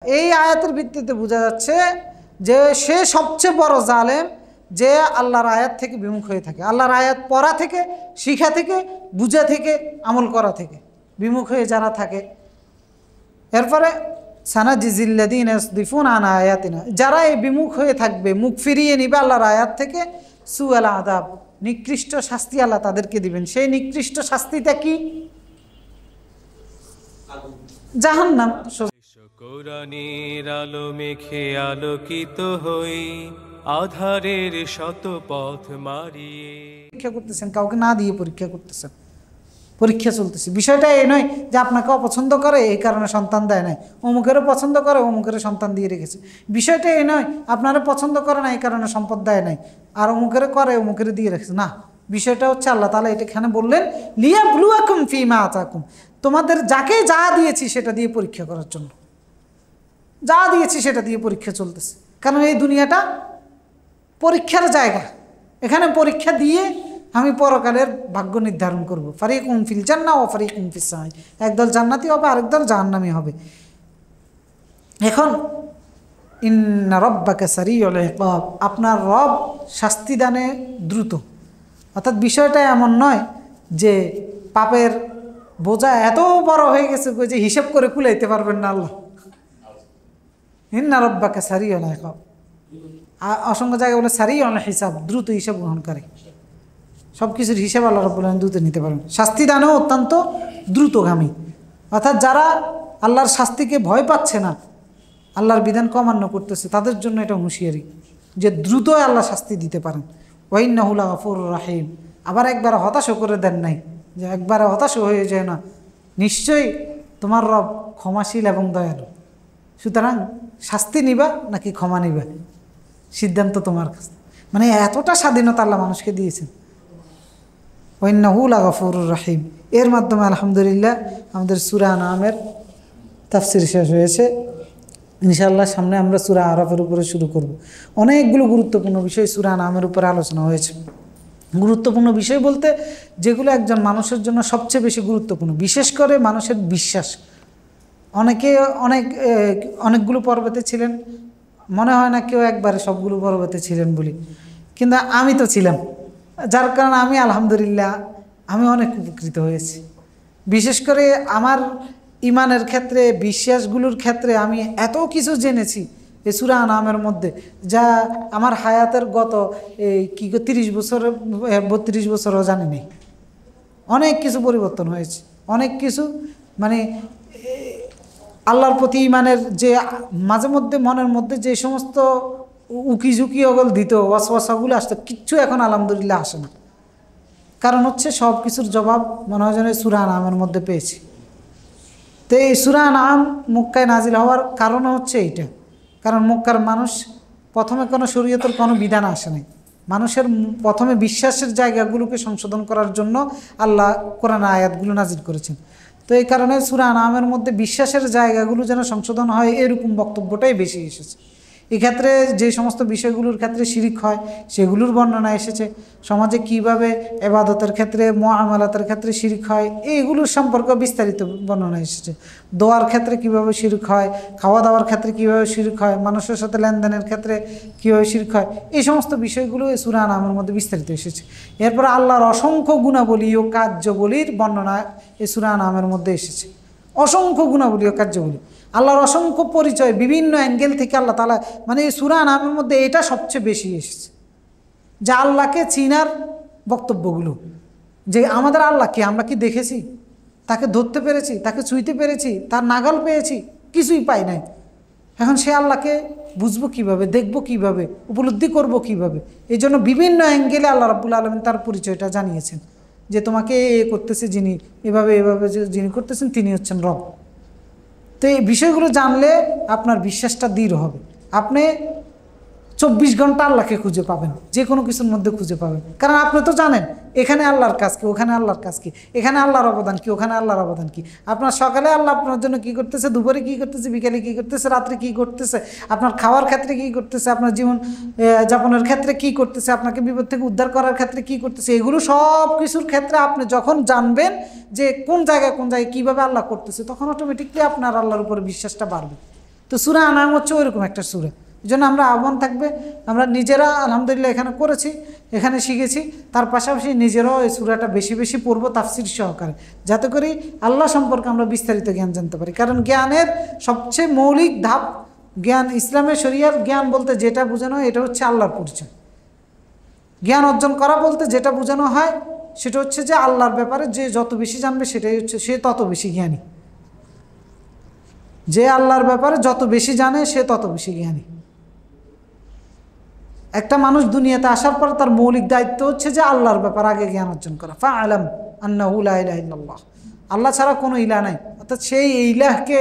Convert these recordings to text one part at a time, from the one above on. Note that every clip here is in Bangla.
এই আয়াতের ভিত্তিতে বোঝা যাচ্ছে যে সে সবচেয়ে বড় জালেম যে আল্লাহর আয়াত থেকে বিমুখ হয়ে থাকে, আল্লাহর আয়াত পড়া থেকে, শিখা থেকে, বুঝা থেকে, আমল করা থেকে বিমুখ হয়ে যারা থাকে। এরপরে সানাজিজিল্লাযীনা ইয়াসদিফুনা আন আয়াতিনা, যারা এই বিমুখ হয়ে থাকবে, মুখ ফিরিয়ে নিবে আল্লাহর আয়াত থেকে, সুআল আযাব, নিকৃষ্ট শাস্তি আল্লাহ তাদেরকে দিবেন। সেই নিকৃষ্ট শাস্তিটা কি? জাহান্নাম। কোরআনের আলো মেখে আলোকিত হই, আধারের শত পথ মারিয়ে। পরীক্ষা করতেছেন, কাউকে না দিয়ে পরীক্ষা করতেছেন, পরীক্ষা চলতেছে। বিষয়টা এই নয় যে আপনাকে অপছন্দ করে এই কারণে সন্তান দেয় নাই, অমুকেরও পছন্দ করে অমুকেরও সন্তান দিয়ে রেখেছে। বিষয়টা এই নয় আপনারা পছন্দ করে না এই কারণে সম্পদ দেয় নাই, আর অমুকের করে অমুকের দিয়ে রেখেছে। না, বিষয়টা হচ্ছে আল্লাহ তাআলা এখানে বললেন লিয়াবলুয়াকুম ফীমা আতাকুম, তোমাদের যাকে যা দিয়েছি সেটা দিয়ে পরীক্ষা করার জন্য। যা দিয়েছি সেটা দিয়ে পরীক্ষা চলতেছে, কারণ এই দুনিয়াটা পরীক্ষার জায়গা। এখানে পরীক্ষা দিয়ে আমি পরকালের ভাগ্য নির্ধারণ করব। ফারিকুম ফিল জান্নাহ ওয়া ফারিকুম ফিস সাঈর, একদল জান্নাতি হবে আরেকদল জাহান্নামী হবে। এখন ইন্না রাব্বাকা সারিউল ইকাব, আপনার রব শাস্তি দানে দ্রুত। অর্থাৎ বিষয়টা এমন নয় যে পাপের বোঝা এত বড় হয়ে গেছে যে হিসাব করে কুলাইতে পারবেন না আল্লাহ। ইন্না রাব্বাকা সারিউল ইকাব, অসংখ্য জায়গায় বলে সারিউল হিসাব, দ্রুত হিসাব গ্রহণকারী। সব কিছুর হিসাব আল্লাহ রাব্বুল আলামিন দ্রুত নিতে পারেন। শাস্তি দানেও অত্যন্ত দ্রুতগামী। অর্থাৎ যারা আল্লাহর শাস্তিকে ভয় পাচ্ছে না, আল্লাহর বিধান অমান্য করতেছে, তাদের জন্য এটা হুঁশিয়ারি যে দ্রুত আল্লাহ শাস্তি দিতে পারেন। ওয়া ইন্নাহু লাগাফুরুর রাহিম, আবার একবার হতাশও করে দেন নাই যে একবারে হতাশও হয়ে যায় না, নিশ্চয়ই তোমার রব ক্ষমাশীল এবং দয়ালু। সুতরাং শাস্তি নিবা নাকি ক্ষমা নিবা, সিদ্ধান্ত তোমার কাছে। মানে এতটা স্বাধীনতা আল্লাহ মানুষকে দিয়েছেন। ওয়া ইন্নাহু লাগাফুরুর রাহিম। এর মাধ্যমে আলহামদুলিল্লাহ আমাদের সূরা আনআমের তাফসীর শেষ হয়েছে। ইনশাআল্লাহ সামনে আমরা সূরা আরাফের উপরে শুরু করব। অনেকগুলো গুরুত্বপূর্ণ বিষয় সূরা আনআমের উপরে আলোচনা হয়েছে। গুরুত্বপূর্ণ বিষয় বলতে যেগুলো একজন মানুষের জন্য সবচেয়ে বেশি গুরুত্বপূর্ণ, বিশেষ করে মানুষের বিশ্বাস। অনেকে অনেকগুলো পর্বতে ছিলেন, মনে হয় না কেউ একবারে সবগুলো পর্বতে ছিলেন বলি, কিন্তু আমি তো ছিলাম, যার কারণে আমি আলহামদুলিল্লাহ আমি অনেক উপকৃত হয়েছি। বিশেষ করে আমার ইমানের ক্ষেত্রে, বিশ্বাসগুলোর ক্ষেত্রে আমি এত কিছু জেনেছি এই সূরা আনআমের মধ্যে, যা আমার হায়াতের গত 30 বছর 32 বছরও জানি নেই। অনেক কিছু পরিবর্তন হয়েছে, অনেক কিছু মানে আল্লাহর প্রতি ইমানের যে মাঝে মধ্যে মনের মধ্যে যে সমস্ত উকি ঝুঁকি ওগুল দিত, ওয়াসওয়াসাগুলো আসতো, কিচ্ছু এখন আলহামদুলিল্লাহ আসে না। কারণ হচ্ছে সব কিছুর জবাব মনে হয় যেন সূরা আনআমের মধ্যে পেয়েছি। তো এই সূরা আনআম মক্কায় নাজিল হওয়ার কারণ হচ্ছে এইটা, কারণ মক্কার মানুষ প্রথমে কোনো শরীয়তের কোনো বিধান আসে নাই। মানুষের প্রথমে বিশ্বাসের জায়গাগুলোকে সংশোধন করার জন্য আল্লাহ কোরআন আয়াতগুলো নাজিল করেছেন। তো এই কারণে সূরা আনআমের মধ্যে বিশ্বাসের জায়গাগুলো যেন সংশোধন হয় এরকম বক্তব্যটাই বেশি এসেছে। এক্ষেত্রে যে সমস্ত বিষয়গুলোর ক্ষেত্রে শিরিক হয় সেগুলোর বর্ণনা এসেছে। সমাজে কিভাবে ইবাদতের ক্ষেত্রে, মুআমালাতের ক্ষেত্রে শিরিক হয় এইগুলোর সম্পর্কে বিস্তারিত বর্ণনা এসেছে। দোয়ার ক্ষেত্রে কিভাবে শিরিক হয়, খাওয়া দাওয়ার ক্ষেত্রে কিভাবে শিরিক হয়, মানুষের সাথে লেনদেনের ক্ষেত্রে কীভাবে শিরিক হয়, এই সমস্ত বিষয়গুলো এই সূরা আনআমের মধ্যে বিস্তারিত এসেছে। এরপর আল্লাহর অসংখ্য গুণাবলী ও কার্যবলীর বর্ণনা এই সূরা আনআমের মধ্যে এসেছে। অসংখ্য গুণাবলী ও কার্যবলী, আল্লাহর অসংখ্য পরিচয়, বিভিন্ন অ্যাঙ্গেল থেকে আল্লাহ তাআলা, মানে এই সূরা আনআমের মধ্যে এটা সবচেয়ে বেশি এসেছে যে আল্লাহকে চিনার বক্তব্যগুলো, যে আমাদের আল্লাহকে আমরা কি দেখেছি, তাকে ধরতে পেরেছি, তাকে ছুঁইতে পেরেছি, তার নাগাল পেয়েছি, কিছুই পাই নাই। এখন সে আল্লাহকে বুঝবো কিভাবে, দেখবো কিভাবে, উপলব্ধি করবো কিভাবে? এই জন্য বিভিন্ন অ্যাঙ্গেলে আল্লাহ রাব্বুল আলামিন তার পরিচয়টা জানিয়েছেন যে তোমাকে এ করতেছে যিনি, এভাবে এভাবে যিনি করতেছেন তিনি হচ্ছেন রব। তো এই বিষয়গুলো জানলে আপনার বিশ্বাসটা দৃঢ় হবে। আপনি 24 ঘন্টা আল্লাহকে খুঁজে পাবেন, যে কোনো কিছুর মধ্যে খুঁজে পাবেন। কারণ আপনি তো জানেন এখানে আল্লাহর কাজ কি, ওখানে আল্লাহর কাজ কি, এখানে আল্লাহর অবদান কি, ওখানে আল্লাহর অবদান কি। আপনার সকালে আল্লাহ আপনার জন্য কী করতেছে, দুপুরে কী করতেছে, বিকেলে কী করতেছে, রাত্রে কী করতেছে, আপনার খাওয়ার ক্ষেত্রে কী করতেছে, আপনার জীবন যাপনের ক্ষেত্রে কী করতেছে, আপনাকে বিপদ থেকে উদ্ধার করার ক্ষেত্রে কী করতেছে, এগুলো সব কিছুর ক্ষেত্রে আপনি যখন জানবেন যে কোন জায়গায় কীভাবে আল্লাহ করতেছে, তখন অটোমেটিকলি আপনার আল্লাহর উপরে বিশ্বাসটা বাড়বে। তো সূরা আনাম হচ্ছে ওইরকম একটা সূরা। এই জন্য আমরা আহ্বান থাকবে, আমরা নিজেরা আলহামদুলিল্লাহ এখানে করেছি, এখানে শিখেছি, তার পাশাপাশি নিজেরাও এই সূরাটা বেশি বেশি পড়ব তাফসীর সহকারে, যাতে করে আল্লাহ সম্পর্কে আমরা বিস্তারিত জ্ঞান জানতে পারি। কারণ জ্ঞানের সবচেয়ে মৌলিক ধাপ জ্ঞান, ইসলামের শরিয়ার জ্ঞান বলতে যেটা বোঝানো হয় এটা হচ্ছে আল্লাহর পরিচয়। জ্ঞান অর্জন করা বলতে যেটা বোঝানো হয় সেটা হচ্ছে যে আল্লাহর ব্যাপারে যে যত বেশি জানবে সেটাই হচ্ছে সে তত বেশি জ্ঞানী। যে আল্লাহর ব্যাপারে যত বেশি জানে সে তত বেশি জ্ঞানী। একটা মানুষ দুনিয়াতে আসার পর তার মৌলিক দায়িত্ব হচ্ছে যে আল্লাহর ব্যাপারে আগে জ্ঞান অর্জন করা। ফাআলাম আন্নাহু লা ইলাহা ইল্লাল্লাহ, আল্লাহ ছাড়া কোনো ইলাহ নাই। অর্থাৎ সেই ইলাহকে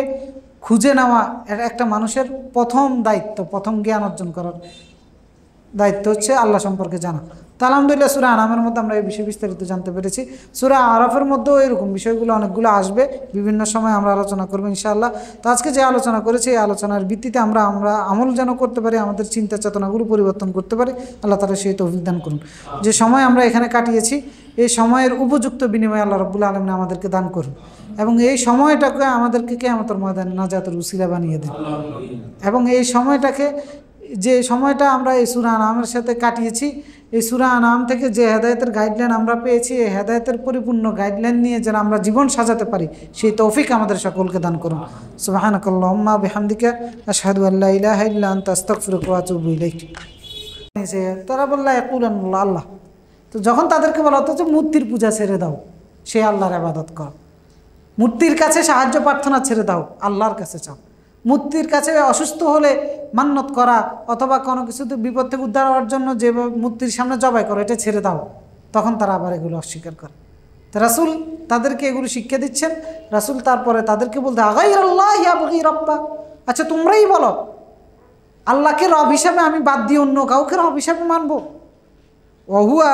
খুঁজে নেওয়া একটা মানুষের প্রথম দায়িত্ব, প্রথম জ্ঞান অর্জন করার দায়িত্ব হচ্ছে আল্লাহ সম্পর্কে জানা। তো আলহামদুলিল্লাহ সূরা আনামের মধ্যে আমরা এই বিষয়ে বিস্তারিত জানতে পেরেছি। সূরা আরাফের মধ্যেও এরকম বিষয়গুলো অনেকগুলো আসবে, বিভিন্ন সময় আমরা আলোচনা করবো ইনশাআল্লাহ। তো আজকে যে আলোচনা করেছি এই আলোচনার ভিত্তিতে আমরা আমল যেন করতে পারি, আমাদের চিন্তা চেতনাগুলো পরিবর্তন করতে পারি, আল্লাহ তাআলা সেই তৌফিক দান করুন। যে সময় আমরা এখানে কাটিয়েছি এই সময়ের উপযুক্ত বিনিময়ে আল্লাহ রাব্বুল আলামিন আমাদেরকে দান করুন, এবং এই সময়টাকে আমাদেরকে কিয়ামতের ময়দানে নাজাতের উসিলা বানিয়ে দেন। এবং এই সময়টাকে, যে সময়টা আমরা এই সূরা আনামের সাথে কাটিয়েছি, এই সূরা আনাম থেকে যে হেদায়েতের গাইডলাইন আমরা পেয়েছি, এই হেদায়েতের পরিপূর্ণ গাইডলাইন নিয়ে যেন আমরা জীবন সাজাতে পারি সেই তৌফিক আমাদের সকলকে দান করুন। সুবহানাকাল্লাহুম্মা বিহামদিকা আশহাদু আল্লা ইলাহা ইল্লা আনতা আস্তাগফিরুকা ওয়া আতুবু ইলাইক। তারা বলল ইয়াকুলুল্লাহ, আল্লাহ। তো যখন তাদেরকে বলা হতো যে মূর্তির পূজা ছেড়ে দাও, সে আল্লাহর ইবাদত করো, মূর্তির কাছে সাহায্য প্রার্থনা ছেড়ে দাও, আল্লাহর কাছে চাও। মূর্তির কাছে অসুস্থ হলে মান্নত করা অথবা কোনো কিছুতে বিপদ থেকে উদ্ধার হওয়ার জন্য যে মূর্তির সামনে জবাই করো, এটা ছেড়ে দাও। তখন তারা আবার এগুলো অস্বীকার করে। তো রাসূল তাদেরকে এগুলো শিক্ষা দিচ্ছেন। রাসূল তারপরে তাদেরকে বলতে আগাইরাল্লাহি আবগি রাব্বা, আচ্ছা তোমরাই বলো আল্লাহকে রব হিসাবে আমি বাদ দিয়ে অন্য কাউকে রব হিসাবে মানবো? ওয়া হুয়া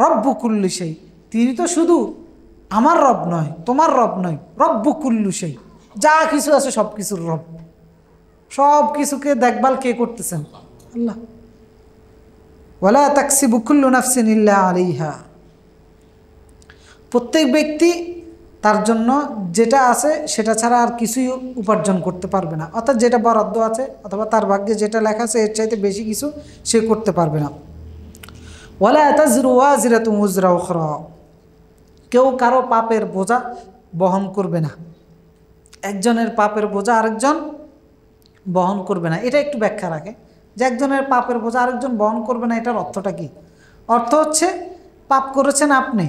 রব্বু কুল্লি শাই, তিনি তো শুধু আমার রব নয়, তোমার রব নয়, রব্বু কুল্লি শাই, যা কিছু আছে সব কিছুর রব। সব কিছুকে দেখভাল কে করতেছেন? আল্লাহ। ওয়ালা তাকসিবু কুল্লু নাফসিন ইল্লা আলাইহা, প্রত্যেক ব্যক্তি তার জন্য যেটা আছে সেটা ছাড়া আর কিছুই উপার্জন করতে পারবে না। অর্থাৎ যেটা বরাদ্দ আছে অথবা তার ভাগ্যে যেটা লেখা আছে এর চাইতে বেশি কিছু সে করতে পারবে না। ওয়ালা তাযরু ওয়াজিরাতুন উযরা উখরা, কেউ কারো পাপের বোঝা বহন করবে না। একজনের পাপের বোঝা আরেকজন বহন করবে না। এটা একটু ব্যাখ্যা রাখে যে একজনের পাপের বোঝা আরেকজন বহন করবে না, এটার অর্থটা কি? অর্থ হচ্ছে পাপ করেছেন আপনি,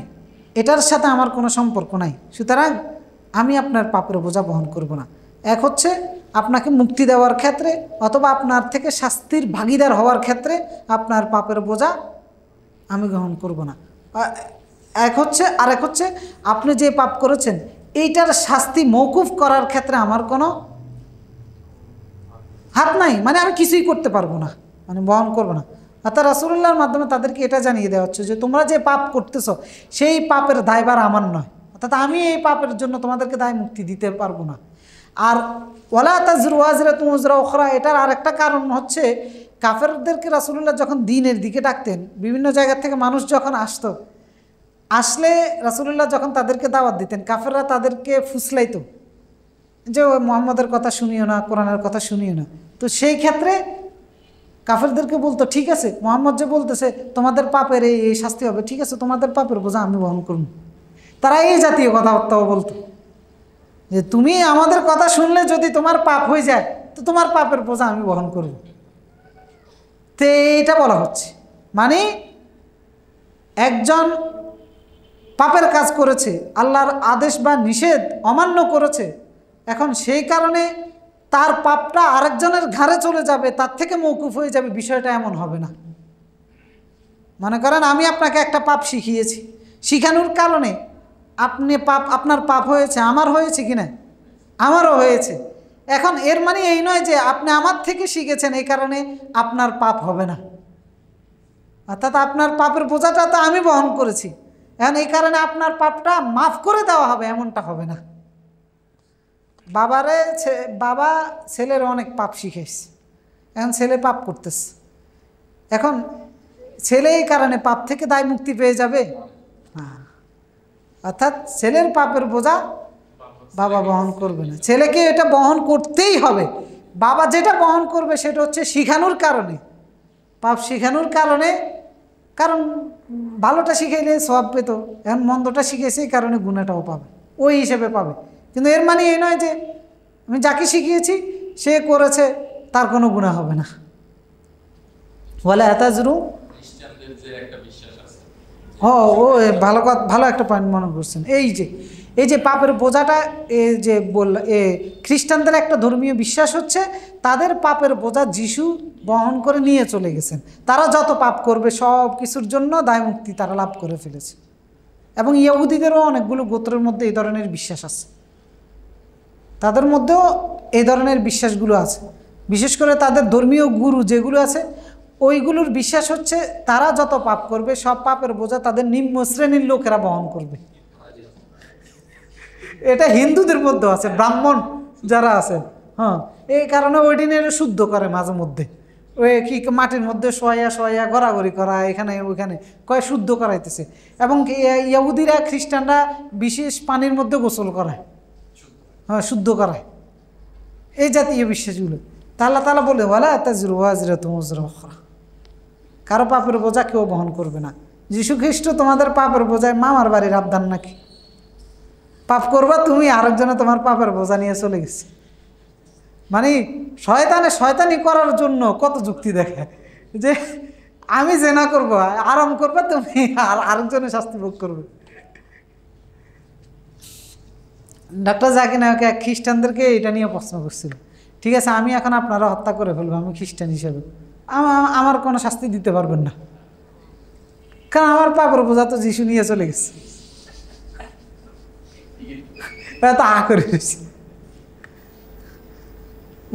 এটার সাথে আমার কোনো সম্পর্ক নাই, সুতরাং আমি আপনার পাপের বোঝা বহন করব না। এক হচ্ছে আপনাকে মুক্তি দেওয়ার ক্ষেত্রে অথবা আপনার থেকে শাস্তির ভাগিদার হওয়ার ক্ষেত্রে আপনার পাপের বোঝা আমি গ্রহণ করব না। আরেক হচ্ছে আপনি যে পাপ করেছেন এইটার শাস্তি মওকুফ করার ক্ষেত্রে আমার কোনো হাত নাই, মানে আমি কিছুই করতে পারবো না, মানে বহন করবো না। অর্থাৎ রাসূলুল্লাহর মাধ্যমে তাদেরকে এটা জানিয়ে দেওয়া হচ্ছে যে তোমরা যে পাপ করতেছ সেই পাপের দায়ভার আমার নয়, অর্থাৎ আমি এই পাপের জন্য তোমাদেরকে দায় মুক্তি দিতে পারবো না। আর ওয়ালা তাযরু ওয়াজিরাতুন উযরা উখরা, এটার আরেকটা কারণ হচ্ছে কাফেরদেরকে রাসূলুল্লাহ যখন দ্বীনের দিকে ডাকতেন, বিভিন্ন জায়গা থেকে মানুষ যখন আসলে রাসূলুল্লাহ যখন তাদেরকে দাওয়াত দিতেন, কাফেররা তাদেরকে ফুসলাইতো যে মুহাম্মদের কথা শুনিও না, কোরআনের কথা শুনিও না। তো সেই ক্ষেত্রে কাফেরদেরকে বলতো ঠিক আছে মুহাম্মদ যে বলতেছে তোমাদের পাপের এই শাস্তি হবে, ঠিক আছে তোমাদের পাপের বোঝা আমি বহন করব। তারা এই জাতীয় কথাবার্তাও বলতো যে তুমি আমাদের কথা শুনলে যদি তোমার পাপ হয়ে যায় তো তোমার পাপের বোঝা আমি বহন করব। তো এইটা বলা হচ্ছে, মানে একজন পাপের কাজ করেছে, আল্লাহর আদেশ বা নিষেধ অমান্য করেছে, এখন সেই কারণে তার পাপটা আরেকজনের ঘাড়ে চলে যাবে, তার থেকে মওকুফ হয়ে যাবে, বিষয়টা এমন হবে না। মনে করেন আমি আপনাকে একটা পাপ শিখিয়েছি, শিখানোর কারণে আপনার পাপ হয়েছে, আমার হয়েছে কিনা? আমারও হয়েছে। এখন এর মানে এই নয় যে আপনি আমার থেকে শিখেছেন এই কারণে আপনার পাপ হবে না, অর্থাৎ আপনার পাপের বোঝাটা তো আমি বহন করেছি, এখন এই কারণে আপনার পাপটা মাফ করে দেওয়া হবে, এমনটা হবে না। বাবা ছেলের অনেক পাপ শিখেছে, এখন ছেলে পাপ করতেছে, এখন ছেলে এই কারণে পাপ থেকে দায় মুক্তি পেয়ে যাবে না, অর্থাৎ ছেলের পাপের বোঝা বাবা বহন করবে না, ছেলেকে এটা বহন করতেই হবে। বাবা যেটা বহন করবে সেটা হচ্ছে শিখানোর কারণে, পাপ শিখানোর কারণে। কারণ ভালোটা শিখাইলে সওয়াব পেত, এখন মন্দটা শিখেছে এই কারণে গুনাহটাও পাবে, ওই হিসেবে পাবে। কিন্তু এর মানে এই নয় যে আমি যাকে শিখিয়েছি সে করেছে তার কোনো গুনাহ হবে না। ওয়ালা তাজরু, ও ভালো একটা পয়েন্ট মনে করছেন। এই যে পাপের বোঝাটা, যে বলল খ্রিস্টানদের একটা ধর্মীয় বিশ্বাস হচ্ছে তাদের পাপের বোঝা যিশু বহন করে নিয়ে চলে গেছেন। তারা যত পাপ করবে সব কিছুর জন্য দায় মুক্তি তারা লাভ করে ফেলেছে। এবং ইহুদিদেরও অনেকগুলো গোত্রের মধ্যে এই ধরনের বিশ্বাস আছে, তাদের মধ্যেও এই ধরনের বিশ্বাসগুলো আছে। বিশেষ করে তাদের ধর্মীয় গুরু যেগুলো আছে ওইগুলোর বিশ্বাস হচ্ছে তারা যত পাপ করবে সব পাপের বোঝা তাদের নিম্ন শ্রেণীর লোকেরা বহন করবে। এটা হিন্দুদের মধ্যে আছে, ব্রাহ্মণ যারা আছে, হ্যাঁ, এই কারণে ওই দিনে শুদ্ধ করে মাঝে মধ্যে, ওই কি মাটির মধ্যে শোয়া গড়াগড়ি করা, এখানে ওইখানে কয় শুদ্ধ করাইতেছে। এবং ইহুদিরা খ্রিস্টানরা বিশেষ পানির মধ্যে গোসল করায়, হ্যাঁ, শুদ্ধ করায়, এই জাতীয় বিশ্বাসগুলো। আল্লাহ তাআলা বলে ওয়ালা তাজিরু ওয়াজিরাতুন উযরা উখরা, কারো পাপের বোঝা কেউ বহন করবে না। যীশু খ্রিস্ট তোমাদের পাপের বোঝায় মামার বাড়ির আবদান নাকি? পাপ করবা তুমি, আরেকজনে তোমার পাপের বোঝা নিয়ে চলে গেছে। মানে শয়তানি করার জন্য কত যুক্তি দেখায় যে আমি জেনা করব, আরাম করবা তুমি, আর আরেকজনের শাস্তি ভোগ করবে। ডাক্তার জাকির নায়ক এক খ্রিস্টানদেরকে এটা নিয়ে প্রশ্ন করছিল, ঠিক আছে আমি এখন আপনারা হত্যা করে ফেলবো, আমি খ্রিস্টান হিসেবে, আমার কোনো শাস্তি দিতে পারবেন না, কারণ আমার পাপের বোঝা তো যিশু নিয়ে চলে গেছে। এত করে গেছি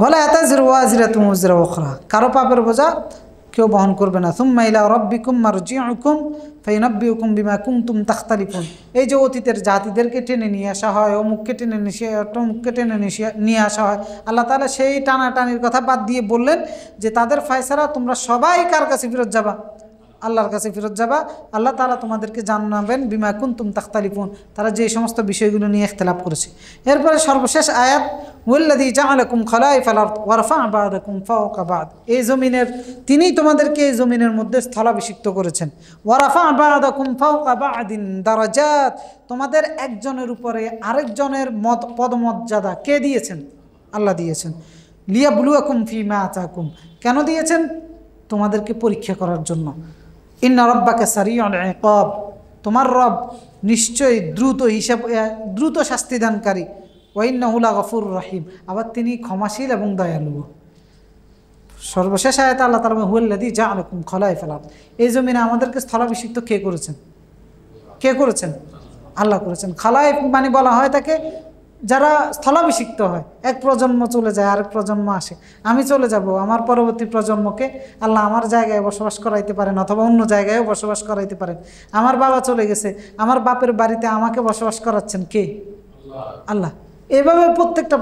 বলে তাজিরু ওয়াজিরাতুন উযরা উখরা, কারো পাপের বোঝা কেউ বহন করবে না। সুম্মা ইলা রাব্বিকুম মারজিউকুম ফায়ুনাব্বিউকুম বিমা কুনতুম তাখতালিফুন। এই যে অতীতের জাতিদেরকে টেনে নিয়ে আসা হয়, অমুককে টেনে নিয়ে আসা হয়, আল্লাহ তাআলা সেই টানাটানির কথা বাদ দিয়ে বললেন যে তাদের ফয়সালা তোমরা সবাই কার কাছে ফেরত যাবা? আল্লাহর কাছে ফেরত যাবা। আল্লাহ তাআলা তোমাদেরকে জানাবেন বিমা কুনতুম তাখতালিফুন, তারা যে সমস্ত বিষয়গুলো নিয়ে ইখতিলাফ করেছে। এরপরে সর্বশেষ আয়াত ওয়াল্লাযী জাআলাকুম খালাইফাল আরদ ওয়া রাফা'a বা'দাকুম ফাওকা বা'দ, এই জমিনের তিনিই তোমাদেরকে এই জমিনের মধ্যে স্থলাভিষিক্ত করেছেন। ওয়া রাফা'a বা'দাকুম ফাওকা বা'দিন দারাজাত, তোমাদের একজনের উপরে আরেকজনের পদমর্যাদা কে দিয়েছেন? আল্লাহ দিয়েছেন। লিয়াবলুয়াকুম ফীমা আতাকুম, কেন দিয়েছেন? তোমাদেরকে পরীক্ষা করার জন্য। ইন্না রাব্বাকা সারিউল ইকাব, তোমার রব নিশ্চয়ই দ্রুত শাস্তি দানকারী। ওয়া ইন্নাহু লাগাফুরুর রহিম, আবার তিনি ক্ষমাশীল এবং দয়ালু। সর্বশেষ আয়াতে আল্লাহ তাআলা হুয়াল্লাযী জাআলাকুম খালাইফাল আরদ, এই জমিনে আমাদেরকে স্থলাভিষিক্ত কে করেছেন? কে করেছেন? আল্লাহ করেছেন। খালাইফ মানে বলা হয় তাকে যারা স্থলাভিষিক্ত হয়, এক প্রজন্ম চলে যায় আরেক প্রজন্ম আসে, আমি চলে যাব, আমার পরবর্তী প্রজন্মকে আল্লাহ আমার জায়গায় বসবাস করাইতে পারেন অথবা অন্য জায়গায়ও বসবাস করাইতে পারেন। আমার বাবা চলে গেছে, আমার বাপের বাড়িতে আমাকে বসবাস করাচ্ছেন কে? আল্লাহ। এভাবে প্রত্যেকটা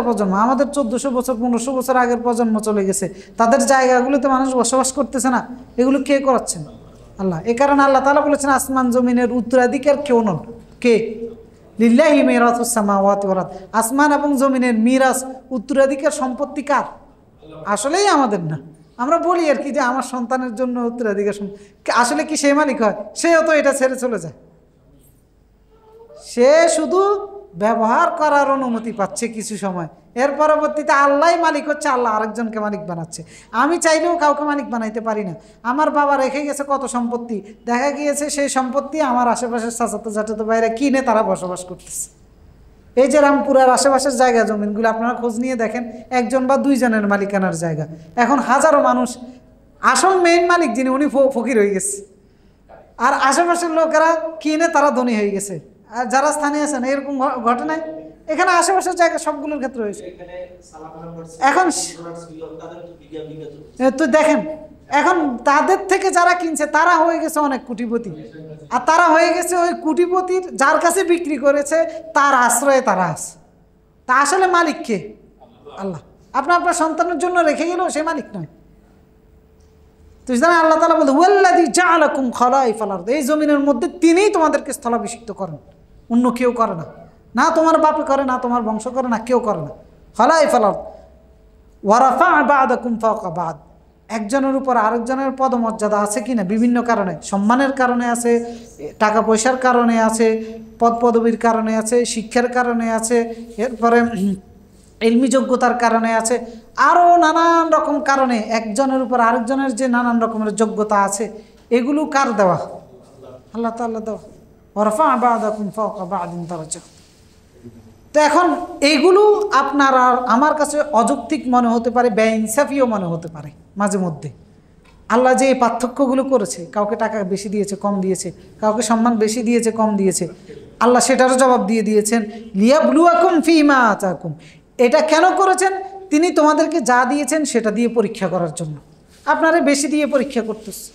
প্রজন্ম আমাদের 1400 বছর 1500 বছর আগের প্রজন্ম চলে গেছে, তাদের জায়গাগুলোতে মানুষ বসবাস করতেছে না, এগুলো কে করাচ্ছেন? আল্লাহ। এ কারণে আল্লাহ তাআলা বলেছেন আসমান জমিনের উত্তরাধিকার কেউ নন, কে? লিল্লাহি মিরাসুস সামাওয়াতি ওয়াল আরদ, আসমান এবং জমিনের মিরাস উত্তরাধিকার সম্পত্তি কার? আসলেই আমাদের না। আমরা বলি আর কি যে আমার সন্তানের জন্য উত্তরাধিকার, আসলে কি সে মালিক হয়? সেও তো এটা ছেড়ে চলে যায়, সে শুধু ব্যবহার করার অনুমতি পাচ্ছে কিছু সময়, এর পরবর্তীতে আল্লাহ মালিক হচ্ছে, আল্লাহ আরেকজনকে মালিক বানাচ্ছে। আমি চাইলেও কাউকে মালিক বানাইতে পারি না। আমার বাবা রেখে গেছে কত সম্পত্তি, দেখা গিয়েছে সেই সম্পত্তি আমার আশেপাশের চাচাতো জ্যাঠাতো ভাইরা কিনে তারা বসবাস করতেছে। এই যে রামপুরার আশেপাশের জায়গা জমিনগুলো আপনারা খোঁজ নিয়ে দেখেন, একজন বা দুইজনের মালিকানার জায়গা, এখন হাজারো মানুষ, আসল মেইন মালিক যিনি উনি ফকির হয়ে গেছে, আর আশেপাশের লোকেরা কিনে তারা ধনী হয়ে গেছে। আর যারা স্থানীয় আছেন এরকম ঘটনায় এখানে আশেপাশের জায়গা সবগুলোর ক্ষেত্রে হয়েছে। এখন তো দেখেন, এখন তাদের থেকে যারা কিনছে তারা হয়ে গেছে অনেক কোটিপতি, আর তারা হয়ে গেছে ওই কোটিপতির যার কাছে বিক্রি করেছে তার আশ্রয়ে তারা আছে। তা আসলে মালিক কে? আল্লাহ। আপনার সন্তানের জন্য রেখে গেলেও সে মালিক নয়। তো জানেন আল্লাহ তাআলা বলে ওয়াল্লাযী জাআলাকুম খালাইফাল আরদ, এই জমিনের মধ্যে তিনিই তোমাদেরকে স্থলাভিষিক্ত করেন, অন্য কেউ করে না। না তোমার বাপে করে, না তোমার বংশ করে, না কেউ করে না। খলাইফাল আরদ ওয়া রাফা'a বা'দাকুম ফাওকা বা'দ। একজনের উপর আরেকজনের পদমর্যাদা আছে কিনা বিভিন্ন কারণে, সম্মানের কারণে আছে, টাকা পয়সার কারণে আছে, পদ পদবীর কারণে আছে, শিক্ষার কারণে আছে, এরপরে ইলমি যোগ্যতার কারণে আছে, আরও নানান রকম কারণে একজনের উপর আরেকজনের যে নানান রকমের যোগ্যতা আছে, এগুলো কার দেওয়া? আল্লাহ তাআলা দেওয়া। ওয়া রাফা'a বা'দাকুম ফাওকা বা'দিন দারাজাত। তো এখন এইগুলো আপনার আর আমার কাছে অযৌক্তিক মনে হতে পারে, বেইনসাফিও মনে হতে পারে মাঝে মধ্যে। আল্লাহ যে এই পার্থক্যগুলো করেছে, কাউকে টাকা বেশি দিয়েছে কম দিয়েছে, কাউকে সম্মান বেশি দিয়েছে কম দিয়েছে, আল্লাহ সেটারও জবাব দিয়ে দিয়েছেন লিয়াবলুয়াকুম ফীমা আতাকুম। এটা কেন করেছেন? তিনি তোমাদেরকে যা দিয়েছেন সেটা দিয়ে পরীক্ষা করার জন্য। আপনারে বেশি দিয়ে পরীক্ষা করতেছে,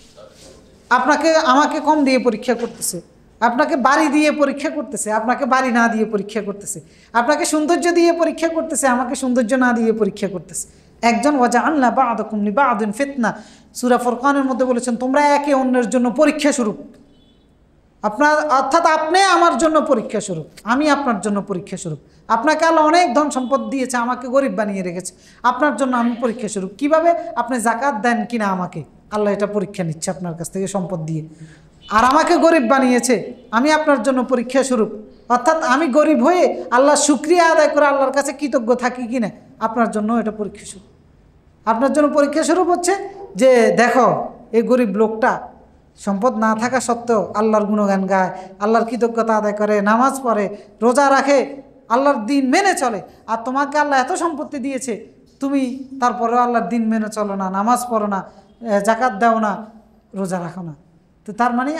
আপনাকে আমাকে কম দিয়ে পরীক্ষা করতেছে, আপনাকে বাড়ি দিয়ে পরীক্ষা করতেছে, আপনাকে বাড়ি না দিয়ে পরীক্ষা করতেছে, আপনাকে সৌন্দর্য দিয়ে পরীক্ষা করতেছে, আমাকে সৌন্দর্য না দিয়ে পরীক্ষা করতেছে। একজন ওয়াজআলনা বা'দাকুম লিবা'দিন ফিতনা, সূরা ফুরকানের মধ্যে বলেছেন তোমরা একে অন্যের জন্য পরীক্ষা স্বরূপ। আপনার অর্থাৎ আপনি আমার জন্য পরীক্ষা স্বরূপ, আমি আপনার জন্য পরীক্ষা স্বরূপ। আপনাকে আল্লাহ অনেক ধন সম্পদ দিয়েছে, আমাকে গরিব বানিয়ে রেখেছে, আপনার জন্য আমি পরীক্ষা স্বরূপ। কিভাবে? আপনি যাকাত দেন কিনা আমাকে, আল্লাহ এটা পরীক্ষা নিচ্ছে আপনার কাছ থেকে সম্পদ দিয়ে। আর আমাকে গরিব বানিয়েছে, আমি আপনার জন্য পরীক্ষা স্বরূপ। অর্থাৎ আমি গরিব হয়ে আল্লাহ শুকরিয়া আদায় করে আল্লাহর কাছে কৃতজ্ঞ থাকি কিনা, আপনার জন্য এটা পরীক্ষা স্বরূপ। আপনার জন্য পরীক্ষা স্বরূপ হচ্ছে যে দেখো এই গরিব লোকটা সম্পদ না থাকা সত্ত্বেও আল্লাহর গুণগান গায়, আল্লাহর কৃতজ্ঞতা আদায় করে, নামাজ পড়ে, রোজা রাখে, আল্লাহর দিন মেনে চলে। আর তোমাকে আল্লাহ এত সম্পত্তি দিয়েছে, তুমি তারপরেও আল্লাহর দিন মেনে চলো না, নামাজ পড়ো না, যাকাত দাও না, রোজা রাখো না। তো তার মানে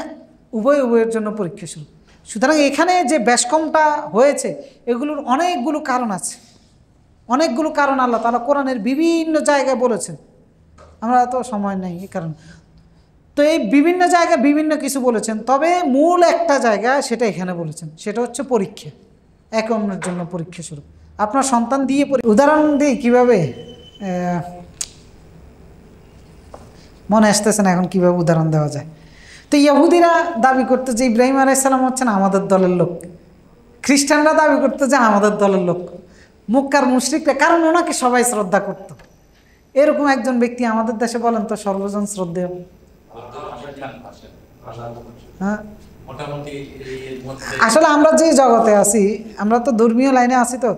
উভয়ের জন্য পরীক্ষা শুরু। সুতরাং এখানে যে বেশকমটা হয়েছে এগুলোর অনেকগুলো কারণ আছে, অনেকগুলো কারণ আল্লাহ তাআলা কোরআনের বিভিন্ন জায়গায় বলেছেন। আমরা তো সময় নেই এই কারণে, তো এই বিভিন্ন জায়গায় বিভিন্ন কিছু বলেছেন, তবে মূল একটা জায়গা সেটা এখানে বলেছেন, সেটা হচ্ছে পরীক্ষা, একে অন্যের জন্য পরীক্ষা শুরু। আপনার সন্তান দিয়ে উদাহরণ দিই কীভাবে, মনে আসতেছে না এখন কীভাবে উদাহরণ দেওয়া যায়। তো ইহুদিরা দাবি করতো যে ইব্রাহিম আলাইহিস সালাম হচ্ছেন আমাদের দলের লোক, খ্রিস্টানরা দাবি করতো যে আমাদের দলের লোক, মক্কার মুশরিকরা, কারণ ওনাকে সবাই শ্রদ্ধা করত। এরকম একজন ব্যক্তি আমাদের দেশে বলেন তো সর্বজন শ্রদ্ধেয়? হ্যাঁ, আসলে আমরা যে জগতে আছি, আমরা তো ধর্মীয় লাইনে আছি, তো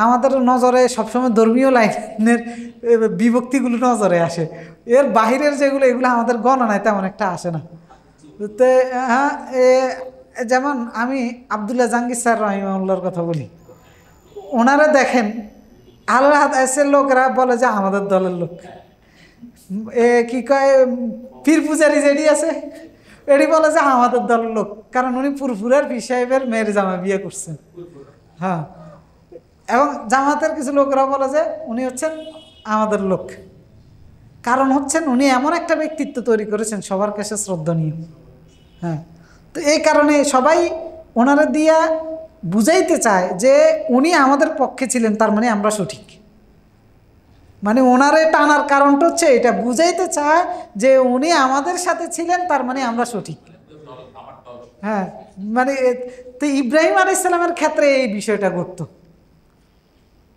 আমাদের নজরে সবসময় ধর্মীয় লাইনের বিভক্তিগুলো নজরে আসে, এর বাহিরের যেগুলো এগুলো আমাদের গণনায় তেমন একটা আসে না। তো হ্যাঁ, যেমন আমি আবদুল্লাহ জাহাঙ্গীর স্যার রাহিমাহুল্লাহর কথা বলি, ওনারা দেখেন আল্লাহ হাদিসের লোকরা বলে যে আমাদের দলের লোক, কি কয় পীর পূজারি যেটি আছে এটি বলে যে আমাদের দলের লোক, কারণ উনি পুরপুরের পীর সাহেবের মেয়ের জামা বিয়ে করছেন। হ্যাঁ, এবং জামাতের কিছু লোকরা বলে যে উনি হচ্ছেন আমাদের লোক, কারণ হচ্ছেন উনি এমন একটা ব্যক্তিত্ব তৈরি করেছেন সবার কাছে শ্রদ্ধনীয়। হ্যাঁ, তো এই কারণে সবাই ওনারা দিয়া বুঝাইতে চায় যে উনি আমাদের পক্ষে ছিলেন, তার মানে আমরা সঠিক। মানে ওনারে টানার কারণটা হচ্ছে এটা, বুঝাইতে চায় যে উনি আমাদের সাথে ছিলেন, তার মানে আমরা সঠিক। হ্যাঁ, মানে তো ইব্রাহিম আলাইহিস সালামের ক্ষেত্রে এই বিষয়টা ঘটতো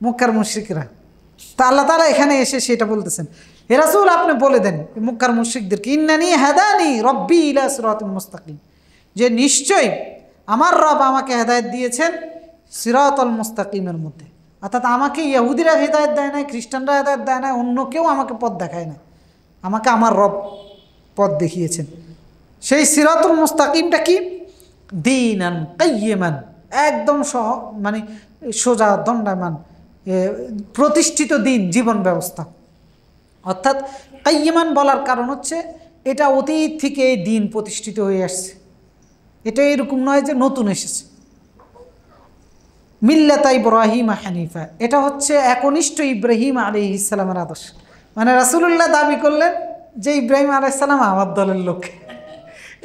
মক্কার মুশরিকরা। তা আল্লাহ তাআলা এখানে এসে সেটা বলতেছেন, হে রাসূল আপনি বলে দেন মক্কার মুশরিকদেরকে, ইন্নানি হাদানি রব্বি ইলা সিরাতিন মুস্তাকিম, যে নিশ্চয়ই আমার রব আমাকে হেদায়েত দিয়েছেন সিরাতাল মুস্তাকিমের মধ্যে। অর্থাৎ আমাকে ইহুদিরা হেদায়েত দেয় নাই, খ্রিস্টানরা হেদায়েত দেয় না, অন্য কেউ আমাকে পথ দেখায় না, আমাকে আমার রব পথ দেখিয়েছেন। সেই সিরাতুল মুস্তাকিমটা কি? দীনান কাইয়িমান, একদম মানে সোজা দণ্ডায়মান প্রতিষ্ঠিত দিন, জীবন ব্যবস্থা। অর্থাৎ কাইয়িমান বলার কারণ হচ্ছে এটা অতীত থেকে এই দিন প্রতিষ্ঠিত হয়ে আসছে, এটা এরকম নয় যে নতুন এসেছে। মিল্লাতা ইব্রাহিম হানিফা, এটা হচ্ছে একনিষ্ঠ ইব্রাহিম আলাইহিস সালামের আদর্শ। মানে রাসূলুল্লাহ দাবি করলেন যে ইব্রাহিম আলাইহিস সালাম আমার দলের লোক,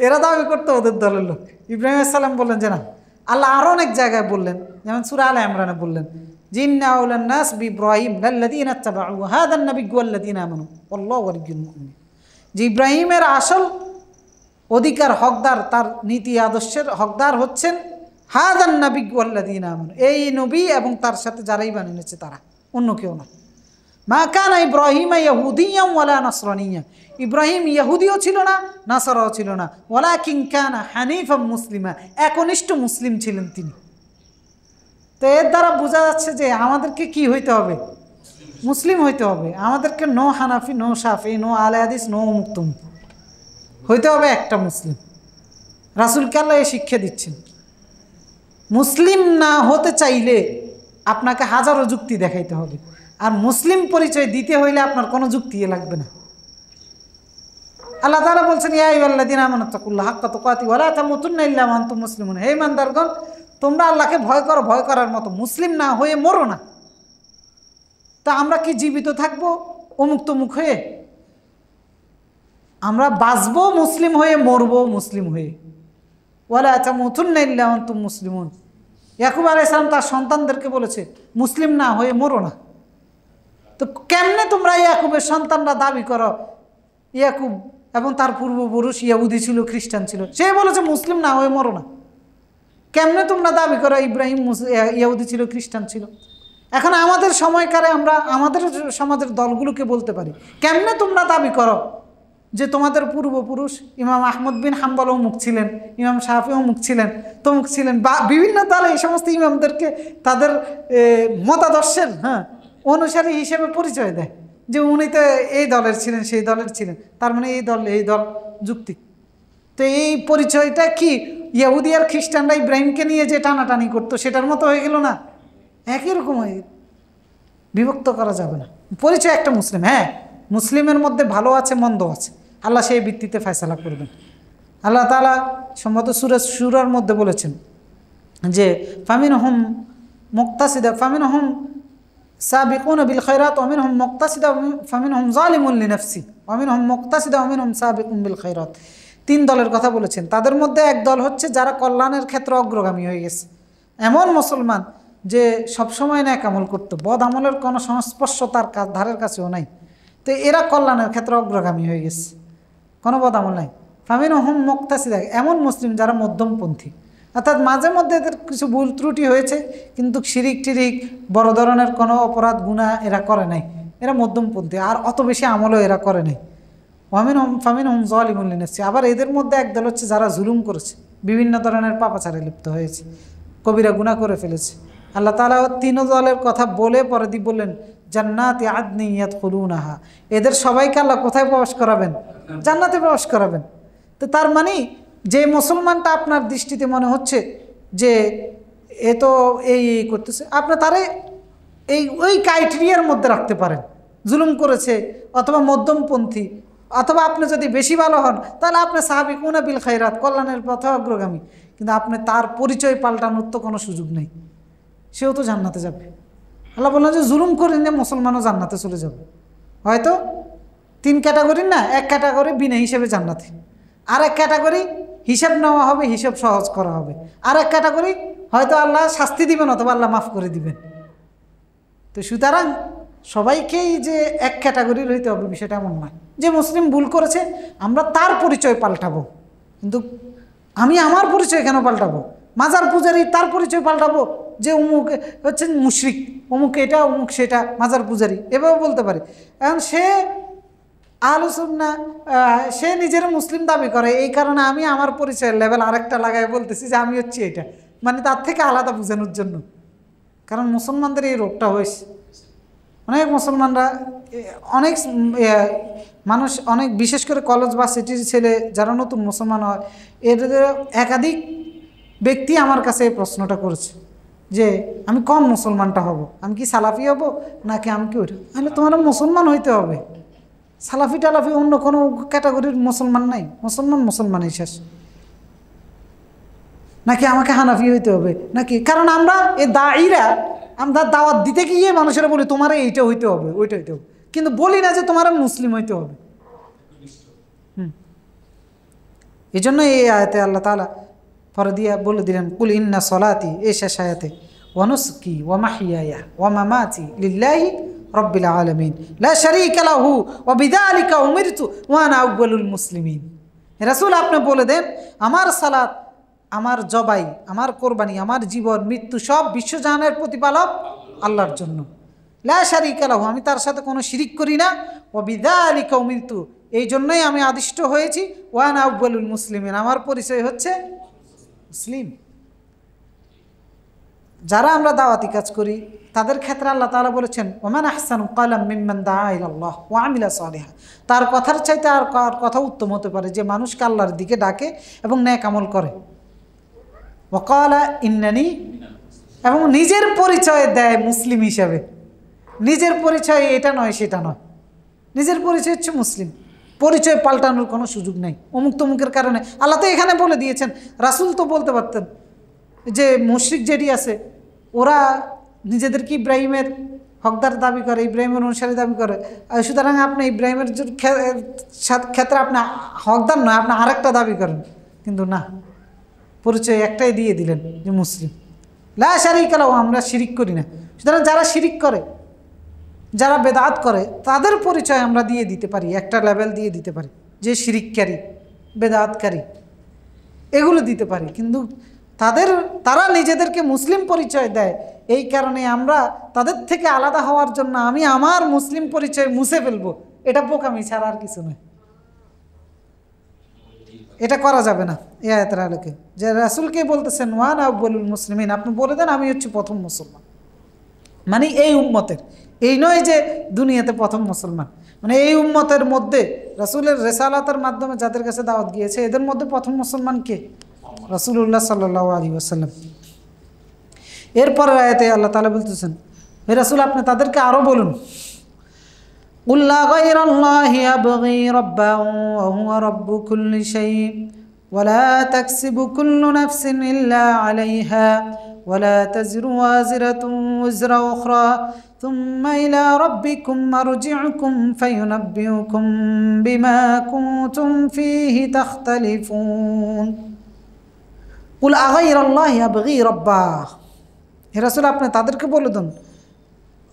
এরা দাবি করতো ওদের দলের লোক। ইব্রাহিম আলাইহিস সালাম বললেন যে না, আল্লাহ আরও অনেক জায়গায় বললেন, যেমন সূরা আলে ইমরানে বললেন যে ইন্না আউলান নাস বিইব্রাহিম লাল্লাযীনা ইত্তাবাউ হাযান নাবিয়্যু ওয়াল্লাযীনা আমানু ওয়াল্লাহু ওয়ালিয়্যুল মুমিনিন, যে ইব্রাহিমের আসল অধিকার হকদার, তার নীতি আদর্শের হকদার হচ্ছেন হাযান নাবিয়্যু ওয়াল্লাযীনা আমানু, এই নবী এবং তার সাথে যারাই ঈমান এনেছে তারা। অন্য কেউ না। মা কানা ইব্রাহিম ইয়াহুদিয়্যা ওয়ালা নাসরানিয়্যা, ইব্রাহিম ইহুদিও ছিল না, নাসারাও ছিল না, ওয়ালাকিন কানা হানিফাম মুসলিমা, একনিষ্ঠ মুসলিম ছিলেন তিনি। তো এর দ্বারা বোঝা যাচ্ছে যে আমাদেরকে কি হইতে হবে? মুসলিম হইতে হবে। আমাদেরকে নো হানাফি, নো শাফি, নো আহলে হাদিস, নো মুক্তম হইতে হবে, একটা মুসলিম। রাসূলকে আল্লাহ এই শিক্ষা দিচ্ছেন। মুসলিম না হতে চাইলে আপনাকে হাজারো যুক্তি দেখাইতে হবে, আর মুসলিম পরিচয় দিতে হইলে আপনার কোনো যুক্তি লাগবে না। আল্লাহ তাআলা বলছেন, ইয়া আইয়ুহাল্লাযীনা আমানু তাকুল্লাহা হাক্কা তুকাতিহি ওয়া লা তামুতুন্না ইল্লা ওয়া আনতুম মুসলিমুন, হে ইমানদারগণ, তোমরা আল্লাহকে ভয় করো, ভয় করার মতো, মুসলিম না হয়ে মরো না। তা আমরা কি জীবিত থাকবো অমুক তমুক হয়ে? আমরা বাঁচবো মুসলিম হয়ে, মরবো মুসলিম হয়ে। ওয়া লা তামুতুন্না ইল্লা ওয়া আনতুম মুসলিমুন। ইয়াকুব আলাইহিস সালাম তার সন্তানদেরকে বলেছে, মুসলিম না হয়ে মরো না। তো কেমনে তোমরা ইয়াকুবের সন্তানরা দাবি করো ইয়াকুব এবং তার পূর্বপুরুষ ইহুদি ছিল, খ্রিস্টান ছিল, সে বলেছে মুসলিম না হয়ে মরো না। কেমনে তোমরা দাবি করো ইব্রাহিম ইহুদি ছিল, খ্রিস্টান ছিল? এখন আমাদের সময়কালে আমরা আমাদের সমাজের দলগুলোকে বলতে পারি, কেমনে তোমরা দাবি করো যে তোমাদের পূর্বপুরুষ ইমাম আহমদ বিন হাম্বল অমুক ছিলেন, ইমাম শাফি অমুক ছিলেন, তমুক ছিলেন, বা বিভিন্ন দলে এই সমস্ত ইমামদেরকে তাদের মতাদর্শের অনুসারী হিসেবে পরিচয় দেয় যে উনি তো এই দলের ছিলেন, সেই দলের ছিলেন, তার মানে এই দল যুক্তি। তো এই পরিচয়টা কি ইহুদি আর খ্রিস্টানরা ইব্রাহিমকে নিয়ে যে টানাটানি করতো সেটার মতো হয়ে গেল না? একই রকম হয়ে গেল। বিভক্ত করা যাবে না। পরিচয় একটা মুসলিম। হ্যাঁ, মুসলিমের মধ্যে ভালো আছে, মন্দ আছে, আল্লাহ সেই ভিত্তিতে ফয়সালা করবেন। আল্লাহ তাআলা সম্ভবত সূরা শুরার মধ্যে বলেছেন যে ফামিনহুম মুক্তাসিদা ফামিনহুম সাবিকুনা বিল খায়রাত ওয়া মিনহুম মুক্তাসিদা ফামিনহুম যালিমুন লিনাফসি ওয়া মিনহুম মুক্তাসিদা ওয়া মিনহুম সাবিকুন বিল খায়রাত। 3 দলের কথা বলেছেন। তাদের মধ্যে এক দল হচ্ছে যারা কল্যাণের ক্ষেত্রে অগ্রগামী হয়ে গেছে, এমন মুসলমান যে সবসময় ন্যাক আমল করতো, বদ আমলের কোনো সংস্পর্শ তার ধারের কাছেও নাই। তো এরা কল্যাণের ক্ষেত্রে অগ্রগামী হয়ে গেছে, কোনো বদ আমল নাই। ফামিনহুম মুক্তাসিদা, এমন মুসলিম যারা মধ্যমপন্থী, অর্থাৎ মাঝে মধ্যে এদের কিছু ভুল ত্রুটি হয়েছে, কিন্তু শিরিক টিরিক বড় ধরনের কোনো অপরাধ গুনাহ এরা করে নাই, এরা মধ্যমপন্থী, আর অত বেশি আমলও এরা করে নাই। ফামিনহুম যালিমুন লিনাফসি। আবার এদের মধ্যে একদল হচ্ছে যারা জুলুম করেছে, বিভিন্ন ধরনের পাপাচারে লিপ্ত হয়েছে, কবিরা গুনাহ করে ফেলেছে। আল্লাহ তাআলা 3 দলের কথা বলে পরে দিয়ে বললেন জান্নাতি আদনি ইয়াদখুলুনাহা, এদের সবাইকে আল্লাহ কোথায় প্রবেশ করাবেন? জান্নাতে প্রবেশ করাবেন। তো তার মানে যে মুসলমানটা আপনার দৃষ্টিতে মনে হচ্ছে যে এ তো এই করতেছে, আপনি তারে ওই ক্রাইটেরিয়ার মধ্যে রাখতে পারেন, জুলুম করেছে অথবা মধ্যমপন্থী, অথবা আপনি যদি বেশি ভালো হন তাহলে আপনি সাহাবিকুনা বিল খায়রাত, কল্যাণের পথে অগ্রগামী, কিন্তু আপনি তার পরিচয় পাল্টানোর তো কোনো সুযোগ নেই, সেও তো জান্নাতে যাবে। আল্লাহ বললেন যে জুলুম করে নিয়ে মুসলমানও জান্নাতে চলে যাবে। হয়তো 3 ক্যাটাগরির না, এক ক্যাটাগরি বিনা হিসেবে জান্নাতে, আর এক ক্যাটাগরি হিসাব নেওয়া হবে, হিসাব সহজ করা হবে, আর এক ক্যাটাগরি হয়তো আল্লাহ শাস্তি দিবেন অথবা আল্লাহ মাফ করে দিবেন। তো সুতরাং সবাইকেই যে এক ক্যাটাগরির হইতে হবে বিষয়টা এমন নয়। যে মুসলিম ভুল করেছে আমরা তার পরিচয় পাল্টাবো, কিন্তু আমি আমার পরিচয় কেন পাল্টাবো? মাজার পূজারি তার পরিচয় পাল্টাবো যে অমুক হচ্ছেন মুশরিক, অমুক এটা অমুক সেটা, মাজার পূজারি এভাবে বলতে পারে। এখন সে আহলে সুন্নাহ, সে নিজের মুসলিম দাবি করে, এই কারণে আমি আমার পরিচয়ের লেভেল আরেকটা লাগাই বলতেছি যে আমি হচ্ছি এটা, মানে তার থেকে আলাদা বোঝানোর জন্য। কারণ মুসলমানদের এই রোগটা হয়েছে, অনেক মুসলমানরা, অনেক মানুষ, অনেক বিশেষ করে কলেজ বা সিটির ছেলে যারা নতুন মুসলমান হয়, এদের একাধিক ব্যক্তি আমার কাছে এই প্রশ্নটা করেছে যে আমি কোন মুসলমানটা হব, আমি কি সালাফি হব নাকি আমি কি ওইটা? তাহলে তোমার মুসলমান হইতে হবে, সালাফি টালাফি অন্য কোনো ক্যাটাগরির মুসলমান নাই, মুসলমানই শেষ। নাকি আমাকে হানাফি হইতে হবে নাকি? কারণ আমরা এই দায়ীরা আমরা দাওয়াত দিতে গিয়ে মানুষেরা বলি তোমার এইটা হইতে হবে, ওইটা হইতে হবে, কিন্তু বলি না যে তোমার মুসলিম হইতে হবে। এই জন্য এই আয়াতে আল্লাহ তাআলা পরে দিয়ে বলে দিলেন কুল ইন্না সলাতি, এই শেষ আয়াতে, ওয়া নুসকি ওয়া মাহইয়ায়া ওয়া মামাতি লিল্লাহি রাব্বিল আলামিন লা শারীকা লাহু ওয়া বিযালিকা উমিরতু ওয়া আনা আউয়ালুল মুসলিমিন। রাসূল আপনি বলে দেন আমার সালাত, আমার জবাই, আমার কোরবানি, আমার জীবন মৃত্যু সব বিশ্বজাহানের প্রতিপালক আল্লাহর জন্য, লা শারিকা লাহু, আমি তার সাথে কোনো শিরিক করি না। ওয়া বিযালিকা উমিরতু, এই জন্যই আমি আদিষ্ট হয়েছি। ওয়া আনা আউয়ালুল মুসলিমিন, আমার পরিচয় হচ্ছে মুসলিম। যারা আমরা দাওয়াতি কাজ করি তাদের ক্ষেত্রে আল্লাহ তাআলা বলেছেন ওমান আহসানু ক্বালাম মিম্মান দাআ ইলাল্লাহ ওয়া আমিলা সালিহা, তার কথার চাইতে আর কার কথা উত্তম হতে পারে যে মানুষকে আল্লাহর দিকে ডাকে এবং নেক আমল করে। ওয়া ক্বালা ইন্নানি, এবং নিজের পরিচয় দেয় মুসলিম হিসাবে। নিজের পরিচয় এটা নয় সেটা নয়, নিজের পরিচয় হচ্ছে মুসলিম। পরিচয় পাল্টানোর কোনো সুযোগ নেই অমুক তমুকের কারণে। আল্লাহ তো এখানে বলে দিয়েছেন, রাসূল তো বলতে পারতেন যে মুশরিক যেটি আছে ওরা নিজেদেরকে ইব্রাহিমের হকদার দাবি করে, ইব্রাহিমের অনুসারী দাবি করে, সুতরাং আপনি ইব্রাহিমের ক্ষেত্রে আপনি হকদার নয়, আপনি আরেকটা দাবি করেন। কিন্তু না, পরিচয় একটাই দিয়ে দিলেন যে মুসলিম। লা শারিকা লাহু, আমরা শিরিক করি না। সুতরাং যারা শিরিক করে, যারা বেদাত করে, তাদের পরিচয় আমরা দিয়ে দিতে পারি, একটা লেভেল দিয়ে দিতে পারি যে শিরিককারী, বেদাতকারী, এগুলো দিতে পারি। কিন্তু তারা নিজেদেরকে মুসলিম পরিচয় দেয়, এই কারণে আমরা তাদের থেকে আলাদা হওয়ার জন্য আমি আমার মুসলিম পরিচয় মুছে ফেলবো, এটা বোকামি ছাড়া আর কিছু নয়। এটা করা যাবে না। এই আয়াতের আলোকে যে রাসূলকে বলতেছেন ওয়া আনা আউয়ালুল মুসলিমিন, আপনি বলে দেন আমি হচ্ছে প্রথম মুসলমান। মানে এই উম্মতের, এই নয় যে দুনিয়াতে প্রথম মুসলমান, মানে এই উম্মতের মধ্যে রাসূলের রিসালাতের মাধ্যমে যাদের কাছে দাওয়াত গিয়েছে এদের মধ্যে প্রথম মুসলমান কে? রাসূলুল্লাহ সাল্লাল্লাহু আলাইহি ওয়াসাল্লাম। এরপর আয়াতে আল্লাহ তাআলা বলতেছেন হে রাসূল আপনি তাদেরকে আরো বলুন, কুল লা গায়রাল্লাহি আবগী রাব্বান ওয়া হুয়া রাব্বু কুল্লি শাইইন ওয়া লা তাকসিবু কুল্লু নাফসিন ইল্লা আলাইহা ওয়া লা তাযিরু ওয়াজিরাতুন ওয়িজরা উখরা থুম্মা ইলা রাব্বিকুম মারজিউকুম ফায়ুনাব্বিউকুম বিমা কুনতুম ফীহি তাখতালিফুন। কুল আগাইরাল্লাহি আবগী রাব্বা, হে রাসূল আপনি তাদেরকে বলে দেন,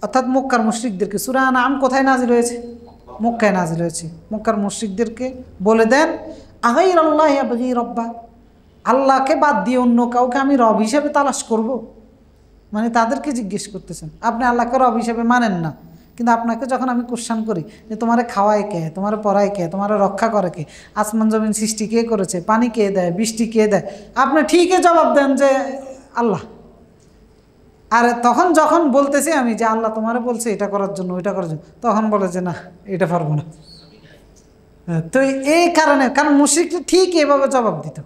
অর্থাৎ মক্কার মুশরিকদেরকে। সূরা আনআম কোথায় নাজিল হয়েছে? মক্কায় নাজিল হয়েছে। মক্কার মুশরিকদেরকে বলে দেন আগাইরাল্লাহি আবগী রাব্বা, আল্লাহকে বাদ দিয়ে অন্য কাউকে আমি রব হিসেবে তালাশ করব? মানে তাদেরকে জিজ্ঞেস করতেছেন, আপনি আল্লাহকে রব হিসেবে মানেন না, কিন্তু আপনাকে যখন আমি কোশ্চেন করি যে তোমারে খাওয়ায় কে, তোমারে পড়ায় কে, তোমারে রক্ষা করে কে, আসমান জমিন সৃষ্টি কে করেছে, পানি কে দেয়, বৃষ্টি কে দেয়, আপনি ঠিকই জবাব দেন যে আল্লাহ। আর তখন যখন বলতেছি আমি যে আল্লাহ তোমারে বলছে এটা করার জন্য ওইটা করার জন্য, তখন বলে যে না এটা পারবো না। তো এই কারণে, কারণ মুশরিকরা ঠিক এভাবে জবাব দিত।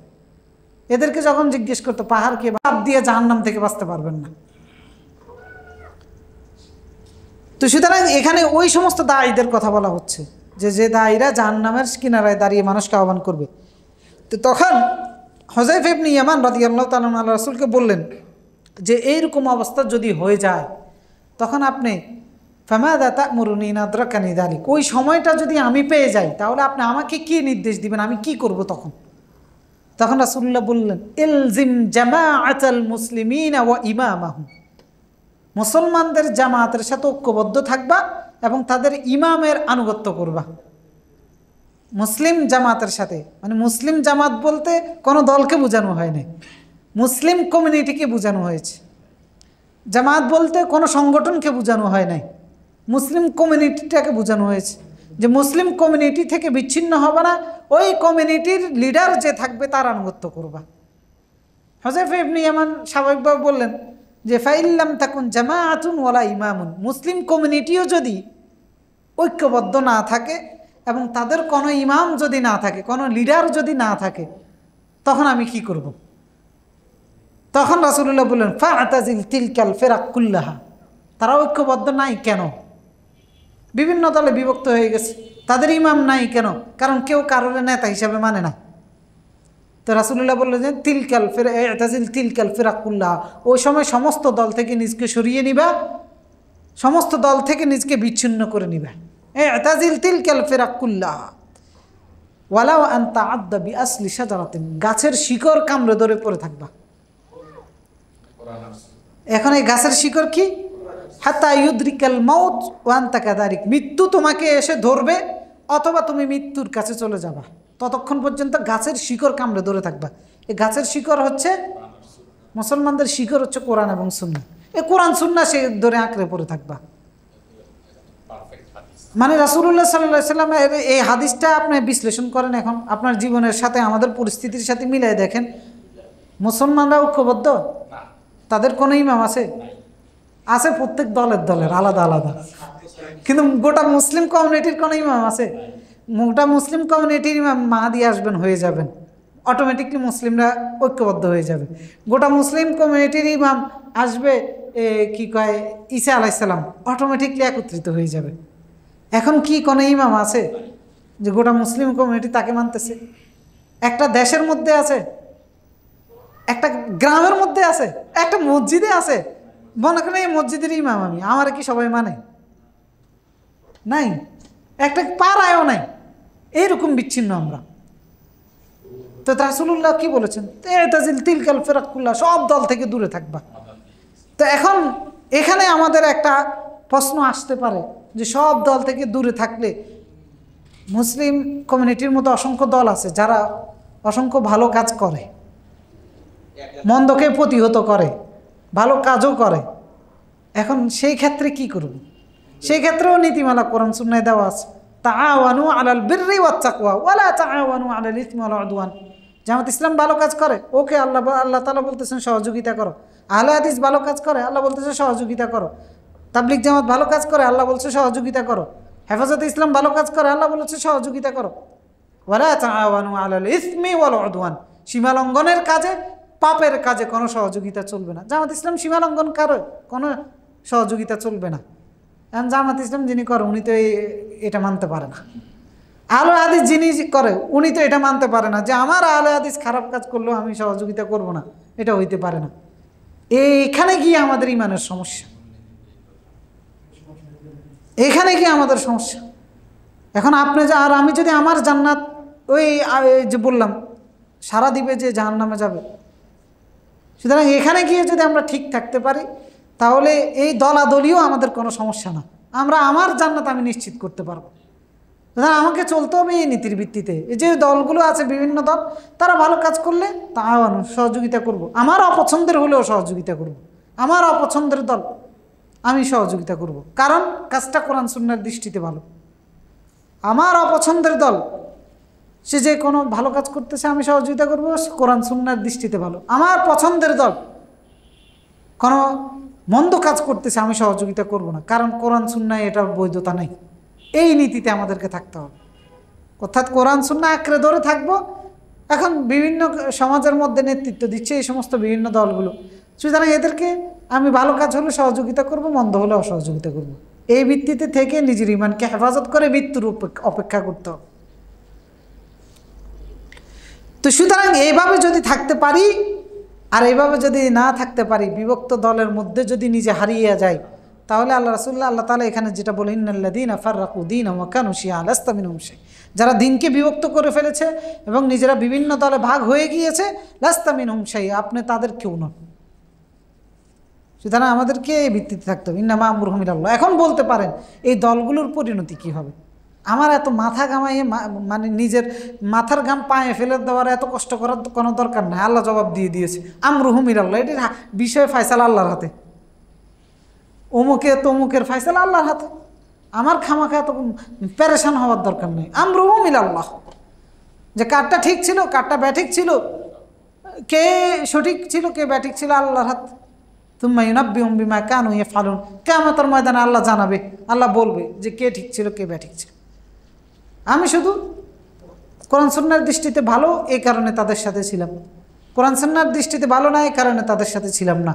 এদেরকে যখন জিজ্ঞেস করতো পাহাড়কে বাদ দিয়ে জাহান্নাম থেকে বাঁচতে পারবেন না। তো সুতরাং এখানে ওই সমস্ত দায়ীদের কথা বলা হচ্ছে যে দায়ীরা জাহান্নামের কিনারায় দাঁড়িয়ে মানুষকে আহ্বান করবে। তো তখন হুযায়ফা ইবনে ইয়ামান রাদিয়াল্লাহু তাআলা আল্লাহ রাসূলকে বললেন যে এইরকম অবস্থা যদি হয়ে যায় তখন আপনি ফামাযা তা'মুরুনি ইন আদরাকানি যালিক, ওই সময়টা যদি আমি পেয়ে যাই তাহলে আপনি আমাকে কি নির্দেশ দিবেন, আমি কি করব? তখন রাসূলুল্লাহ বললেন ইলজিম জামাআতাল মুসলিমিনা ওয়া ইমামাহুম, মুসলমানদের জামাতের সাথে ঐক্যবদ্ধ থাকবা এবং তাদের ইমামের আনুগত্য করবা। মুসলিম জামাতের সাথে, মানে মুসলিম জামাত বলতে কোনো দলকে বোঝানো হয় নাই, মুসলিম কমিউনিটিকে বোঝানো হয়েছে। জামাত বলতে কোনো সংগঠনকে বোঝানো হয় নাই, মুসলিম কমিউনিটিটাকে বোঝানো হয়েছে যে মুসলিম কমিউনিটি থেকে বিচ্ছিন্ন হবে না, ওই কমিউনিটির লিডার যে থাকবে তার আনুগত্য করবা। হুযায়ফা ইবনে ইয়ামান স্বাভাবিকভাবে বললেন যে ফাইল্লাম তাকুন জামাআতুন ওয়ালা ইমামুন, মুসলিম কমিউনিটিও যদি ঐক্যবদ্ধ না থাকে এবং তাদের কোনো ইমাম যদি না থাকে, কোনো লিডার যদি না থাকে, তখন আমি কি করব? তখন রাসূলুল্লাহ বললেন ফাআতাজিল তিলকাল ফিরাক কুল্লাহা, তারা ঐক্যবদ্ধ নাই কেন? বিভিন্ন দলে বিভক্ত হয়ে গেছে, তাদের ইমাম নাই কেন? কারণ কেউ কারোর নেতা হিসাবে মানে না। তো রাসূলুল্লাহ বললেন যে তিলকাল ফিরাক কুল্লাহা, ওই সময় সমস্ত দল থেকে নিজকে সরিয়ে নিবা, সমস্ত দল থেকে নিজকে বিচ্ছিন্ন করে নিবা। ইতাজিল তিলকাল ফিরাক কুল্লাহা ওয়ালাউ আন তাআদ্দা বিআসলি শাজারাতিন, গাছের শিকড় কামড়ে ধরে পড়ে থাকবা। এখন এই গাছের শিকড় কি? হাত্তা ইউদ্রিকাল মাউত ওয়া আনতা কাযালিক, মৃত্যু তোমাকে এসে ধরবে অথবা তুমি মৃত্যুর কাছে চলে যাবা, ততক্ষণ পর্যন্ত গাছের শিকড় কামড়ে ধরে থাকবা। এই গাছের শিকড় হচ্ছে মুসলমানদের শিকড় হচ্ছে কোরআন এবং সুন্নাহ। এই কোরআন সুন্নাহ সে ধরে আঁকড়ে পড়ে থাকবা। মানে রাসূলুল্লাহ সাল্লাল্লাহু আলাইহি সাল্লামের এই হাদিসটা আপনি বিশ্লেষণ করেন, এখন আপনার জীবনের সাথে আমাদের পরিস্থিতির সাথে মিলাই দেখেন। মুসলমানরা ঐক্যবদ্ধ? তাদের কোনো ইমাম আছে? আছে, প্রত্যেক দলের আলাদা আলাদা। কিন্তু গোটা মুসলিম কমিউনিটির কোনো ইমাম আছে? গোটা মুসলিম কমিউনিটির ইমাম মাহাদি আসবেন, হয়ে যাবেন, অটোমেটিকলি মুসলিমরা ঐক্যবদ্ধ হয়ে যাবে। গোটা মুসলিম কমিউনিটির ইমাম আসবে, কি কয়, ঈসা আলাইহিস সালাম, অটোমেটিকলি একত্রিত হয়ে যাবে। এখন কি কোনো ইমাম আছে যে গোটা মুসলিম কমিউনিটি তাকে মানতেছে? একটা দেশের মধ্যে আছে, একটা গ্রামের মধ্যে আছে, একটা মসজিদে আছে, মনে করেন এই মসজিদের ইমাম আমি, আমার কি সবাই মানে? নাই, একটা পাড়ায়ও নাই। এইরকম বিচ্ছিন্ন আমরা। তো রাসূলুল্লাহ কি বলেছেন? তিলকাল ফিরাকুল্লাহ, সব দল থেকে দূরে থাকবা। তো এখন এখানে আমাদের একটা প্রশ্ন আসতে পারে যে সব দল থেকে দূরে থাকলে, মুসলিম কমিউনিটির মতো অসংখ্য দল আছে যারা অসংখ্য ভালো কাজ করে, মন্দকে প্রতিহত করে, ভালো কাজও করে। এখন সেই ক্ষেত্রে কি করব? সেই ক্ষেত্রেও নীতিমালা কোরআন সুন্নাহয় দেওয়া আছে, তাআওয়ানু আলাল বিররি ওয়াত তাকওয়া ওয়ালা তাআওয়ানু আলাল ইসমি ওয়াল উদওয়ান। জামাত ইসলাম ভালো কাজ করে, ওকে আল্লাহ তাআলা বলতেছেন সহযোগিতা করো। আহলে হাদিস ভালো কাজ করে, আল্লাহ বলতেছে সহযোগিতা করো। তাবলিগ জামাত ভালো কাজ করে, আল্লাহ বলছে সহযোগিতা করো। হেফাজতে ইসলাম ভালো কাজ করে, আল্লাহ বলছে সহযোগিতা করো। ওয়ালা তাআওয়ানু আলাল ইসমি ওয়াল উদওয়ান, সীমা লঙ্ঘনের কাজে, পাপের কাজে কোনো সহযোগিতা চলবে না। জামাত ইসলাম সীমা লঙ্ঘন করে, কোনো সহযোগিতা চলবে না। এখন জামাত ইসলাম যিনি করে উনি তো এটা মানতে পারে না। আহলে হাদিস যিনি করে উনি তো এটা মানতে পারে না যে আমার আহলে হাদিস খারাপ কাজ করলেও আমি সহযোগিতা করব না, এটা হইতে পারে না। এইখানে গিয়ে আমাদের ইমানের সমস্যা, এখানে গিয়ে আমাদের সমস্যা। এখন আপনি আর আমি যদি আমার জান্নাত, ওই যে বললাম সারা দিবে যে জাহান্নামে যাবে, সুতরাং এখানে গিয়ে যদি আমরা ঠিক থাকতে পারি তাহলে এই দলাদলিও আমাদের কোনো সমস্যা না। আমার জান্নাত আমি নিশ্চিত করতে পারবো। সুতরাং আমাকে চলতে হবে এই নীতির ভিত্তিতে। এই যে দলগুলো আছে, বিভিন্ন দল, তারা ভালো কাজ করলে তাআওয়ানু, সহযোগিতা করব। আমার অপছন্দের হলেও সহযোগিতা করব। আমার অপছন্দের দল আমি সহযোগিতা করব, কারণ কাজটা কোরআন সুন্নাহর দৃষ্টিতে ভালো। আমার অপছন্দের দল সে যে কোনো ভালো কাজ করতেছে আমি সহযোগিতা করব, কোরআন সুন্নাহর দৃষ্টিতে ভালো। আমার পছন্দের দল কোনো মন্দ কাজ করতেছে আমি সহযোগিতা করব না, কারণ কোরআন সুন্নাহয় এটার বৈধতা নেই। এই নীতিতে আমাদেরকে থাকতে হবে, অর্থাৎ কোরআন সুন্নাহ আঁকড়ে ধরে থাকবো। এখন বিভিন্ন সমাজের মধ্যে নেতৃত্ব দিচ্ছে এই সমস্ত বিভিন্ন দলগুলো, সুতরাং এদেরকে আমি ভালো কাজ হলে সহযোগিতা করব, মন্দ হলে অসহযোগিতা করব। এই ভিত্তিতে থেকে নিজের ইমানকে হেফাজত করে মৃত্যুর অপেক্ষা করতে হবে। তো সুতরাং এইভাবে যদি থাকতে পারি, আর এইভাবে যদি না থাকতে পারি, বিভক্ত দলের মধ্যে যদি নিজে হারিয়ে যায়, তাহলে আল্লাহ তাআলা এখানে যেটা বলে, ইন্নাল্লাযীনা ফাররাকু দীনাহুম ওয়া কানু শিয়আন লাস্তা মিনহুম শাই, যারা দিনকে বিভক্ত করে ফেলেছে এবং নিজেরা বিভিন্ন দলে ভাগ হয়ে গিয়েছে, লাস্তা মিনহুম শাই, আপনি তাদের কেউ নন। সুতরাং আমাদেরকে এই ভিত্তিতে থাকতে হবে, ইন্নামা আমরুহুম ইলাল্লাহ। এখন বলতে পারেন এই দলগুলোর পরিণতি কী হবে? আমার এত মাথা ঘামাইয়ে, মানে নিজের মাথার ঘাম পায়ে ফেলে দেওয়ার এত কষ্ট করার কোনো দরকার নাই। আল্লাহ জবাব দিয়ে দিয়েছে, আমরুহুম ইলাল্লাহ, এটির বিষয়ে ফয়সালা আল্লাহর হাতে। অমুকে তমুকের ফয়সালা আল্লাহর হাতে, আমার খামাখা এত পেরেশান হওয়ার দরকার নেই। আমরুহুম ইলাল্লাহ, যে কারটা ঠিক ছিল কারটা ব্যাঠিক ছিল, কে সঠিক ছিল কে ব্যাঠিক ছিল, আল্লাহর হাত। তুম্মা ইউনাব্বিহুম বিমা কানু ইয়াফআলুন, কিয়ামতের ময়দানে আল্লাহ জানাবে, আল্লাহ বলবে যে কে ঠিক ছিল কে ব্যাঠিক ছিল। আমি শুধু কোরআন সুন্নাহর দৃষ্টিতে ভালো এই কারণে তাদের সাথে ছিলাম, কোরআন সুন্নাহর দৃষ্টিতে ভালো না এই কারণে তাদের সাথে ছিলাম না।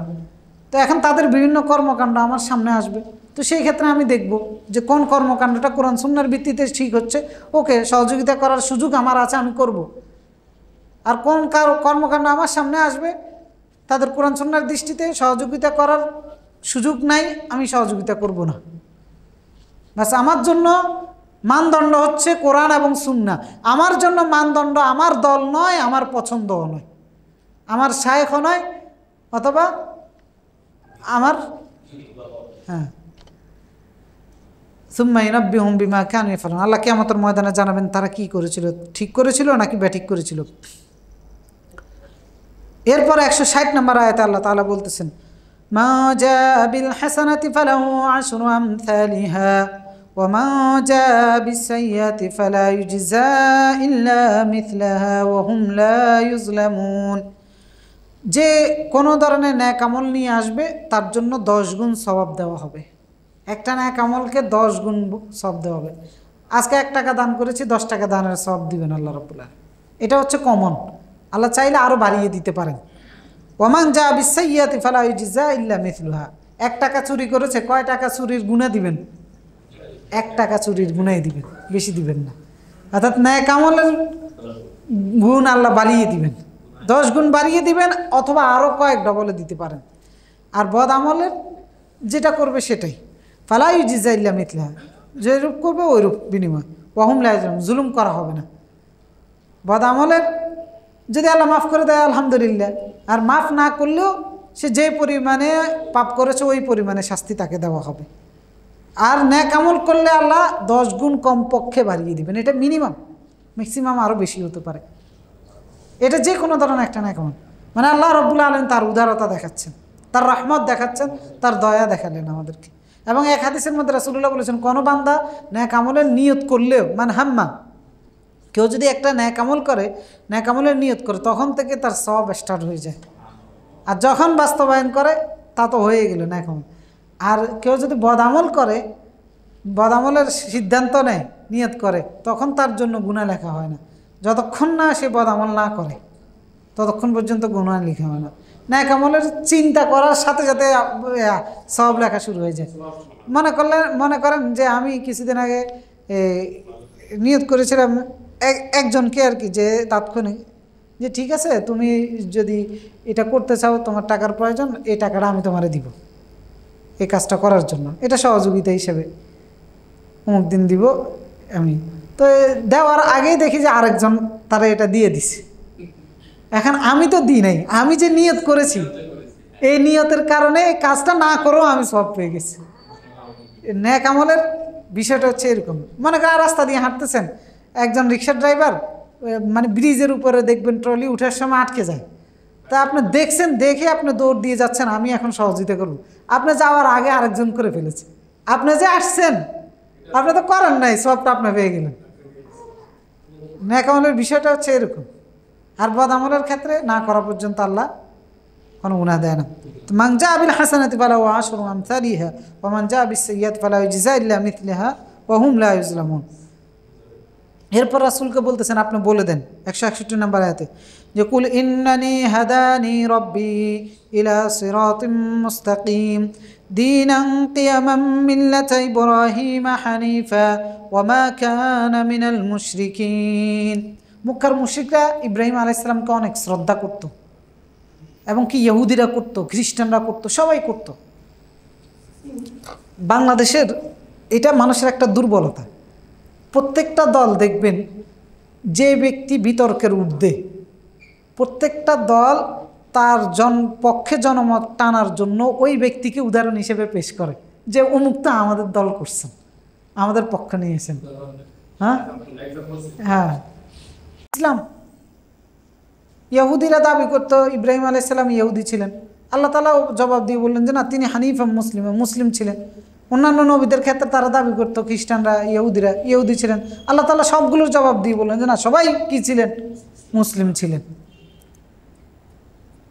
তো এখন তাদের বিভিন্ন কর্মকাণ্ড আমার সামনে আসবে, তো সেই ক্ষেত্রে আমি দেখব যে কোন কর্মকাণ্ডটা কোরআন সুন্নাহর ভিত্তিতে ঠিক হচ্ছে, ওকে সহযোগিতা করার সুযোগ আমার আছে, আমি করব। আর কোন কর্মকাণ্ড আমার সামনে আসবে তাদের কোরআন সুন্নাহর দৃষ্টিতে সহযোগিতা করার সুযোগ নাই, আমি সহযোগিতা করব না। বাস আমার জন্য মানদণ্ড হচ্ছে কোরআন এবং সুন্নাহ। আমার জন্য মানদণ্ড আমার দল নয়, আমার পছন্দও নয়, আমার শায়েখও নয়, অথবা আমার সুম্মা ইউনাব্বিহুম বিমা কানু ইয়াফআলুন, আল্লাহ কিয়ামতের ময়দানে জানাবেন তারা কি করেছিল, ঠিক করেছিল নাকি ব্যাঠিক করেছিল। এরপর 160 নম্বর আয়াতে আল্লাহ তাআলা বলতেছেন, মা জাআ বিল হাসানাতি ফালাহু আশরু আমসালিহা ومن جاء بالسيئة فلا يجزى إلا مثلها وهم لا يظلمون। যে কোনো ধরনের ন্যাক আমল নিয়ে আসবে তার জন্য 10 গুণ সওয়াব দেওয়া হবে। একটা ন্যাক আমলকে 10 গুণ সওয়াব দেওয়া হবে। আজকে 1 টাকা দান করেছি, 10 টাকা দানের সওয়াব দিবেন আল্লাহ রাব্বুল আলামিন। এটা হচ্ছে কমন। আল্লাহ চাইলে আরও বাড়িয়ে দিতে পারেন। ওমান জা বিসাইয়াতি ফালা ইউজজা ইল্লা মিথলুহা। 1 টাকা চুরি করেছে, কয় টাকা চুরির গুনাহ দিবেন? 1 টাকা চুরির গুনাহ দিবেন, বেশি দিবেন না। অর্থাৎ ন্যাক আমলের গুণ আল্লাহ বাড়িয়ে দিবেন, 10 গুণ বাড়িয়ে দিবেন, অথবা আরও কয়েক ডবলে দিতে পারেন। আর বদ আমলের যেটা করবে সেটাই, ফালা ইউজজা ইল্লা মিথলুহা, যেরূপ করবে ওইরূপ বিনিময়। ওয়াহুম লা ইয়াজলামুন, জুলুম করা হবে না। বদ আমলের যদি আল্লাহ মাফ করে দেয় আলহামদুলিল্লাহ, আর মাফ না করলেও সে যে পরিমাণে পাপ করেছে ওই পরিমাণে শাস্তি তাকে দেওয়া হবে। আর ন্যাক আমল করলে আল্লাহ 10 গুণ কমপক্ষে বাড়িয়ে দিবেন। এটা মিনিমাম, ম্যাক্সিমাম আরও বেশি হতে পারে। এটা যে কোনো ধরনের একটা ন্যাক আমল, মানে আল্লাহ রাব্বুল আলামিন তার উদারতা দেখাচ্ছেন, তার রহমত দেখাচ্ছেন, তার দয়া দেখালেন আমাদেরকে। এবং এক হাদিসের মধ্যে রাসূলুল্লাহ বলেছেন, কোনো বান্দা ন্যাক আমলের নিয়ত করলেও, মানে হাম্মা, কেউ যদি একটা ন্যাক আমল করে, ন্যাক আমলের নিয়ত করে, তখন থেকে তার সওয়াব স্টার্ট হয়ে যায়। আর যখন বাস্তবায়ন করে তা তো হয়ে গেল ন্যাক আমল। আর কেউ যদি বদ আমল করে, বদ আমলের সিদ্ধান্ত নেয়, নিয়ত করে, তখন তার জন্য গুনাহ লেখা হয় না। যতক্ষণ না সে বদ আমল না করে ততক্ষণ পর্যন্ত গুনাহ লেখা হয় না। ন্যাক আমলের চিন্তা করার সাথে সাথে সওয়াব লেখা শুরু হয়ে যায়। মনে করেন যে আমি কিছুদিন আগে নিয়ত করেছিলাম একজনকে আর কি, যে তাৎক্ষণিক, যে ঠিক আছে তুমি যদি এটা করতে চাও, তোমার টাকার প্রয়োজন, এই টাকাটা আমি তোমারে দিব এই কাজটা করার জন্য, এটা সহযোগিতা হিসেবে অমুক দিন দিব আমি। তো দেওয়ার আগেই দেখি যে আরেকজন তারা এটা দিয়ে দিছে। এখন আমি তো দিই নাই, আমি যে নিয়ত করেছি, এই নিয়তের কারণে এই কাজটা না করেও আমি সওয়াব পেয়ে গেছি। ন্যাক আমলের বিষয়টা হচ্ছে এরকম। মনে করেন রাস্তা দিয়ে হাঁটতেছেন, একজন রিক্সা ড্রাইভার মানে ব্রিজের উপরে দেখবেন ট্রলি উঠার সময় আটকে যায়, তা আপনি দেখছেন, দেখে আপনি দৌড় দিয়ে যাচ্ছেন আমি এখন সহযোগিতা করব, আপনি যাওয়ার আগে আরেকজন করে ফেলেছে। আপনি যে আসছেন, আপনি তো করেন নাই, সবটা আপনি পেয়ে গেলেন। ন্যাক আমলের বিষয়টা হচ্ছে এরকম। আর বদ আমলের ক্ষেত্রে না করা পর্যন্ত আল্লাহ কোনো গুনাহ দেয় না। তো মান জা বিল হাসানাতি ফালাহু আশরু আমসালিহা ওয়া মান জা বিস সাইয়্যাতি ফালা ইউজজা ইল্লা মিথলাহা ওয়া হুম লা ইউজলামুন। এরপর রাসূলকে বলতেছেন, আপনি বলে দেন 161 নম্বর আয়াতে, যে কুল ইন্নানি হাদানি রব্বি ইলা সিরাতিম মুস্তাকিম দীনান কিয়ামান মিল্লাতা ইব্রাহিম হানিফা ওয়া মা কানা মিনাল মুশরিকিন। মক্কার মুশরিকরা ইব্রাহিম আলাইহিস সালামকে অনেক শ্রদ্ধা করত, এবং কি ইহুদিরা করত, খ্রিস্টানরা করত, সবাই করত। বাংলাদেশের এটা মানুষের একটা দুর্বলতা। প্রত্যেকটা দল দেখবেন, যে ব্যক্তি বিতর্কের ঊর্ধ্বে, প্রত্যেকটা দল তার পক্ষে জনমত টানার জন্য ওই ব্যক্তিকে উদাহরণ হিসেবে পেশ করে, যে অমুকটা আমাদের দল করছেন, আমাদের পক্ষ নিয়েছেন। হ্যাঁ হ্যাঁ, ইসলাম ইহুদিরা দাবি করতো ইব্রাহিম আলাইহিস সালাম ইহুদি ছিলেন। আল্লাহ তাআলা জবাব দিয়ে বললেন যে না, তিনি হানিফা মুসলিম ছিলেন। অন্যান্য নবীদের ক্ষেত্রে তারা দাবি করতো খ্রিস্টানরা, ইহুদিরা ইহুদি ছিলেন। আল্লাহ তাআলা সবগুলোর জবাব দিয়ে বললেন যে না, সবাই কি ছিলেন? মুসলিম ছিলেন।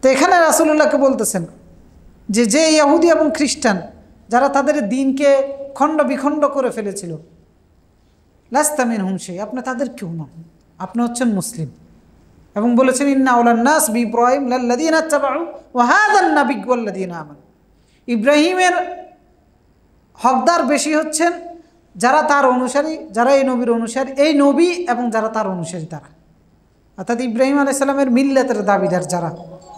তো এখানে রাসূলুল্লাহকে বলতেছেন যে যে ইহুদি এবং খ্রিস্টান যারা তাদের দিনকে খণ্ড বিখণ্ড করে ফেলেছিল, লাস্তা মিনহুম শাই, আপনি তাদের কেউ নন, আপনি হচ্ছেন মুসলিম। এবং বলেছেন ইন্না আওলান নাস বি ইব্রাহিম লাল্লাযীনা ইত্তাবাউ ওয়া হাযান নাবিয়্যু ওয়াল্লাযীনা আমানু। ইব্রাহিমের হকদার বেশি হচ্ছেন যারা তার অনুসারী, যারা এই নবীর অনুসারী, এই নবী এবং যারা তার অনুসারী তারা, অর্থাৎ ইব্রাহিম আলাইহিস সালামের মিল্লাতের দাবিদার যারা,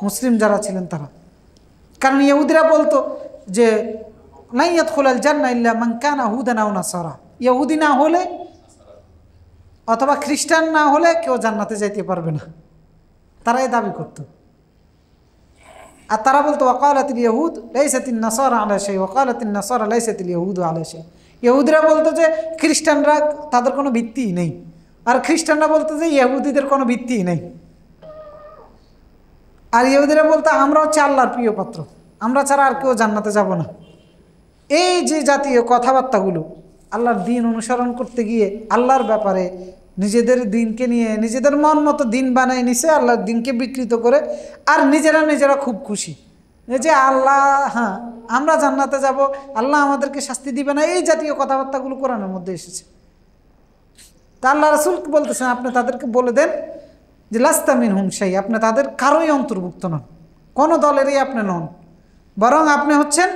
মুসলিম যারা ছিলেন তারা। কারণ ইহুদিরা বলতো যে লা ইয়াদখুলাল জান্নাহ ইল্লা মান কানা হুদান আও নাসারা, ইহুদি না হলে অথবা খ্রিস্টান না হলে কেউ জান্নাতে যাইতে পারবে না, তারা এই দাবি করত। আর তারা বলতো ওয়াকালাতিল ইয়াহুদ লাইসাতিন নাসারা আলা শাই ওয়াকালাতিন নাসারা লাইসাতিল ইয়াহুদু আলা শাই। ইহুদিরা বলতো যে খ্রিস্টানরা তাদের কোনো ভিত্তিই নেই, আর খ্রিস্টানরা বলতো যে ইহুদিদের কোনো ভিত্তিই নেই। আর ইহুদিরা বলতো আমরা হচ্ছে আল্লাহর প্রিয় পাত্র, আমরা ছাড়া আর কেউ জান্নাতে যাব না। এই যে জাতীয় কথাবার্তাগুলো, আল্লাহর দিন অনুসরণ করতে গিয়ে আল্লাহর ব্যাপারে নিজেদের দিনকে নিয়ে নিজেদের মন মতো দিন বানায় নিছে, আল্লাহর দিনকে বিকৃত করে, আর নিজেরা খুব খুশি যে আল্লাহ, হ্যাঁ আমরা জান্নাতে যাব, আল্লাহ আমাদেরকে শাস্তি দিবে না, এই জাতীয় কথাবার্তাগুলো কোরআনের মধ্যে এসেছে। তা আল্লাহ রাসূল বলতেছেন আপনি তাদেরকে বলে দেন যে লাস্তা মিনহুম শাই, আপনি তাদের কারোই অন্তর্ভুক্ত নন, কোনো দলেরই আপনি নন, বরং আপনি হচ্ছেন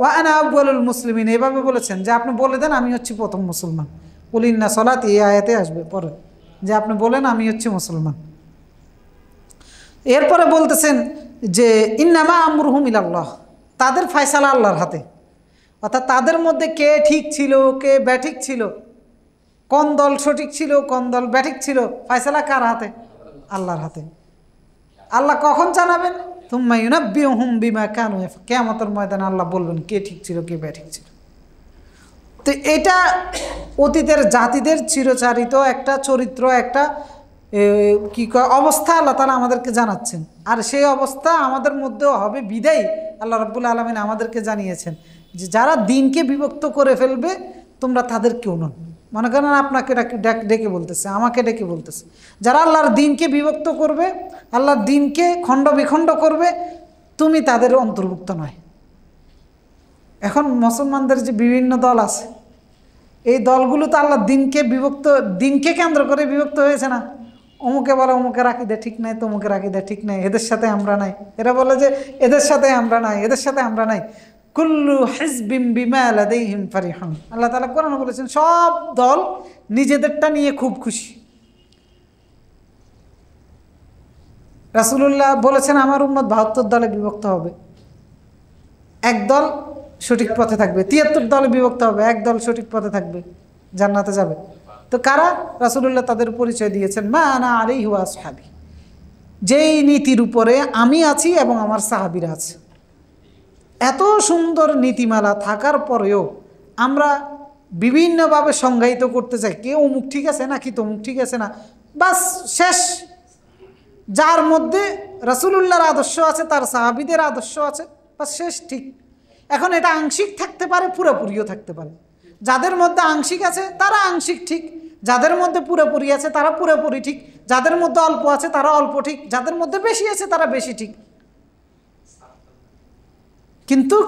ওয়া আনা আউয়ালুল মুসলিমিন, এভাবে বলেছেন যে আপনি বলে দেন আমি হচ্ছি প্রথম মুসলমান। কুল ইন্না সলাতি, এই আয়াতে আসবে পরে যে আপনি বলেন আমি হচ্ছি মুসলমান। এরপরে বলতেছেন যে ইন্নামা আমরুহুম ইলাল্লাহ, তাদের ফয়সালা আল্লাহর হাতে, অর্থাৎ তাদের মধ্যে কে ঠিক ছিল কে ব্যাঠিক ছিল, কোন দল সঠিক ছিল কোন দল ব্যাঠিক ছিল, ফয়সালা কার হাতে? আল্লাহর হাতে। আল্লাহ কখন জানাবেন? তুম্মা ইউনাব্বিউহুম বিমা কানু, কিয়ামতের ময়দানে আল্লাহ বলবেন কে ঠিক ছিল কে ব্যাঠিক ছিল। তো এটা অতীতের জাতিদের চিরচারিত একটা চরিত্র, একটা কি অবস্থা আল্লাহ তাআলা আমাদেরকে জানাচ্ছেন, আর সেই অবস্থা আমাদের মধ্যেও হবে বিদায় আল্লাহ রাব্বুল আলামিন আমাদেরকে জানিয়েছেন যে যারা দিনকে বিভক্ত করে ফেলবে তোমরা তাদের কেউ নন। মনে করেন আপনাকে ডেকে বলতেছে, আমাকে ডেকে বলতেছে, যারা আল্লাহর দিনকে বিভক্ত করবে, আল্লাহর দিনকে খণ্ড বিখণ্ড করবে, তুমি তাদের অন্তর্ভুক্ত নয়। এখন মুসলমানদের যে বিভিন্ন দল আছে, এই দলগুলো তো আল্লাহর দিনকে কেন্দ্র করে বিভক্ত হয়েছে না। অমুকে বলে অমুকের আকীদা ঠিক নাই, তমুকের আকীদা ঠিক নাই, এদের সাথে আমরা নাই, এরা বলে যে এদের সাথে আমরা নাই, এদের সাথে আমরা নাই। কুল্লু হিজবিম বিমা লাদাইহিম ফারিহুন, আল্লাহ তাআলা কোরআনে বলেছেন সব দল নিজেদেরটা নিয়ে খুব খুশি। রাসূলুল্লাহ বলেছেন আমার উম্মত ৭২ দলে বিভক্ত হবে, এক দল সঠিক পথে থাকবে, ৭৩ দলে বিভক্ত হবে, এক দল সঠিক পথে থাকবে, জান্নাতে যাবে। তো কারা? রাসূলুল্লাহ তাদের পরিচয় দিয়েছেন মা আনা আলাইহি ওয়া আসহাবি, যেই নীতির উপরে আমি আছি এবং আমার সাহাবীরা আছে। এত সুন্দর নীতিমালা থাকার পরেও আমরা বিভিন্নভাবে সংজ্ঞায়িত করতে চাই, কে অমুক ঠিক আছে নাকি তমুক ঠিক আছে না, বাস শেষ। যার মধ্যে রাসূলুল্লাহর আদর্শ আছে, তার সাহাবীদের আদর্শ আছে, বাস শেষ, ঠিক। এখন এটা আংশিক থাকতে পারে, পুরোপুরিও থাকতে পারে। যাদের মধ্যে আংশিক আছে তারা আংশিক ঠিক, যাদের মধ্যে পুরোপুরি আছে তারা পুরোপুরি ঠিক, যাদের মধ্যে অল্প আছে তারা অল্প ঠিক, যাদের মধ্যে বেশি আছে তারা বেশি ঠিক। কিন্তু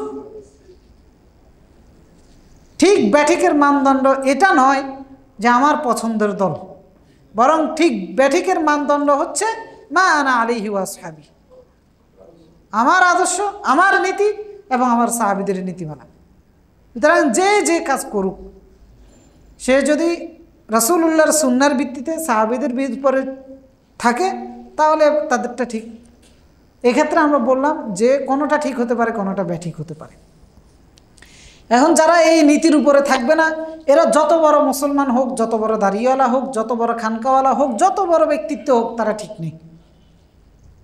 ঠিক ব্যাঠিকের মানদণ্ড এটা নয় যে আমার পছন্দের দল, বরং ঠিক ব্যাঠিকের মানদণ্ড হচ্ছে মা আনা আলাইহি ওয়া আসহাবি, আমার আদর্শ, আমার নীতি এবং আমার সাহাবীদের নীতিমালা। সুতরাং যে কাজ করুক, সে যদি রাসূলুল্লাহর সুন্নাহর ভিত্তিতে সাহাবীদের উপরে থাকে তাহলে তাদেরটা ঠিক। এক্ষেত্রে আমরা বললাম যে কোনোটা ঠিক হতে পারে, কোনোটা ব্যাঠিক হতে পারে। এখন যারা এই নীতির উপরে থাকবে না, এরা যত বড় মুসলমান হোক, যত বড় দাড়িওয়ালা হোক, যত বড় খানকাওয়ালা হোক, যত বড় ব্যক্তিত্ব হোক, তারা ঠিক নেই,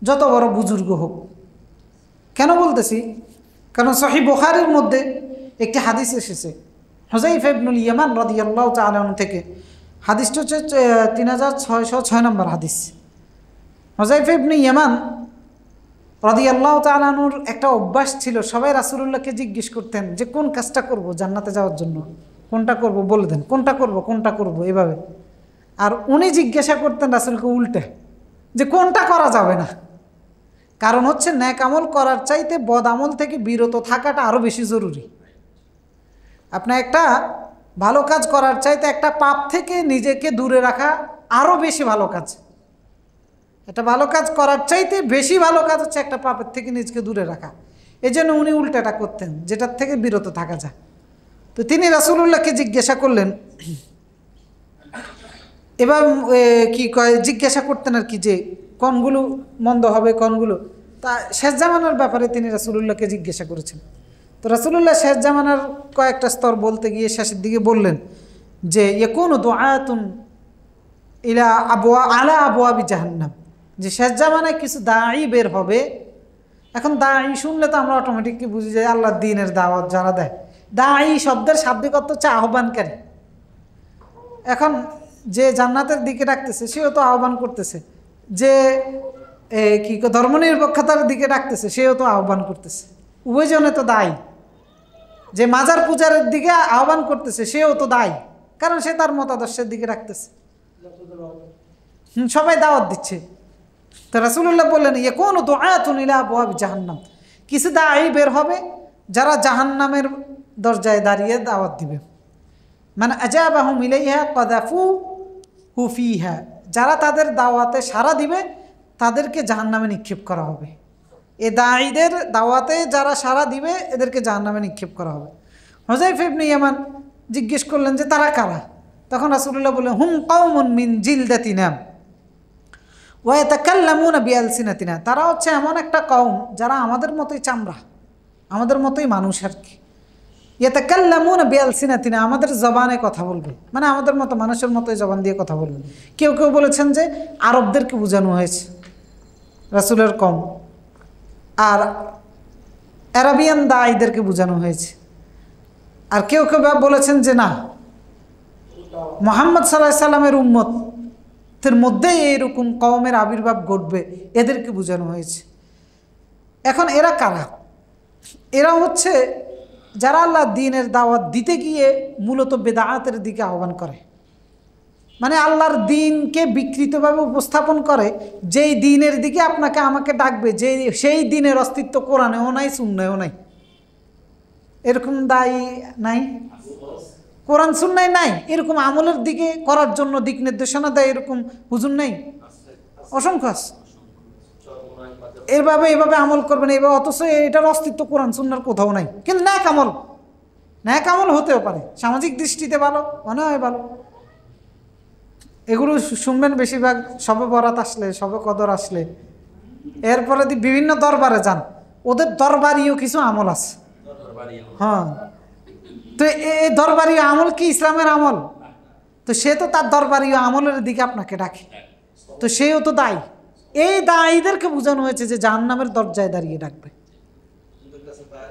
যত বড় বুজুর্গ হোক। কেন বলতেছি? কারণ সহিহ বুখারীর মধ্যে একটি হাদিস এসেছে হুযায়ফা ইবনুল ইয়ামান রাদিয়াল্লাহু তাআলা আনহু থেকে। হাদিসটা হচ্ছে 3606 নম্বর হাদিস। হুযায়ফা ইবনে ইয়ামান রাদিয়াল্লাহু তাআলা আনহুর একটা অভ্যাস ছিল, সবাই রাসূলুল্লাহকে জিজ্ঞেস করতেন যে কোন কাজটা করব জান্নাতে যাওয়ার জন্য, কোনটা করব বলে দেন, কোনটা করব এভাবে। আর উনি জিজ্ঞাসা করতেন রাসূলকে উল্টে যে কোনটা করা যাবে না। কারণ হচ্ছে নেক আমল করার চাইতে বদ আমল থেকে বিরত থাকাটা আরও বেশি জরুরি। আপনার একটা ভালো কাজ করার চাইতে একটা পাপ থেকে নিজেকে দূরে রাখা আরও বেশি ভালো কাজ। একটা ভালো কাজ করার চাইতে বেশি ভালো কাজ হচ্ছে একটা পাপের থেকে নিজেকে দূরে রাখা। এই জন্য উনি উল্টাটা করতেন, যেটার থেকে বিরত থাকা যায়। তো তিনি রাসূলুল্লাহকে জিজ্ঞাসা করলেন, এবার কি কয় জিজ্ঞাসা করতেন আর কি, যে কোনগুলো মন্দ হবে কোনগুলো। তা শেষ জামানার ব্যাপারে তিনি রাসূলুল্লাহকে জিজ্ঞাসা করেছেন। তো রাসূলুল্লাহ শেষ জামানার কয়েকটা স্তর বলতে গিয়ে শেষের দিকে বললেন যে ইয়াকুনু দুআতুন ইলা আলা আবওয়াবি জাহান্নাম, যে শেষ জামানায় কিছু দাঈ বের হবে। এখন দাঈ শুনলে তো আমরা অটোমেটিকলি বুঝি যে আল্লাহর দ্বীনের দাওয়াত যারা দেয়। দাঈ শব্দের শাব্দিক অর্থ হচ্ছে আহ্বানকারী। এখন যে জান্নাতের দিকে ডাকতেছে সেও তো আহ্বান করতেছে, যে কি ধর্মনিরপেক্ষতার দিকে ডাকতেছে সেও তো আহ্বান করতেছে, উভয়জনে তো দায়ী। যে মাজার পূজারের দিকে আহ্বান করতেছে সেও তো দায়ী, কারণ সে তার মতাদর্শের দিকে রাখতেছে। সবাই দাওয়াত দিচ্ছে। তো রাসূলুল্লাহ বললেন ইয়াকুনু দুআতুন ইলা আবওয়াব জাহান্নাম, কিছু দায়ী বের হবে যারা জাহান্নামের দরজায় দাঁড়িয়ে দাওয়াত দিবে। মানে আজাবাহুম ইলাইহা কাযাফুহু ফিহা, যারা তাদের দাওয়াতে সাড়া দিবে তাদেরকে জাহান্নামে নিক্ষেপ করা হবে। এ দায়ীদের দাওয়াতে যারা সাড়া দিবে এদেরকে জাহান্নামে নিক্ষেপ করা হবে। হুযায়ফা ইবনে ইয়ামান জিজ্ঞেস করলেন যে তারা কারা? তখন রাসূলুল্লাহ বললেন হুম কওমুন মিন জিলদাতিনা ওয়া ইয়াতাকাল্লামুনা বিআলসিনাতিনা, তারা হচ্ছে এমন একটা কওম যারা আমাদের মতোই চামড়া, আমাদের মতোই মানুষ আর কি। ইয়াতাকাল্লামুনা বিআলসিনাতিনা, আমাদের জবানে কথা বলবে, মানে আমাদের মতো মানুষের মতোই জবান দিয়ে কথা বলবে। কেউ কেউ বলেছেন যে আরবদেরকে বোঝানো হয়েছে রাসূলের কওম, আর আরাবিয়ান দায়ীদেরকে বোঝানো হয়েছে। আর কেউ কেউ বলেছেন যে না, মুহাম্মদ সাল্লাল্লাহু আলাইহি সাল্লামের উম্মতের মধ্যেই এরকম কওমের আবির্ভাব ঘটবে, এদেরকে বোঝানো হয়েছে। এখন এরা কারা? এরা হচ্ছে যারা আল্লাহ দ্বীনের দাওয়াত দিতে গিয়ে মূলত বেদাতের দিকে আহ্বান করে, মানে আল্লাহর দ্বীনকে বিকৃতভাবে উপস্থাপন করে, যেই দ্বীনের দিকে আপনাকে আমাকে ডাকবে, সেই দ্বীনের অস্তিত্ব কোরআনেও নাই, সুন্নাহও নাই। এরকম দায়ী নাই? কোরআন সুন্নায় নাই, এরকম আমলের দিকে করার জন্য দিক নির্দেশনা দেয় এরকম হুজুর নেই? অসংখ্য আছে। এভাবে আমল করবেন এইভাবে, অথচ এটার অস্তিত্ব কোরআন সুন্নার কোথাও নাই। কিন্তু ন্যাক আমল হতেও পারে, সামাজিক দৃষ্টিতে ভালো, মনে হয় ভালো। এগুলো শুনবেন বেশিরভাগ শবে বরাত আসলে, শবে কদর আসলে। এরপরে বিভিন্ন দরবারে যান, ওদের দরবারিও কিছু আমল আছে। হ্যাঁ, তো এই দরবারীয় আমল কি ইসলামের আমল? তো সে তো তার দরবারীয় আমলের দিকে আপনাকে ডাকে, তো সেও তো দায়ী। এই দায়ীদেরকে বোঝানো হয়েছে যে জাহান্নামের দরজায় দাঁড়িয়ে ডাকবে।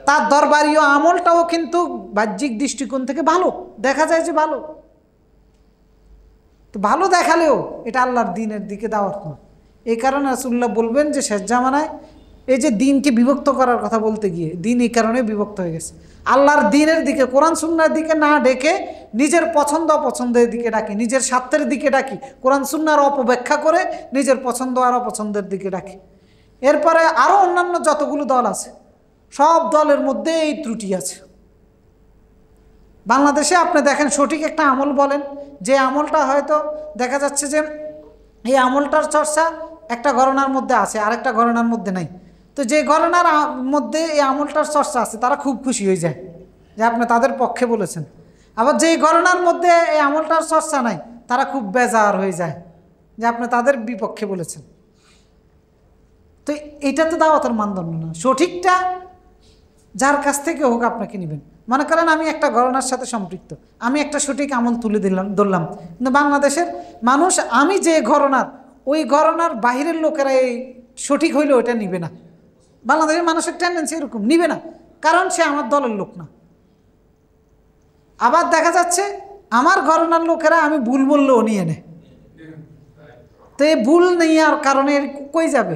তার দরবারীয় আমলটাও কিন্তু বাহ্যিক দৃষ্টিকোণ থেকে ভালো দেখা যায়, যে ভালো, তো ভালো দেখালেও এটা আল্লাহর দ্বীনের দিকে দাওয়াত না। এই কারণে রাসূলুল্লাহ বলবেন যে শেষ জামানায় এই যে দ্বীনকে বিভক্ত করার কথা বলতে গিয়ে, দ্বীন এই কারণে বিভক্ত হয়ে গেছে। আল্লাহর দ্বীনের দিকে, কোরআন সুন্নাহর দিকে না ডেকে নিজের পছন্দ অপছন্দের দিকে ডাকি, নিজের স্বার্থের দিকে ডাকি, কোরআন সুন্নাহর অপব্যাখ্যা করে নিজের পছন্দ আর অপছন্দের দিকে ডাকি। এরপরে আরও অন্যান্য যতগুলো দল আছে, সব দলের মধ্যে এই ত্রুটি আছে। বাংলাদেশে আপনি দেখেন সঠিক একটা আমল বলেন, যে আমলটা হয়তো দেখা যাচ্ছে যে এই আমলটার চর্চা একটা ঘরানার মধ্যে আছে, আরেকটা ঘরানার মধ্যে নাই। তো যে ঘরানার মধ্যে এই আমলটার চর্চা আছে তারা খুব খুশি হয়ে যায় যে আপনি তাদের পক্ষে বলেছেন। আবার যেই ঘরানার মধ্যে এই আমলটার চর্চা নাই তারা খুব বেজার হয়ে যায় যে আপনি তাদের বিপক্ষে বলেছেন। তো এটা তো দাওয়াতের মানদণ্ড না। সঠিকটা যার কাছ থেকে হোক আপনাকে নেবেন। মনে করেন আমি একটা ঘরানার সাথে সম্পৃক্ত, আমি একটা সঠিক আমল তুলে ধরলাম, কিন্তু বাংলাদেশের মানুষ আমি যে ঘরানার, ওই ঘরানার বাহিরের লোকেরা এই সঠিক হইলে ওইটা নিবে না। বাংলাদেশের মানুষের টেন্ডেন্সি এরকম, নিবে না, কারণ সে আমার দলের লোক না। আবার দেখা যাচ্ছে আমার ঘরানার লোকেরা আমি ভুল বললেও নিয়ে নেয়। তো এই ভুল নেওয়ার কারণে কই যাবে?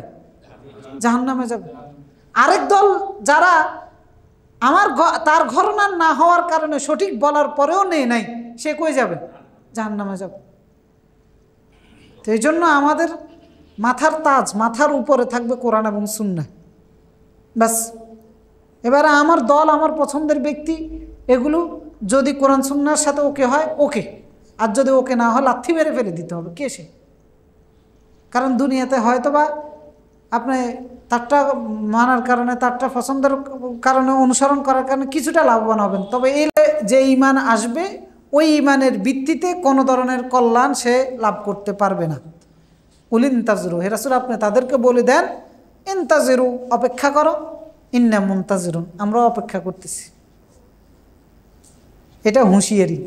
জাহান্নামে যাবে। আরেক দল যারা তার ঘরানার না হওয়ার কারণে সঠিক বলার পরেও নেই নাই, সে কই যাবে? জাহান্নামে যাবে। তো এই জন্য আমাদের মাথার তাজ, মাথার উপরে থাকবে কোরআন এবং সুন্নাহ, ব্যাস। এবারে আমার দল, আমার পছন্দের ব্যক্তি, এগুলো যদি কোরআন সুন্নাহর সাথে ওকে হয় ওকে, আর যদি ওকে না হয় লাথি মেরে ফেলে দিতে হবে। কে সে? কারণ দুনিয়াতে হয়তো বা আপনি তারটা মানার কারণে, তারটা পছন্দের কারণে, অনুসরণ করার কারণে কিছুটা লাভবান হবেন, তবে এই যে ঈমান আসবে ওই ঈমানের ভিত্তিতে কোনো ধরনের কল্যাণ সে লাভ করতে পারবে না। কুল ইনতাজিরু, হে রাসূল আপনি তাদেরকে বলে দেন, ইনতাজিরু অপেক্ষা করো, ইন্না মুনতাজিরুন আমরা অপেক্ষা করতেছি। এটা হুঁশিয়ারি,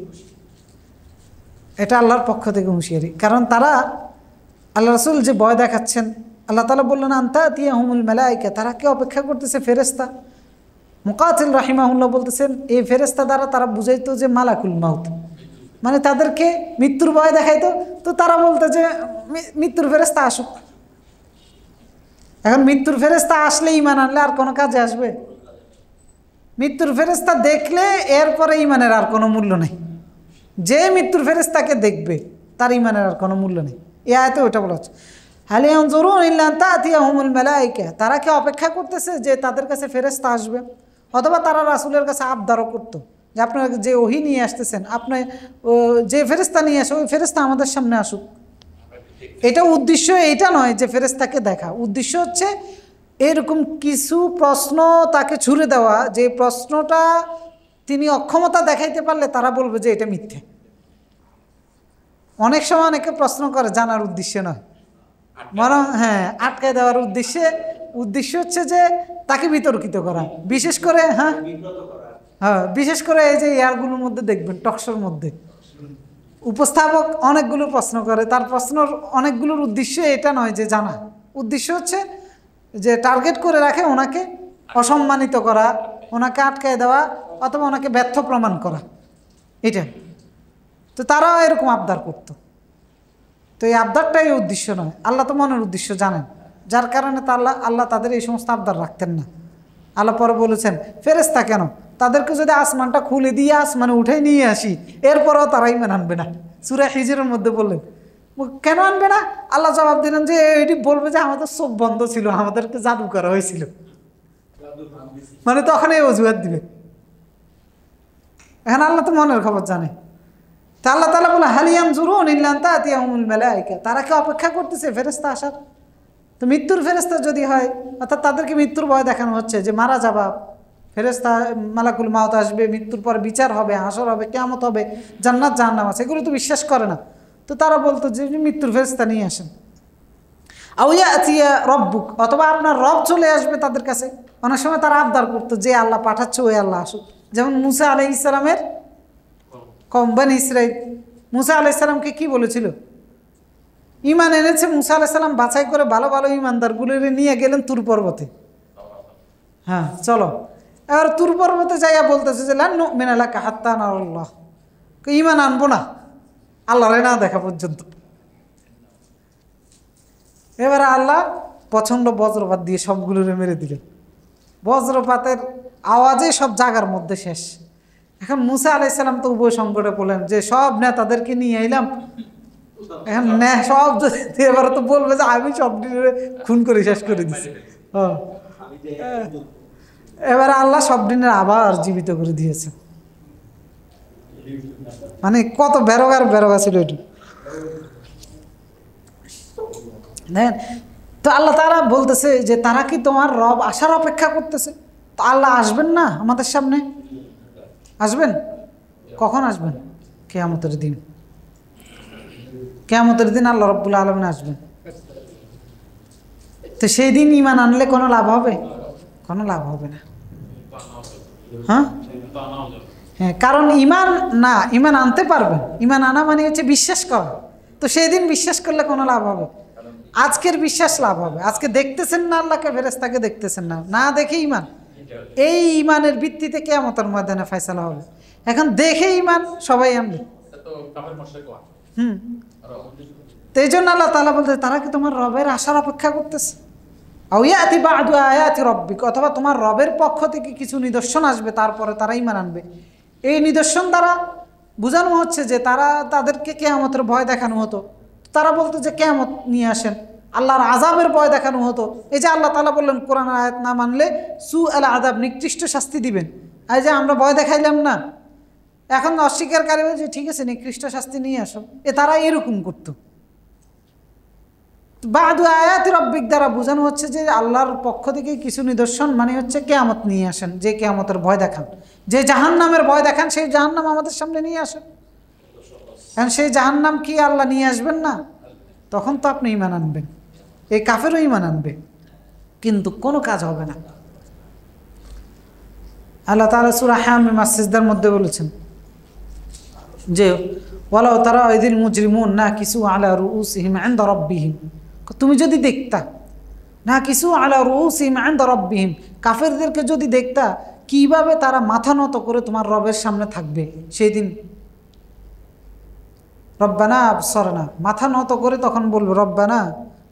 এটা আল্লাহর পক্ষ থেকে হুঁশিয়ারি। কারণ তারা, আল্লাহ রাসূল যে ভয় দেখাচ্ছেন, আল্লাহ তাআলা বললেন আনতাতিয়াহুমুল মালায়েকা, তারা কে অপেক্ষা করতেছে? ফেরেশতা। মুকাতিল রাহিমাহুল্লাহ বলতেছেন এই ফেরেশতা দ্বারা তারা বুঝাইতো যে মালাকুল মাউত, মানে তাদেরকে মৃত্যুর ভয় দেখাইতো। তো তারা বলতো যে মৃত্যুর ফেরেশতা আসুক। এখন মৃত্যুর ফেরেশতা আসলে ঈমান আনলে আর কোনো কাজে আসবে? মৃত্যুর ফেরেশতা দেখলে এরপরে ইমানের আর কোনো মূল্য নেই। যে মৃত্যুর ফেরেশতাকে দেখবে তার ইমানের আর কোনো মূল্য নেই। এ আয়াতে ওটা বলা হচ্ছে, হাল ইয়ানজুরুনা ইল্লা আন তা'তিয়াহুমুল মালায়েকা, তারা কি অপেক্ষা করতেছে যে তাদের কাছে ফেরেশতা আসবে? অথবা তারা রাসূলের কাছে আবদারও করতো যে আপনারা যে ওহী নিয়ে আসতেছেন, আপনি যে ফেরেশতা নিয়ে আসে ওই ফেরেশতা আমাদের সামনে আসুক। এটা উদ্দেশ্য এটা নয় যে ফেরেশতাকে দেখা, উদ্দেশ্য হচ্ছে এরকম কিছু প্রশ্ন তাকে ছুড়ে দেওয়া, যে প্রশ্নটা তিনি অক্ষমতা দেখাইতে পারলে তারা বলবে যে এটা মিথ্যে। অনেক সময় অনেকে প্রশ্ন করে জানার উদ্দেশ্যে নয়, বরং আটকায় দেওয়ার উদ্দেশ্য হচ্ছে যে তাকে বিতর্কিত করা। বিশেষ করে বিশেষ করে এই যে ইয়ারগুলোর মধ্যে দেখবেন, টকশোর মধ্যে উপস্থাপক অনেকগুলো প্রশ্ন করে, তার প্রশ্নর অনেকগুলোর উদ্দেশ্য এটা নয় যে জানা, উদ্দেশ্য হচ্ছে যে টার্গেট করে রাখে ওনাকে অসম্মানিত করা, ওনাকে আটকায় দেওয়া, অথবা ওনাকে ব্যর্থ প্রমাণ করা। এটা তো তারাও এরকম আবদার করতো। তো এই আবদারটাই উদ্দেশ্য নয়, আল্লাহ তো মনের উদ্দেশ্য জানেন, যার কারণে আল্লাহ তাদের এই সমস্ত আবদার রাখতেন না। আল্লাহ পরে বলেছেন ফেরেশতা কেন, তাদেরকে যদি আসমানটা খুলে দিয়ে আসমানে উঠে নিয়ে আসি এরপরেও তারা ঈমান আনবে না। সূরা হিজরের মধ্যে বললেন কেন আনবে না? আল্লাহ জবাব দিলেন যে এটি বলবে যে আমাদের চোখ বন্ধ ছিল, আমাদেরকে জাদু করা হয়েছিল, মানে তখন এই অজুহাত দিবে। এখন আল্লাহ তো মনের খবর জানে। তা আল্লাহ তাআলা বলে হাল ইয়ানজুরুনা ইল্লা আন তা'তিয়াহুমুল মালায়েকা, তারা কি অপেক্ষা করতেছে ফেরেশতা আসার? তো মৃত্যুর ফেরেশতা যদি হয়, অর্থাৎ তাদেরকে মৃত্যুর ভয় দেখানো হচ্ছে যে মারা যাবা, ফেরেশতা মালাকুল মাউত আসবে, মৃত্যুর পর বিচার হবে, হাসর হবে, কিয়ামত হবে, জান্নাত জাহান্নাম আছে, এগুলো তো বিশ্বাস করে না। তো তারা বলতো যে মৃত্যুর ফেরেশতা নিয়ে আসেন। আও ইয়াতিয়া রব্বুক, অথবা আপনার রব চলে আসবে তাদের কাছে। অনেক সময় তারা আবদার করতো যে আল্লাহ পাঠাচ্ছে ওই আল্লাহ আসুক। যেমন মুসা আলাইহিস সালামের কওম বনী ইসরাঈল, মুসা আলাইহিস সালামকে কি বলেছিল? ঈমান এনেছে। মুসা আলাইহিস সালাম বাছাই করে ভালো ভালো ঈমানদারগুলো নিয়ে গেলেন তুর পর্বতে। চলো এবার তুর পর্বতে যাইয়া বলতেছে যে লান নুমিনা লাকা হাত্তা নারাল্লাহ, ঈমান আনবো না আল্লাহরে না দেখা পর্যন্ত। এবারে আল্লাহ প্রচণ্ড বজ্রপাত দিয়ে সবগুলোরে মেরে দিলেন। বজ্রপাতের আওয়াজে সব জায়গার মধ্যে শেষ। এখন মুসা আলাইহিস সালাম তো উভয় সংকটে পড়লেন যে সব নেতাদেরকে নিয়ে এলাম, এখন সব এবারে তো বলবে যে আমি সব খুন করে শেষ করে দিচ্ছি। এবারে আল্লাহ সব দিনের আবার জীবিত করে দিয়েছে। মানে কত বেরোগা ছিল এটি। তো আল্লাহ তাআলা বলতেছে যে তারা কি তোমার রব আসার অপেক্ষা করতেছে? তো আল্লাহ আসবেন না আমাদের সামনে? আসবেন। কখন আসবেন? কিয়ামতের দিন। কিয়ামতের দিন আল্লাহ রাব্বুল আলামিন আসবেন। তো সেই দিন ঈমান আনলে কোনো লাভ হবে? কোনো লাভ হবে না। হ্যাঁ, কারণ ঈমান আনতে পারবেন, ঈমান আনা মানে হচ্ছে বিশ্বাস করা। তো সেই দিন বিশ্বাস করলে কোনো লাভ হবে? আজকের বিশ্বাস লাভ হবে। আজকে দেখতেছেন না আল্লাহকে, ফেরেশতাকে দেখতেছেন না, না দেখে ঈমান, এই ঈমানের ভিত্তিতে কিয়ামতের ময়দানে ফয়সালা হবে। এখন দেখে ঈমান সবাই আনবে। তো এই জন্য আল্লাহ তাআলা বলতে তারা কি তোমার রবের আসার অপেক্ষা করতেছে? আও ইয়াতি বা'দু আয়াতি রাব্বিক, অথবা তোমার রবের পক্ষ থেকে কিছু নিদর্শন আসবে, তারপরে তারা ঈমান আনবে। এই নিদর্শন দ্বারা বোঝানো হচ্ছে যে তাদেরকে কিয়ামতের ভয় দেখানো হতো। তারা বলতো যে কিয়ামত নিয়ে আসেন, আল্লাহর আযাবের ভয় দেখানো হতো। এই যে আল্লাহ তাআলা বললেন কোরআনের আয়াত না মানলে সু'আল আযাব, নিকৃষ্ট শাস্তি দিবেন। এই যে আমরা ভয় দেখাইলাম না, এখন অস্বীকারী যে ঠিক আছে নিকৃষ্ট শাস্তি নিয়ে আসো, তারা এরকম করতো। বা'দু আয়াতি রাব্বিক দ্বারা বোঝানো হচ্ছে যে আল্লাহর পক্ষ থেকে কিছু নিদর্শন, মানে হচ্ছে কিয়ামত নিয়ে আসেন, যে কিয়ামতের ভয় দেখান, যে জাহান্নামের ভয় দেখান, সেই জাহান্নাম আমাদের সামনে নিয়ে আসেন। কারণ সেই জাহান্নাম কি আল্লাহ নিয়ে আসবেন না? তখন তো আপনি ঈমান আনবেন, এই কাফেরও ঈমান আনবে, কিন্তু কোনো কাজ হবে না। আল্লাহ তাআলা সূরা হামিম সিজদার মধ্যে বলেছেন যে ওয়ালাউ তারা ইযিল মুজরিমুন নাকিসু আলা রুউসিহিম ইনদা রাব্বিহিম, তুমি যদি দেখতা নাকিসু আলা রুউসিহিম ইনদা রাব্বিহিম, কাফেরদেরকে যদি দেখতা কিভাবে তারা মাথা নত করে তোমার রবের সামনে থাকবে সেই দিন। রব্বানা আবসারনা, মাথা নত করে তখন বলবে রব্বানা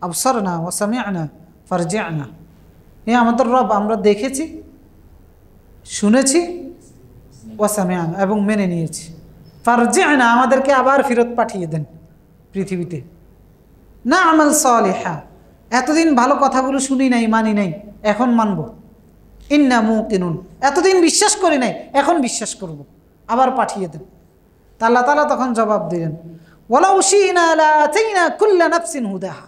আবসারনা ওয়া সামি'না ফারজি'না, আমাদের রব আমরা দেখেছি শুনেছি, ওয়াসামিআনা এবং মেনে নিয়েছি, ফারজি'না আমাদেরকে আবার ফেরত পাঠিয়ে দেন পৃথিবীতে, না আমাল সালিহা এতদিন ভালো কথাগুলো শুনি নাই, মানি নাই, এখন মানব, ইন্না মুকিনুন এতদিন বিশ্বাস করি নাই, এখন বিশ্বাস করব, আবার পাঠিয়ে দেন। তা আল্লাহ তাআলা তখন জবাব দিলেন, ওয়ালাউ শি'না লাআতাইনা কুল্লা নাফসিন হুদাহা,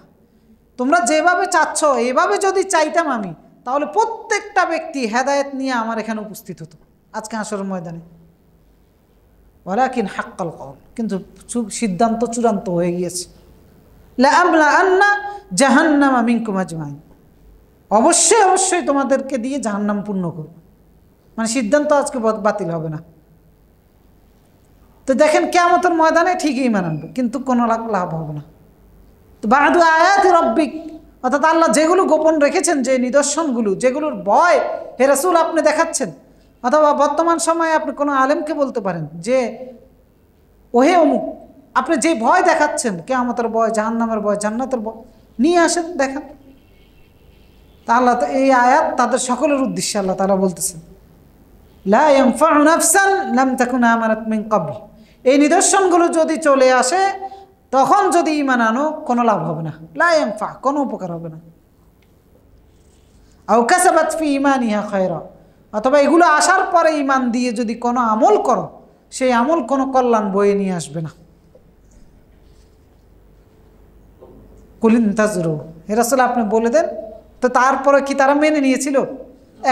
তোমরা যেভাবে চাচ্ছ এভাবে যদি চাইতাম আমি, তাহলে প্রত্যেকটা ব্যক্তি হেদায়েত নিয়ে আমার এখানে উপস্থিত হতো আজকে হাশরের ময়দানে। ওয়ালাকিন হাক্কাল কওল, কিন্তু সিদ্ধান্ত চূড়ান্ত হয়ে গিয়েছে, লাআমলাআন্না জাহান্নামা মিনকুম আজমাইন, অবশ্যই অবশ্যই তোমাদেরকে দিয়ে জাহান্নাম পূর্ণ করব। মানে সিদ্ধান্ত আজকে বাতিল হবে না। তো দেখেন কিয়ামতের ময়দানে ঠিকই ঈমান আনবে, কিন্তু কোনো লাভ হবে না। তো বাদু আয়াতি রব্বিক, অর্থাৎ আল্লাহ যেগুলো গোপন রেখেছেন, যে নিদর্শনগুলো, যেগুলোর ভয় হে রাসূল আপনি দেখাচ্ছেন, অথবা বর্তমান সময়ে আপনি কোনো আলেমকে বলতে পারেন যে ওহে অমুক, আপনি যে ভয় দেখাচ্ছেন, কিয়ামতের ভয়, জাহান্নামের ভয়, জান্নাতের ভয়, নিয়ে আসেন দেখান। তা আল্লাহ এই আয়াত তাদের সকলের উদ্দেশ্যে আল্লাহ তাআলা বলতেছেন, লা ইয়ানফাউ নাফসান লাম তাকুন আমানাত মিন ক্বাবল, এই নিদর্শনগুলো যদি চলে আসে তখন যদি ঈমান আনো কোনো লাভ হবে না, লা ইয়ানফা কোনো উপকার হবে না। আও কাসাবাত ফি ঈমানিহা খায়রা, অথবা এগুলো আসার পরে ঈমান দিয়ে যদি কোনো আমল করো, সেই আমল কোনো কল্যাণ বয়ে নিয়ে আসবে না। কুলিন তাজরু, হে রাসূল আপনি বলে দেন, তো তারপরে কি তারা মেনে নিয়েছিল?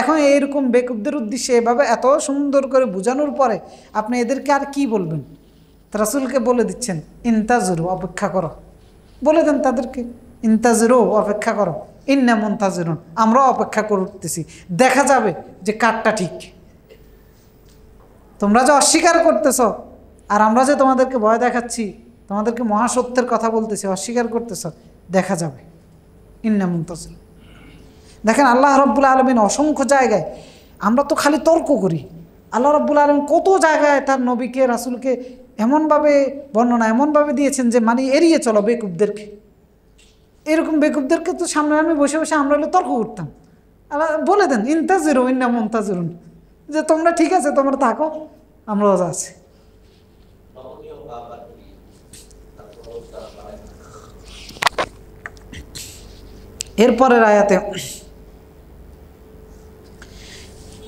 এখন এইরকম বেকুবদের উদ্দেশ্যে এভাবে এত সুন্দর করে বোঝানোর পরে আপনি এদেরকে আর কি বলবেন? রাসূলকে বলে দিচ্ছেন ইনতাজরু, অপেক্ষা করো, বলে দেন তাদেরকে ইনতাজরু, অপেক্ষা করো, ইন্না মুনতাজিরুন, আমরাও অপেক্ষা করতেছি, দেখা যাবে যে কারটা ঠিক। তোমরা যে অস্বীকার করতেছ আর আমরা যে তোমাদেরকে ভয় দেখাচ্ছি, তোমাদেরকে মহাসত্যের কথা বলতেছি, অস্বীকার করতেছ, দেখা যাবে, ইন্না মুনতাজিরুন। দেখেন আল্লাহ রাব্বুল আলামিন অসংখ্য জায়গায়, আমরা তো খালি তর্ক করি, আল্লাহ রাব্বুল আলামিন কত জায়গায় তার নবীকে, রাসূলকে এমনভাবে বর্ণনা এমনভাবে দিয়েছেন যে মানে এড়িয়ে চলো বেকুবদেরকে। এরকম বেকুবদেরকে তো সামনে আমি বসে বসে আমরা হলে তর্ক করতাম। আল্লাহ বলে দেন ইনতাজিরু ইন্না মুনতাজিরুন, যে তোমরা ঠিক আছে, তোমরা থাকো, আমরাও আছি। এরপরের আয়াতে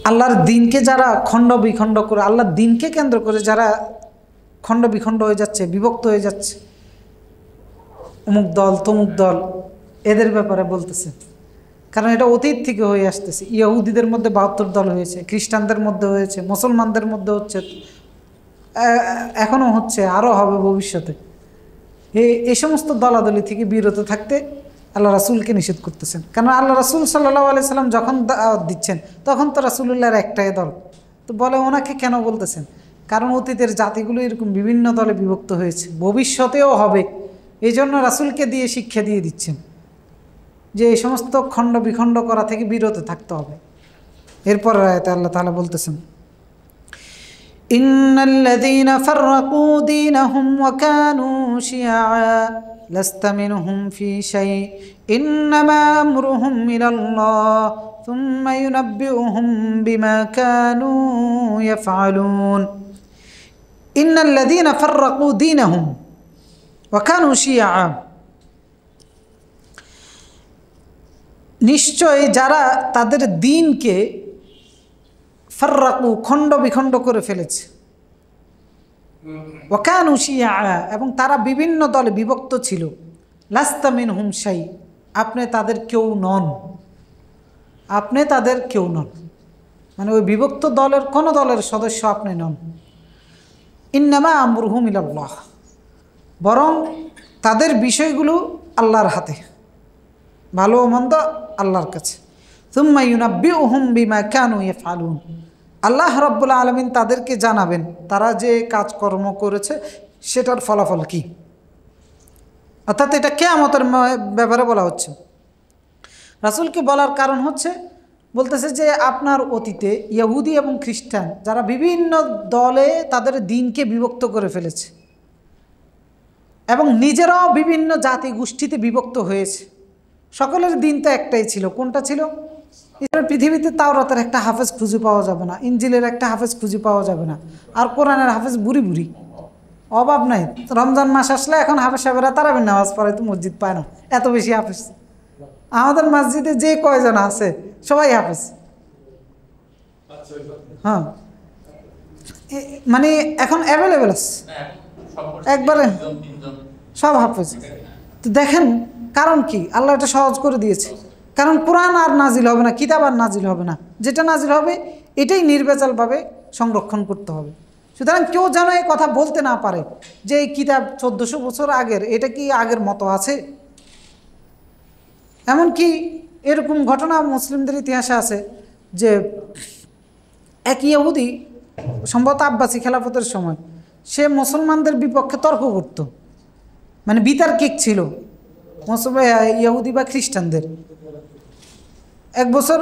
আল্লাহর দিনকে যারা খণ্ড বিখণ্ড করে, আল্লাহর দিনকে কেন্দ্র করে যারা খণ্ড বিখণ্ড হয়ে যাচ্ছে, বিভক্ত হয়ে যাচ্ছে, অমুক দল তমুক দল, এদের ব্যাপারে বলতেছে। কারণ এটা অতীত থেকে হয়ে আসতেছে। ইহুদিদের মধ্যে 72 দল হয়েছে, খ্রিস্টানদের মধ্যে হয়েছে, মুসলমানদের মধ্যে হচ্ছে, এখনও হচ্ছে, আরও হবে ভবিষ্যতে। এই সমস্ত দলাদলি থেকে বিরত থাকতে আল্লাহ রাসূলকে নিষেধ করতেছেন। কারণ আল্লাহ রাসূল সাল্লাল্লাহু আলাইহি সাল্লাম যখন দাওয়াত দিচ্ছেন তখন তো রাসূলুল্লাহর একটাই দল, তো বলে ওনাকে কেন বলতেছেন? কারণ অতীতের জাতিগুলো এরকম বিভিন্ন দলে বিভক্ত হয়েছে, ভবিষ্যতেও হবে, এই জন্য রাসূলকে দিয়ে শিক্ষা দিয়ে দিচ্ছেন যে এই সমস্ত খণ্ড বিখণ্ড করা থেকে বিরত থাকতে হবে। এরপর আয়াতে আল্লাহ তাআলা বলতেছেন, ইন্নাল্লাযীনা ফাররাকু দীনাহুম ওয়া কানু শিয়আ লাস্তা মিনহুম ফি শাই ইন্নামা আমরুহুম ইলাল্লাহ সুম্মা ইউনাব্বিউহুম বিমা কানু ইয়াফআলুন। ইন্নাল্লাযীনা ফাররাকু দীনাহুম ওয়া কানু শিয়আ, নিশ্চয় যারা তাদের দ্বীনকে ফাররাকু খণ্ড বিখণ্ড করে ফেলেছে, ওয়া কানু শিয়আ এবং তারা বিভিন্ন দলে বিভক্ত ছিল, লাস্তা মিনহুম শাই আপনি তাদের কেউ নন, আপনি তাদের কেউ নন, মানে ওই বিভক্ত দলের কোনো দলের সদস্য আপনি নন। ইন্নামা আমরুহুম ইলাল্লাহ, বরং তাদের বিষয়গুলো আল্লাহর হাতে, ভালো মন্দ আল্লাহর কাছে। সুম্মা ইউনাব্বিউহুম বিমা কানু ইয়াফআলুন, আল্লাহ রাব্বুল আলামিন তাদেরকে জানাবেন তারা যে কাজকর্ম করেছে সেটার ফলাফল কি। অর্থাৎ এটা কিয়ামতের ব্যাপারে বলা হচ্ছে। রাসূলকে বলার কারণ হচ্ছে, বলতেছে যে আপনার অতীতে ইহুদি এবং খ্রিস্টান যারা বিভিন্ন দলে তাদের দ্বীনকে বিভক্ত করে ফেলেছে এবং নিজেরাও বিভিন্ন জাতি গোষ্ঠীতে বিভক্ত হয়েছে, সকলের দ্বীন তো একটাই ছিল, কোনটা ছিল? পৃথিবীতে তাওরাতের একটা হাফেজ খুঁজে পাওয়া যাবে না, ইঞ্জিলের একটা হাফেজ খুঁজে পাওয়া যাবে না, আর কোরআনের হাফেজ বুড়ি বুড়ি, অভাব নাই। রমজান মাস আসলে এখন হাফেজ সাহেবেরা তারাবির নামাজ পড়ে তো মসজিদ পায় না, এত বেশি হাফেজ। আমাদের মসজিদে যে কয়জন আছে সবাই হাফেজ। হ্যাঁ, মানে এখন অ্যাভেলেবেল আছে একবারে সব হাফেজ। তো দেখেন কারণ কি, আল্লাহ এটা সহজ করে দিয়েছে। কারণ কোরআন আর নাজিল হবে না, কিতাব আর নাজিল হবে না, যেটা নাজিল হবে এটাই নির্ভেজালভাবে সংরক্ষণ করতে হবে। সুতরাং কেউ যেন এই কথা বলতে না পারে যে এই কিতাব 1400 বছর আগের, এটা কি আগের মতো আছে। এমনকি এরকম ঘটনা মুসলিমদের ইতিহাসে আছে যে এক ইহুদি, সম্ভবত আব্বাসী খেলাফতের সময়, সে মুসলমানদের বিপক্ষে তর্ক করত, মানে বিতার্কিক ছিল ইহুদি বা খ্রিস্টানদের। এক বছর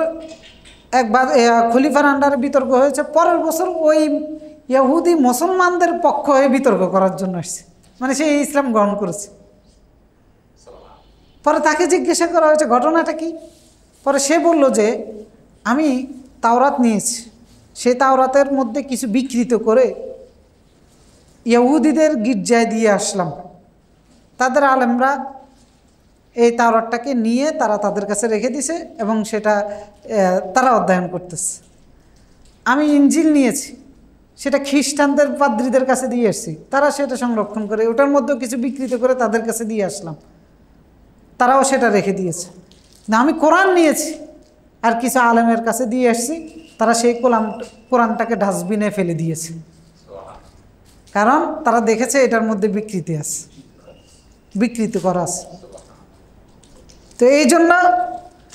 খলিফার আন্ডারে বিতর্ক হয়েছে, পরের বছর ওই ইহুদি মুসলমানদের পক্ষ হয়ে বিতর্ক করার জন্য আসছে, মানে সে ইসলাম গ্রহণ করেছে। পরে তাকে জিজ্ঞাসা করা হয়েছে ঘটনাটা কি, পরে সে বলল যে আমি তাওরাত নিয়েছি, সে তাওরাতের মধ্যে কিছু বিকৃত করে ইহুদিদের গির্জায় দিয়ে আসলাম, তাদের আলেমরা এই তাওরাতটাকে নিয়ে তারা তাদের কাছে রেখে দিছে এবং সেটা তারা অধ্যয়ন করতেছে। আমি ইঞ্জিল নিয়েছি, সেটা খ্রিস্টানদের পাদ্রীদের কাছে দিয়ে এসেছি, তারা সেটা সংরক্ষণ করে, ওটার মধ্যেও কিছু বিকৃত করে তাদের কাছে দিয়ে আসলাম, তারাও সেটা রেখে দিয়েছে। না, আমি কোরআন নিয়েছি আর কিছু আলেমের কাছে দিয়ে এসেছি, তারা সেই কোরআনটাকে ডাস্টবিনে ফেলে দিয়েছে, কারণ তারা দেখেছে এটার মধ্যে বিকৃতি আছে, বিকৃত করা আছে। তো এই জন্য,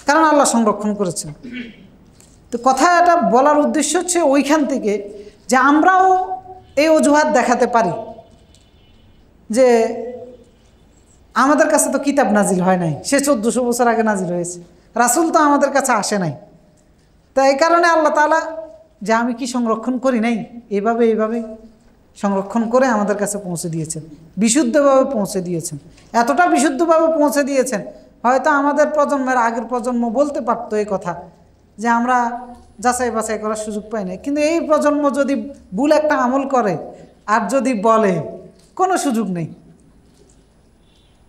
কারণ আল্লাহ সংরক্ষণ করেছেন। তো কথা এটা বলার উদ্দেশ্য হচ্ছে ওইখান থেকে যে আমরাও এই অজুহাত দেখাতে পারি যে আমাদের কাছে তো কিতাব নাজিল হয় নাই, সে 1400 বছর আগে নাজিল হয়েছে, রাসূল তো আমাদের কাছে আসে নাই। তো এই কারণে আল্লাহ তাআলা যে আমি কি সংরক্ষণ করি নাই, এইভাবে সংরক্ষণ করে আমাদের কাছে পৌঁছে দিয়েছেন, বিশুদ্ধভাবে পৌঁছে দিয়েছেন। এতটা বিশুদ্ধভাবে পৌঁছে দিয়েছেন, হয়তো আমাদের প্রজন্মের আগের প্রজন্ম বলতে পারতো এই কথা যে আমরা যাচাই বাছাই করার সুযোগ পাই না, কিন্তু এই প্রজন্ম যদি ভুল একটা আমল করে আর যদি বলে, কোনো সুযোগ নেই,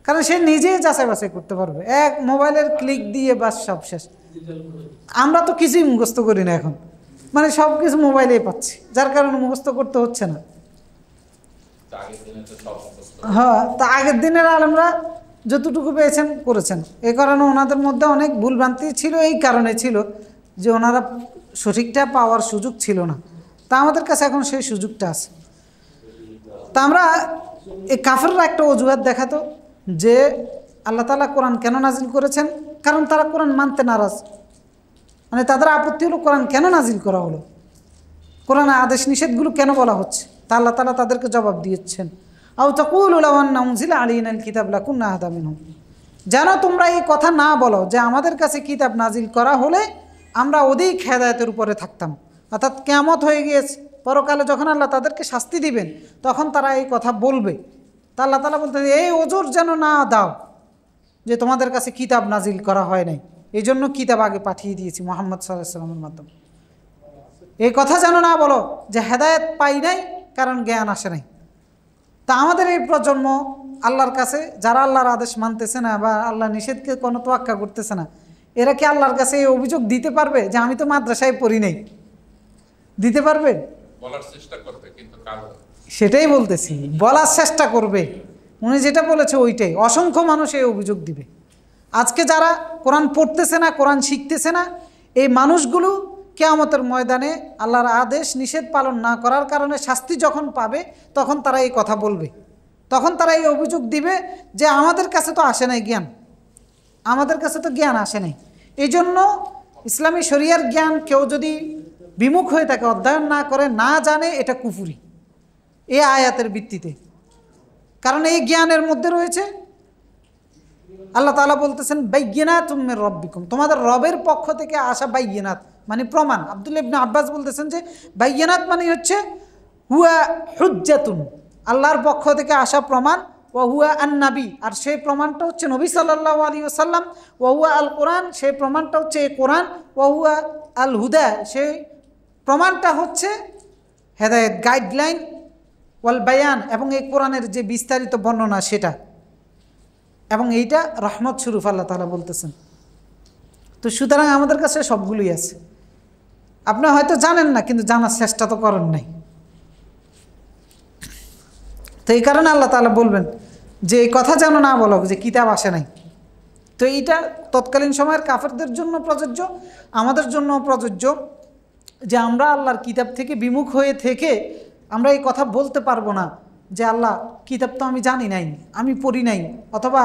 কারণ সে নিজেই যাচাই বাছাই করতে পারবে, এক মোবাইলের ক্লিক দিয়ে বাস সব শেষ। আমরা তো কিছুই মুখস্থ করি না এখন, মানে সব কিছু মোবাইলেই পাচ্ছি, যার কারণে মুখস্থ করতে হচ্ছে না। হ্যাঁ, তা আগের দিনের আলেমরা যতটুকু পেয়েছেন করেছেন, এই কারণে ওনাদের মধ্যে অনেক ভুলভ্রান্তি ছিল, এই কারণে ছিল যে ওনারা সঠিকটা পাওয়ার সুযোগ ছিল না। তা আমাদের কাছে এখন সেই সুযোগটা আছে। তা আমরা এই কাফেররা একটা অজুহাত দেখাতো যে আল্লাহ তাআলা কোরআন কেন নাজিল করেছেন, কারণ তারা কোরআন মানতে নারাজ, মানে তাদের আপত্তি হলো কোরআন কেন নাজিল করা হলো, কোরআনের আদেশ নিষেধগুলো কেন বলা হচ্ছে। তা আল্লাহ তাআলা তাদেরকে জবাব দিয়েছেন, আও তাকুলু লাউ আন্না উনজিলা আলাইনাল কিতাব লাকুন্না আহদা মিনহুম, যেন তোমরা এই কথা না বলো যে আমাদের কাছে কিতাব নাজিল করা হলে আমরা অধিক হেদায়েতের উপরে থাকতাম। অর্থাৎ কিয়ামত হয়ে গিয়েছে, পরকালে যখন আল্লাহ তাদেরকে শাস্তি দিবেন তখন তারা এই কথা বলবে। তা আল্লাহ তাআলা বলতে এই ওজর যেন না দাও যে তোমাদের কাছে কিতাব নাজিল করা হয় নাই, এই জন্য কিতাব আগে পাঠিয়ে দিয়েছি মুহাম্মদ সাল্লাল্লাহু আলাইহি ওয়াসাল্লামের মাধ্যমে। এই কথা যেন না বলো যে হেদায়েত পাই নাই কারণ জ্ঞান আসে নাই। তা আমাদের এই প্রজন্ম আল্লাহর কাছে যারা আল্লাহর আদেশ মানতেছে না বা আল্লাহ নিষেধকে কোনো তোয়াক্কা করতেছে না, এরা কি আল্লাহর কাছে এই অভিযোগ দিতে পারবে যে আমি তো মাদ্রাসায় পড়ি নাই? দিতে পারবে? বলার চেষ্টা করবে, কিন্তু সেটাই বলতেছি, বলার চেষ্টা করবে। উনি যেটা বলেছে ওইটাই, অসংখ্য মানুষ এই অভিযোগ দিবে। আজকে যারা কোরআন পড়তেছে না, কোরআন শিখতেছে না, এই মানুষগুলো কিয়ামতের ময়দানে আল্লাহর আদেশ নিষেধ পালন না করার কারণে শাস্তি যখন পাবে তখন তারা এই কথা বলবে, তখন তারা এই অভিযোগ দিবে যে আমাদের কাছে তো আসে নাই জ্ঞান, আমাদের কাছে তো জ্ঞান আসে নাই। এই জন্য ইসলামী শরিয়ার জ্ঞান কেউ যদি বিমুখ হয়ে থাকে, অধ্যয়ন না করে, না জানে, এটা কুফরি এই আয়াতের ভিত্তিতে। কারণ এই জ্ঞানের মধ্যে রয়েছে আল্লাহ তাআলা বলতেছেন বাইয়িনাতুম মির রাব্বিকুম, তোমাদের রবের পক্ষ থেকে আসা বাইয়িনাত মানে প্রমাণ। আব্দুল্লাহ ইবনে আব্বাস বলতেছেন যে বাইয়িনাত মানে হচ্ছে হুয়া হুজ্জাতুন, আল্লাহর পক্ষ থেকে আসা প্রমাণ, ওয়াহুয়া আন নাবী, আর সেই প্রমাণটা হচ্ছে নবী সাল্লাল্লাহু আলাইহি ওয়াসাল্লাম। ওয়াহুয়া আল কোরআন, সেই প্রমাণটা হচ্ছে এই কোরআন। ওয়াহুয়া আল হুদা, সেই প্রমাণটা হচ্ছে হেদায়েত, গাইডলাইন। ওয়াল বায়ান, এবং এই কোরআনের যে বিস্তারিত বর্ণনা সেটা, এবং এইটা রহমত স্বরূপ আল্লাহ তাআলা বলতেছেন। তো সুতরাং আমাদের কাছে সবগুলোই আছে। আপনি হয়তো জানেন না, কিন্তু জানার চেষ্টা তো করেন নাই। তো এই কারণে আল্লাহ তাআলা বলবেন যে এই কথা যেন না বলো যে কিতাব আসে নাই। তো এইটা তৎকালীন সময়ের কাফেরদের জন্য প্রযোজ্য, আমাদের জন্য প্রযোজ্য, যে আমরা আল্লাহর কিতাব থেকে বিমুখ হয়ে থেকে আমরা এই কথা বলতে পারবো না যে আল্লাহ কিতাব তো আমি জানি নাই, আমি পড়ি নাই, অথবা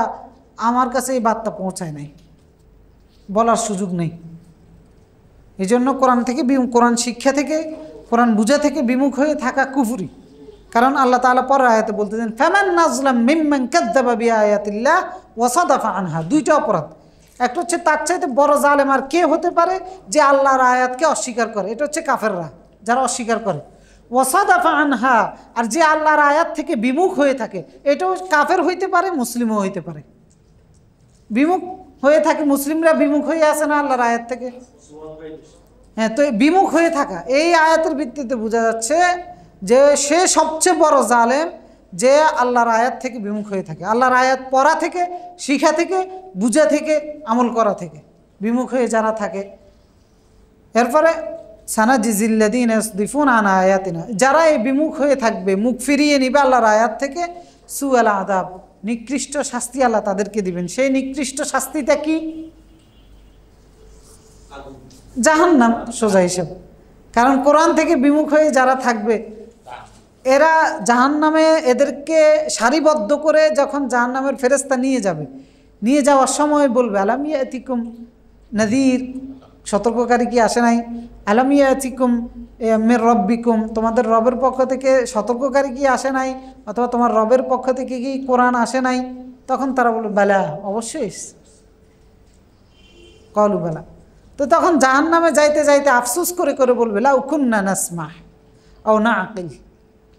আমার কাছে এই বার্তা পৌঁছায় নাই, বলার সুযোগ নেই। এই জন্য কোরআন থেকে কোরআন শিক্ষা থেকে, কোরআন বুঝা থেকে বিমুখ হয়ে থাকা কুফরি। কারণ আল্লাহ তাআলা পরের আয়াতে বলতেছেন ফামান নাজলাম মিম্মান কাযযাবা বিআয়াতিল্লাহ ওয়া সাদাফা আনহা। দুইটা অপরাধ, একটা হচ্ছে তার চাইতে বড় জালেম আর কে হতে পারে যে আল্লাহর আয়াতকে অস্বীকার করে, এটা হচ্ছে কাফেররা যারা অস্বীকার করে। ওয়া সাদাফা আনহা, আর যে আল্লাহর আয়াত থেকে বিমুখ হয়ে থাকে, এটাও কাফের হইতে পারে, মুসলিমও হইতে পারে। বিমুখ হয়ে থাকে, মুসলিমরা বিমুখ হয়ে আসে না আল্লাহর আয়াত থেকে। হ্যাঁ, তো বিমুখ হয়ে থাকা, এই আয়াতের ভিত্তিতে বোঝা যাচ্ছে যে সে সবচেয়ে বড় জালেম যে আল্লাহর আয়াত থেকে বিমুখ হয়ে থাকে, আল্লাহর আয়াত পড়া থেকে, শিখা থেকে, বুঝা থেকে, আমল করা থেকে বিমুখ হয়ে যারা থাকে। এরপরে সানাজিজিল্লাযীনা ইয়াসদিফুনা আন আয়াতিনা, যারা এই বিমুখ হয়ে থাকবে, মুখ ফিরিয়ে নিবে আল্লাহর আয়াত থেকে, সুআল আযাব, নিকৃষ্ট শাস্তি আল্লাহ তাদেরকে দিবেন। সেই নিকৃষ্ট শাস্তিটা কি? জাহান্নাম, সোজা হিসাব। কারণ কোরআন থেকে বিমুখ হয়ে যারা থাকবে এরা জাহান্নামে, এদেরকে সারিবদ্ধ করে যখন জাহান্নামের ফেরেশতা নিয়ে যাবে, নিয়ে যাওয়ার সময় বলবে আলাম ইয়াতিকুম নাযীর, সতর্ককারী কি আসে নাই? আলাম ইয়াতিকুম মির রাব্বিকুম, তোমাদের রবের পক্ষ থেকে সতর্ককারী কি আসে নাই? অথবা তোমার রবের পক্ষ থেকে কি কোরআন আসে নাই? তখন তারা বলবে বালা, অবশ্যই কলু বালা। তো তখন জাহান্নামে যাইতে যাইতে আফসোস করে করে বলবে লাউ কুন্না নাসমা আও না আকিল,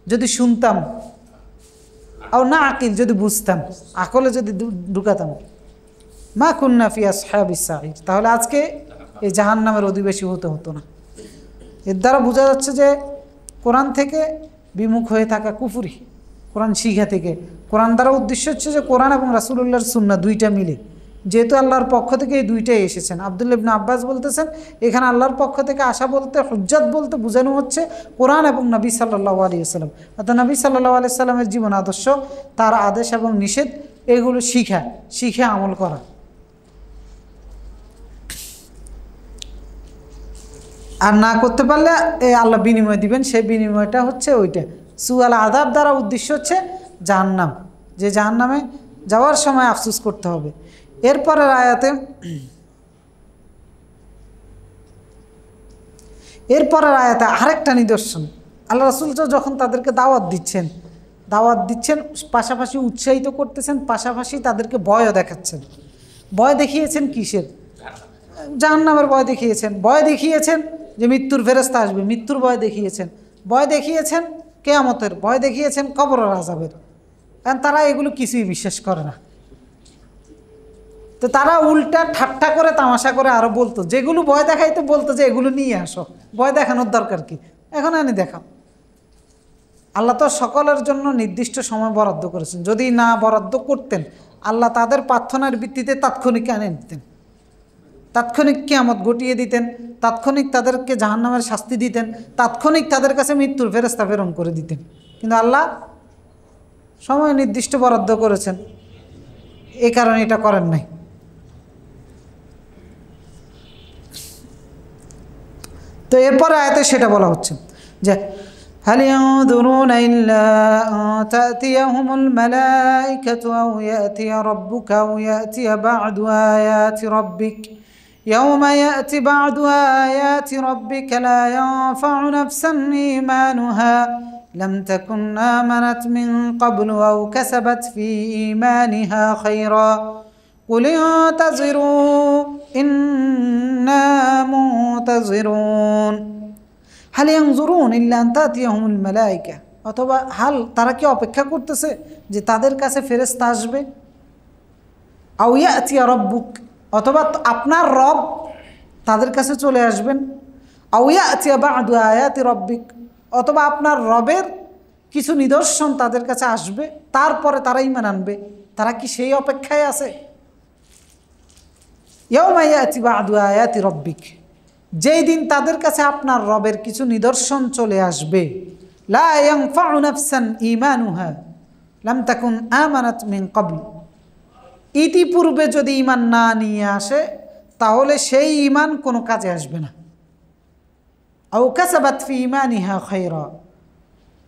যদি শুনতাম, আও না আকিল, যদি বুঝতাম, আকলে যদি ঢুকাতাম, মা কুন্না ফি আসহাবিস সাঈর, তাহলে আজকে এই জাহান্নামের অধিবাসী হতে হতো না। এর দ্বারা বোঝা যাচ্ছে যে কোরআন থেকে বিমুখ হয়ে থাকা কুফরি, কোরআন শিখা থেকে। কোরআন দ্বারা উদ্দেশ্য হচ্ছে যে কোরআন এবং রাসূলুল্লাহর সুন্নাহ দুইটা মিলে, যেহেতু আল্লাহর পক্ষ থেকে এই দুইটাই এসেছেন। আব্দুল্লাহ ইবনে আব্বাস বলতেছেন এখানে আল্লাহর পক্ষ থেকে আসা বলতে, হুজ্জাত বলতে বোঝানো হচ্ছে কোরআন এবং নবী সাল্লাল্লাহু আলাইহি ওয়াসাল্লাম। অর্থাৎ নবী সাল্লাল্লাহু আলাইহি সাল্লামের জীবন আদর্শ, তার আদেশ এবং নিষেধ, এগুলো শিখে আমল করা। আর না করতে পারলে আল্লাহ বিনিময় দিবেন, সেই বিনিময়টা হচ্ছে ওইটা সুআল আযাব দ্বারা উদ্দেশ্য হচ্ছে জাহান্নাম, যে জাহান্নামে যাওয়ার সময় আফসোস করতে হবে। এরপরের আয়াতে আরেকটা নিদর্শন, আল্লাহ রাসূল যখন তাদেরকে দাওয়াত দিচ্ছেন, পাশাপাশি উৎসাহিত করতেছেন, পাশাপাশি তাদেরকে ভয়ও দেখাচ্ছেন। ভয় দেখিয়েছেন কিসের? জাহান্নামের ভয় দেখিয়েছেন যে মৃত্যুর ফেরেশতা আসবে, মৃত্যুর ভয় দেখিয়েছেন কিয়ামতের ভয় দেখিয়েছেন, কবরের আযাবের। কারণ তারা এগুলো কিছুই বিশ্বাস করে না। তো তারা উল্টা ঠাট্টা করে, তামাশা করে আরো বলতো, যেগুলো ভয় দেখাইতে বলতো যে এগুলো নিয়ে আসো, ভয় দেখানোর দরকার কি, এখন আনি দেখাও। আল্লাহ তো সকলের জন্য নির্দিষ্ট সময় বরাদ্দ করেছেন, যদি না বরাদ্দ করতেন আল্লাহ তাদের প্রার্থনার ভিত্তিতে তাৎক্ষণিক এনে দিতেন, তাৎক্ষণিক কিয়ামত ঘটিয়ে দিতেন, তাৎক্ষণিক তাদেরকে জাহান্নামের শাস্তি দিতেন, তাৎক্ষণিক তাদের কাছে মৃত্যুর ফেরেশতা প্রেরণ করে দিতেন। কিন্তু আল্লাহ সময় নির্দিষ্ট বরাদ্দ করেছেন, এই কারণে এটা করেন নাই। তো এরপরে আয়াতে সেটা বলা হচ্ছে যে هل ينظرون إلا أن تأتيهم الملائكة أو يأتي ربك أو يأتي بعض آيات ربك يوم يأتي بعض آيات ربك لا ينفع نفسا إيمانها لم تكن آمنت من قبل أو كسبت في إيمانها خيرا قل انتظروا إنا منتظرون هل ينظرون إلا أن تأتيهم الملائكة অথবা হাল তারা কি অপেক্ষা করতেছে যে তাদের কাছে ফেরেশতা আসবে? আও ইয়াতিয়া রব্বুক, অথবা আপনার রব তাদের কাছে চলে আসবেন। আও ইয়াতিয়া বা'দু আয়াতি রব্বিক, অথবা আপনার রবের কিছু নিদর্শন তাদের কাছে আসবে, তারপরে তারা ঈমান আনবে। তারা কি সেই অপেক্ষায় আছে? ইয়াউমা ইয়াতি বা'দু আয়াতি রব্বিক, যেই দিন তাদের কাছে আপনার রবের কিছু নিদর্শন চলে আসবে। লা ইয়ানফাউ নাফসান ঈমানুহা লাম তাকুন আমানাত মিন ক্বাবল, ইতিপূর্বে যদি ঈমান না নিয়ে আসে তাহলে সেই ঈমান কোনো কাজে আসবে না। আও কাসাবাত ফি ঈমানিহা খায়রা,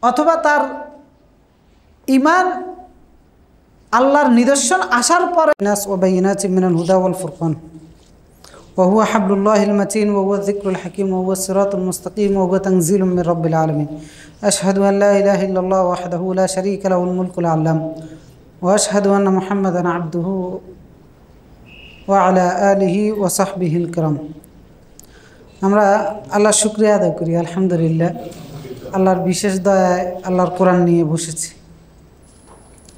অথবা তার ঈমান আল্লাহর নিদর্শন আসার পরে নাস ওয়া বাইয়িনাতিন মিনাল হুদা ওয়াল ফুরকান ওয়া হুয়া হাবলুল্লাহিল মাতিন ওয়া হুয়া যিকরুল হাকীম ওয়া হুয়া সিরাতুল মুস্তাকিম ওয়া হুয়া তানজিলুম মির রাব্বিল আলামিন। আশহাদু আন লা ইলাহা ইল্লাল্লাহ ওয়াহদাহু লা শারীকা লাহুল মুলকুল আল্লাম ওয়া আশহাদু আন্না মুহাম্মাদান আবদুহু ওয়া আলা আলিহি ওয়া সাহবিহিল কিরাম। আমরা আল্লাহর শুকরিয়া আদায় করি, আলহামদুলিল্লাহ। আল্লাহর বিশেষ দয়ায় আল্লাহর কোরআন নিয়ে বসেছি।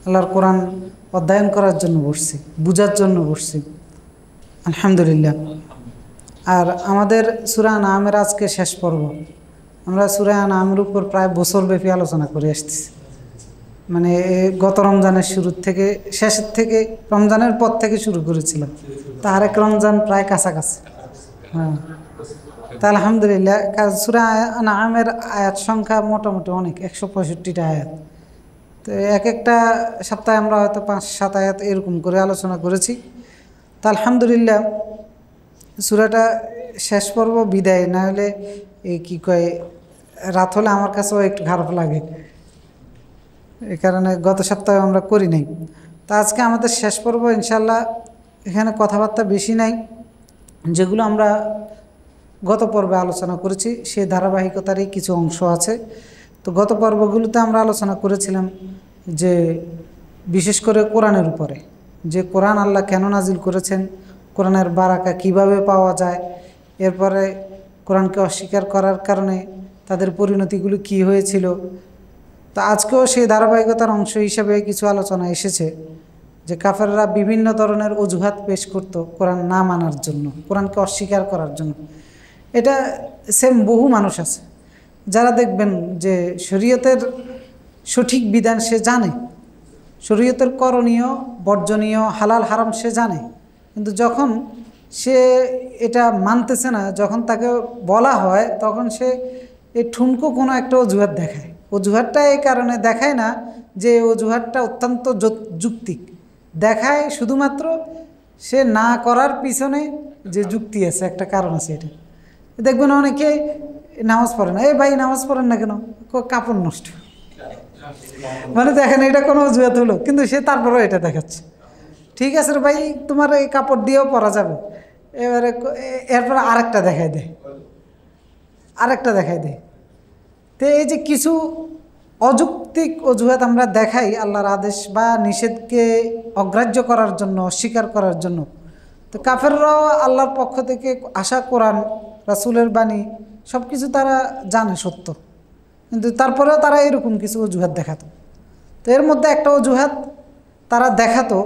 আল্লাহর কোরআন অধ্যয়ন করার জন্য বসছি, বুঝার জন্য বসছি, আলহামদুলিল্লাহ। আর আমাদের সূরা আনআমের আজকে শেষ পর্ব। আমরা সূরা আনআমের উপর প্রায় বছরব্যাপী আলোচনা করে আসতেছি। মানে গত রমজানের শুরুর থেকে, শেষের থেকে, রমজানের পর থেকে শুরু করেছিলাম, তা আরেক রমজান প্রায় কাছাকাছি। হ্যাঁ, তা আলহামদুলিল্লাহ। সূরা আনআমের আয়াত সংখ্যা মোটামুটি অনেক, 165টা আয়াত। তো এক একটা সপ্তাহে আমরা হয়তো 5-7 আয়াত এরকম করে আলোচনা করেছি। তা আলহামদুলিল্লাহ সূরাটা শেষ পর্ব বিদায়, না হলে এই কী কয় রাত হলে আমার কাছেও একটু খারাপ লাগে, এই কারণে গত সপ্তাহে আমরা করি নাই। তা আজকে আমাদের শেষ পর্ব ইনশাল্লাহ। এখানে কথাবার্তা বেশি নাই, যেগুলো আমরা গত পর্বে আলোচনা করেছি সেই ধারাবাহিকতারই কিছু অংশ আছে। তো গত পর্বগুলোতে আমরা আলোচনা করেছিলাম যে বিশেষ করে কোরআনের উপরে, যে কোরআন আল্লাহ কেন নাজিল করেছেন, কোরআনের বারাকা কিভাবে পাওয়া যায়, এরপরে কোরআনকে অস্বীকার করার কারণে তাদের পরিণতিগুলো কি হয়েছিল। তা আজকেও সেই ধারাবাহিকতার অংশ হিসেবে কিছু আলোচনা এসেছে যে কাফেররা বিভিন্ন ধরনের অজুহাত পেশ করত কোরআন না মানার জন্য, কোরআনকে অস্বীকার করার জন্য। এটা সেম বহু মানুষ আছে যারা দেখবেন যে শরীয়তের সঠিক বিধান সে জানে, শরীয়তের করণীয় বর্জনীয় হালাল হারাম সে জানে, কিন্তু যখন সে এটা মানতেছে না, যখন তাকে বলা হয় তখন সে এই ঠুনকো কোনো একটা অজুহাত দেখায়। অজুহাতটা এই কারণে দেখায় না যে অজুহাতটা অত্যন্ত যৌক্তিক, দেখায় শুধুমাত্র সে না করার পিছনে যে যুক্তি আছে, একটা কারণ আছে। এটা দেখবেন অনেকে নামাজ পড়ে না, এই ভাই নামাজ পড়েন না কেন, কাপড় নষ্ট, মানে দেখেন এটা কোনো অজুহাত হলো, কিন্তু সে তারপরেও এটা দেখাচ্ছে। ঠিক আছে রে ভাই, তোমার এই কাপড় দিয়েও পরা যাবে। এবারে এরপরে আরেকটা দেখায় দেয়, আরেকটা দেখায় দেয়। তো এই যে কিছু অযৌক্তিক অজুহাত আমরা দেখাই আল্লাহর আদেশ বা নিষেধকে অগ্রাহ্য করার জন্য, অস্বীকার করার জন্য। তো কাফেররাও আল্লাহর পক্ষ থেকে আসা কোরআন, রাসূলের বাণী সব কিছু তারা জানে সত্য, কিন্তু তারপরেও তারা এরকম কিছু অজুহাত দেখাতো। তো এর মধ্যে একটা অজুহাত তারা দেখাতো,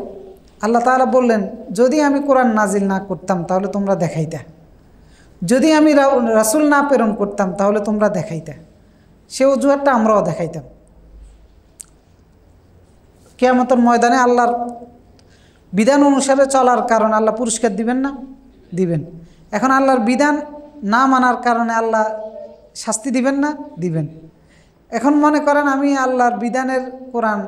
আল্লাহ তাআলা বললেন, যদি আমি কোরআন নাজিল না করতাম তাহলে তোমরা দেখাইতা, যদি আমি রাসূল না প্রেরণ করতাম তাহলে তোমরা দেখাইতা। সে অজুহাতটা আমরাও দেখাইতাম। কিয়ামতের ময়দানে আল্লাহর বিধান অনুসারে চলার কারণে আল্লাহ পুরস্কার দিবেন না? দিবেন। এখন আল্লাহর বিধান না মানার কারণে আল্লাহ শাস্তি দিবেন না? দিবেন। এখন মনে করেন আমি আল্লাহর বিধানের কোরআন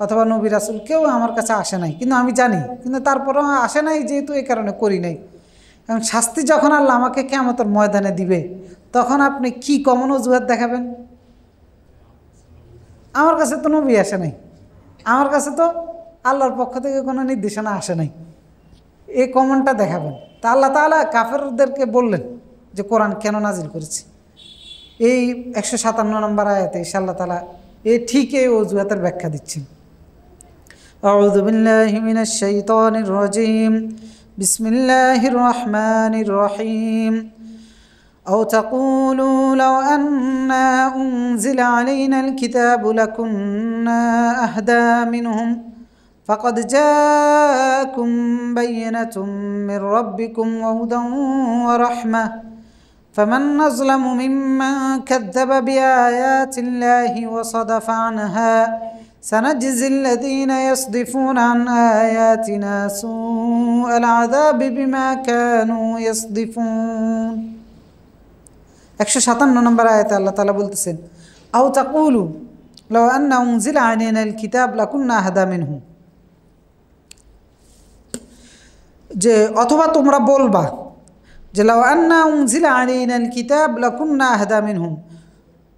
অথবা নবী রাসূল কেউ আমার কাছে আসে নাই, কিন্তু আমি জানি, কিন্তু তারপরেও আসে নাই যেহেতু এই কারণে করি নাই। এখন শাস্তি যখন আল্লাহ আমাকে কিয়ামতের ময়দানে দিবে, তখন আপনি কি কমন অজুহাত দেখাবেন? আমার কাছে তো নবী আসে নাই, আমার কাছে তো আল্লাহর পক্ষ থেকে কোনো নির্দেশনা আসে নাই, এই কমনটা দেখাবেন। তা আল্লাহ তাআলা কাফেরদেরকে বললেন যে কোরআন কেন নাজিল করেছে। এই 157 নম্বর আয়াতে আল্লাহ তাআলা ঠিক এই অজুহাতের ব্যাখ্যা দিচ্ছেন। আউযু বিল্লাহি মিনাশ শাইতানির রাজীম, বিসমিল্লাহির রহমানির রহিম। أو تقولوا لو أنا أنزل علينا الكتاب لكنا أهدى منهم فقد جاءكم بينة من ربكم وهدى ورحمة فمن أظلم ممن كذب بآيات الله وصدف عنها سنجزي الذين يصدفون عن آياتنا سوء العذاب بما كانوا يصدفون 157 নম্বর আয়াতে আল্লাহ তাআলা বলতেছেন আও তাকুলু লাউ আন্না উনজিলা আলাইনা আল কিতাব লাকুন্না আহদা মিনহুম, যে অথবা তোমরা বলবা যে লাউ আন্না উনজিলা আলাইনা আল কিতাব লাকুন্না আহদা মিনহুম,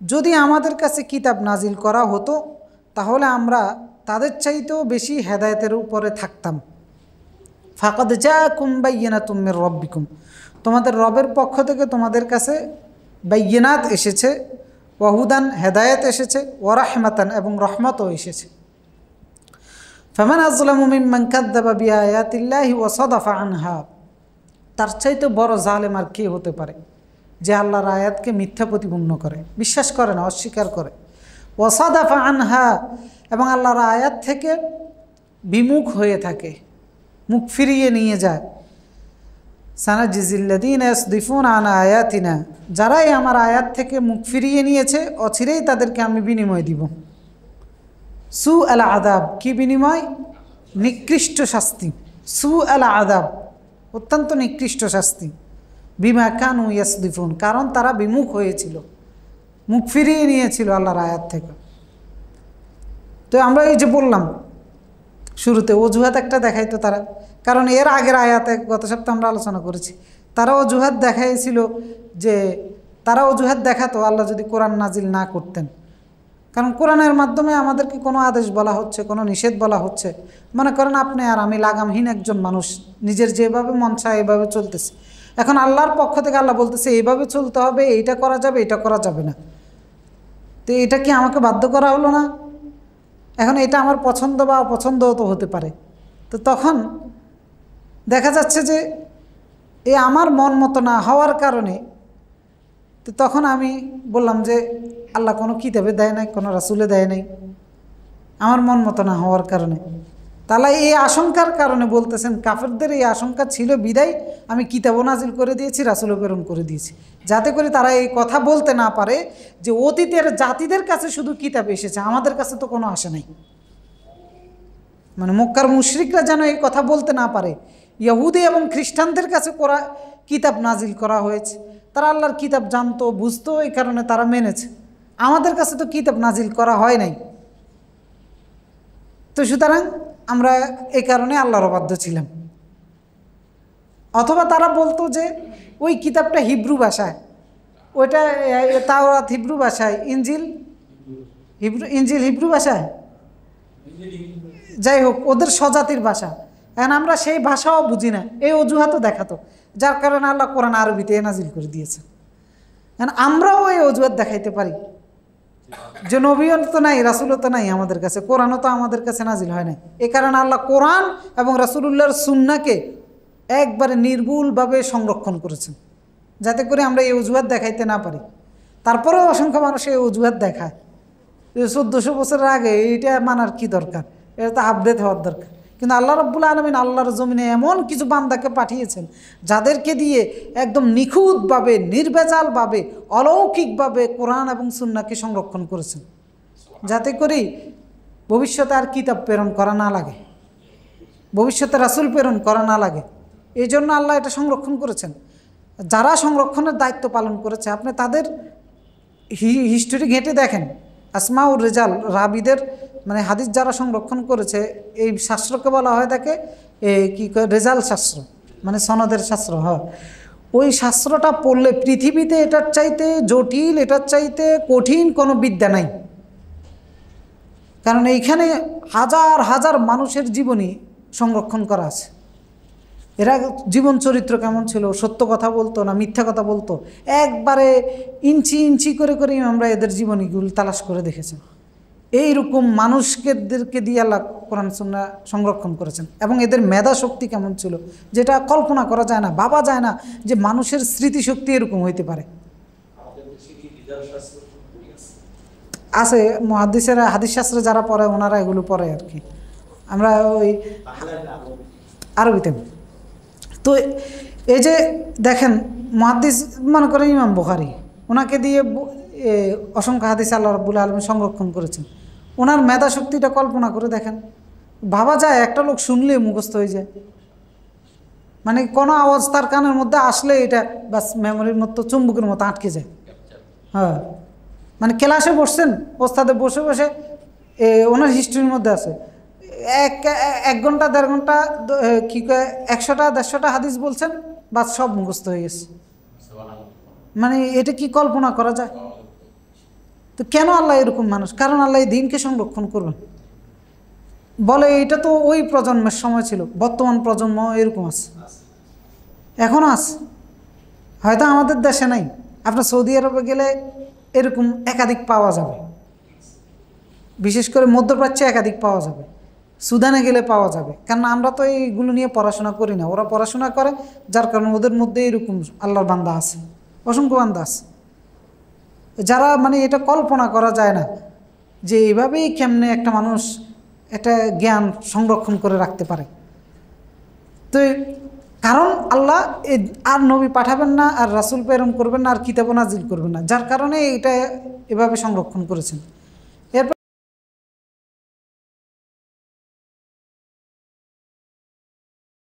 যদি আমাদের কাছে কিতাব নাজিল করা হতো তাহলে আমরা তাদের চাইতেও বেশি হেদায়েতের উপরে থাকতাম। ফাকাদ জাআকুম বাইয়িনাতুম মির রাব্বিকুম, তোমাদের রবের পক্ষ থেকে তোমাদের কাছে বাইয়িনাত এসেছে, ওয়াহুদান হেদায়েত এসেছে, ওয়া রাহমাতান এবং রহমতও এসেছে। ফামান আযলামু মিম্মান কাযযাবা বিআয়াতিল্লাহি ওয়া সাদাফা আনহা, তার চাইতে বড় জালেম আর কে হতে পারে যে আল্লাহর আয়াতকে মিথ্যা প্রতিপন্ন করে, বিশ্বাস করে না, অস্বীকার করে। ওয়া সাদাফা আনহা, এবং আল্লাহর আয়াত থেকে বিমুখ হয়ে থাকে, মুখ ফিরিয়ে নিয়ে যায়। সানাজিজিল্লাযীনা ইয়াসদিফুনা আন আয়াতিনা, যারাই আমার আয়াত থেকে মুখ ফিরিয়ে নিয়েছে অচিরেই তাদেরকে আমি বিনিময় দিব। সু আল আদাব, কি বিনিময়? নিকৃষ্ট শাস্তি। সু আল আদাব, অত্যন্ত নিকৃষ্ট শাস্তি। বিমা কানু ইয়াসদিফুন, কারণ তারা বিমুখ হয়েছিল, মুখ ফিরিয়ে নিয়েছিল আল্লাহর আয়াত থেকে। তো আমরা এই যে বললাম শুরুতে অজুহাত একটা দেখাইতো তারা, কারণ এর আগের আয়াতে গত সপ্তাহে আমরা আলোচনা করেছি, তারা অজুহাত দেখাইছিল যে তারা অজুহাত দেখাতো আল্লাহ যদি কোরআন নাজিল না করতেন, কারণ কোরআনের মাধ্যমে আমাদেরকে কোনো আদেশ বলা হচ্ছে, কোনো নিষেধ বলা হচ্ছে। মনে করেন আপনি আর আমি লাগামহীন একজন মানুষ, নিজের যেভাবে মন চায় এভাবে চলতেছে। এখন আল্লাহর পক্ষ থেকে আল্লাহ বলতেছে এইভাবে চলতে হবে, এইটা করা যাবে, এটা করা যাবে না। তো এটা কি আমাকে বাধ্য করা হলো না? এখন এটা আমার পছন্দ বা অপছন্দও তো হতে পারে। তো তখন দেখা যাচ্ছে যে এ আমার মন মতো না হওয়ার কারণে, তো তখন আমি বললাম যে আল্লাহ কোনো কিতাবে দেয় নাই, কোনো রাসূলে দেয় নাই, আমার মন মতো না হওয়ার কারণে। তাহলে এই আশঙ্কার কারণে বলতেছেন কাফেরদের এই আশঙ্কা ছিল বিদায় আমি কিতাবও নাজিল করে দিয়েছি, রাসূলও প্রেরণ করে দিয়েছি, যাতে করে তারা এই কথা বলতে না পারে যে অতীতের জাতিদের কাছে শুধু কিতাব এসেছে, আমাদের কাছে তো কোনো আসে নাই। মানে মক্কার মুশরিকরা যেন এই কথা বলতে না পারে ইহুদি এবং খ্রিস্টানদের কাছে কিতাব নাজিল করা হয়েছে, তারা আল্লাহর কিতাব জানতো, বুঝতো, এই কারণে তারা মেনেছে। আমাদের কাছে তো কিতাব নাজিল করা হয় নাই, তো সুতরাং আমরা এই কারণে আল্লাহর অবাধ্য ছিলাম। অথবা তারা বলতো যে ওই কিতাবটা হিব্রু ভাষায়, ওইটা তাওরাত হিব্রু ভাষায়, ইনজিল হিব্রু ভাষায়, যাই হোক ওদের স্বজাতির ভাষা, এখন আমরা সেই ভাষাও বুঝি না, এই অজুহাতও দেখাতো, যার কারণে আল্লাহ কোরআন আরবিতে নাজিল করে দিয়েছে। এখন আমরাও এই অজুহাত দেখাইতে পারি যে নবীও তো নাই, রাসূলও তো নাই আমাদের কাছে, কোরআনও তো আমাদের কাছে নাজিল হয় নাই। এ কারণে আল্লাহ কোরআন এবং রাসূলুল্লাহর সুন্নাহকে একবারে নির্ভুলভাবে সংরক্ষণ করেছেন, যাতে করে আমরা এই অজুহাত দেখাইতে না পারি। তারপরেও অসংখ্য মানুষ এই অজুহাত দেখায় 1400 বছরের আগে, এইটা মানার কি দরকার, এটা তো আপডেট হওয়ার দরকার। কিন্তু আল্লাহ রাব্বুল আলামিন আল্লাহর জমিনে এমন কিছু বান্দাকে পাঠিয়েছেন যাদেরকে দিয়ে একদম নিখুঁতভাবে, নির্ভেজালভাবে, অলৌকিকভাবে কোরআন এবং সুন্নাহকে সংরক্ষণ করেছেন, যাতে করে ভবিষ্যতে আর কিতাব প্রেরণ করা না লাগে, ভবিষ্যতে রাসূল প্রেরণ করা না লাগে। এই জন্য আল্লাহ এটা সংরক্ষণ করেছেন। যারা সংরক্ষণের দায়িত্ব পালন করেছে, আপনি তাদের হিস্টোরি ঘেঁটে দেখেন, আসমাউর রেজাল, রাবিদের মানে হাদিস যারা সংরক্ষণ করেছে, এই শাস্ত্রকে বলা হয় তাকে কি রেজাল শাস্ত্র, মানে সনদের শাস্ত্র। হয় ওই শাস্ত্রটা পড়লে পৃথিবীতে এটার চাইতে জটিল, এটার চাইতে কঠিন কোনো বিদ্যা নাই। কারণ এইখানে হাজার হাজার মানুষের জীবনী সংরক্ষণ করা আছে। এরা জীবন চরিত্র কেমন ছিল, সত্য কথা বলতো না মিথ্যা কথা বলতো, একবারে ইঞ্চি ইঞ্চি করে করে আমরা এদের জীবনীগুলো তালাশ করে দেখেছি। এইরকম মানুষদেরকে দিয়ে আল্লাহ কোরআন সুন্নাহ সংরক্ষণ করেছেন। এবং এদের মেধা শক্তি কেমন ছিল যেটা কল্পনা করা যায় না, ভাবা যায় না যে মানুষের স্মৃতিশক্তি এরকম হইতে পারে। আছে মুহাদ্দিসেরা, হাদিস শাস্ত্রে যারা পড়ে ওনারা এগুলো পড়ে আর কি। আমরা ওই আরবিতে। তো এই যে দেখেন মুহাদ্দিস মনে করেন ইমাম বুখারী, ওনাকে দিয়ে অসংখ্য হাদিস আল্লাহ রাব্বুল আলামিন সংরক্ষণ করেছেন। ওনার মেধা শক্তিটা কল্পনা করে দেখেন, ভাবা যায় একটা লোক শুনলে মুখস্থ হয়ে যায়, মানে কোনো আওয়াজ তার কানের মধ্যে আসলে এটা বাস মেমোরির মতো চুম্বকের মতো আটকে যায়। হ্যাঁ, মানে ক্লাসে বসছেন, ওস্তাদে বসে বসে ওনার হিস্ট্রির মধ্যে আছে 1 ঘন্টা 1.5 ঘন্টা কী কয় 100টা 150টা হাদিস বলছেন, বাস সব মুখস্থ হয়ে গেছে। মানে এটা কি কল্পনা করা যায়? তো কেন আল্লাহ এরকম মানুষ? কারণ আল্লাহ এই দিনকে সংরক্ষণ করবেন বলে। এটা তো ওই প্রজন্মের সময় ছিল, বর্তমান প্রজন্ম এরকম আছে, এখনও আছে, হয়তো আমাদের দেশে নাই। আপনার সৌদি আরবে গেলে এরকম একাধিক পাওয়া যাবে, বিশেষ করে মধ্যপ্রাচ্যে একাধিক পাওয়া যাবে, সুদানে গেলে পাওয়া যাবে। কারণ আমরা তো এইগুলো নিয়ে পড়াশোনা করি না, ওরা পড়াশোনা করে, যার কারণে ওদের মধ্যে এরকম আল্লাহর বান্দা আছে, অসংখ্য বান্দা আছে, যারা মানে এটা কল্পনা করা যায় না যে এইভাবেই কেমনে একটা মানুষ এটা জ্ঞান সংরক্ষণ করে রাখতে পারে। তো কারণ আল্লাহ আর নবী পাঠাবেন না, আর রাসূল প্রেরণ করবেন না, আর কিতাব নাজিল করবেন না, যার কারণে এটা এভাবে সংরক্ষণ করেছেন।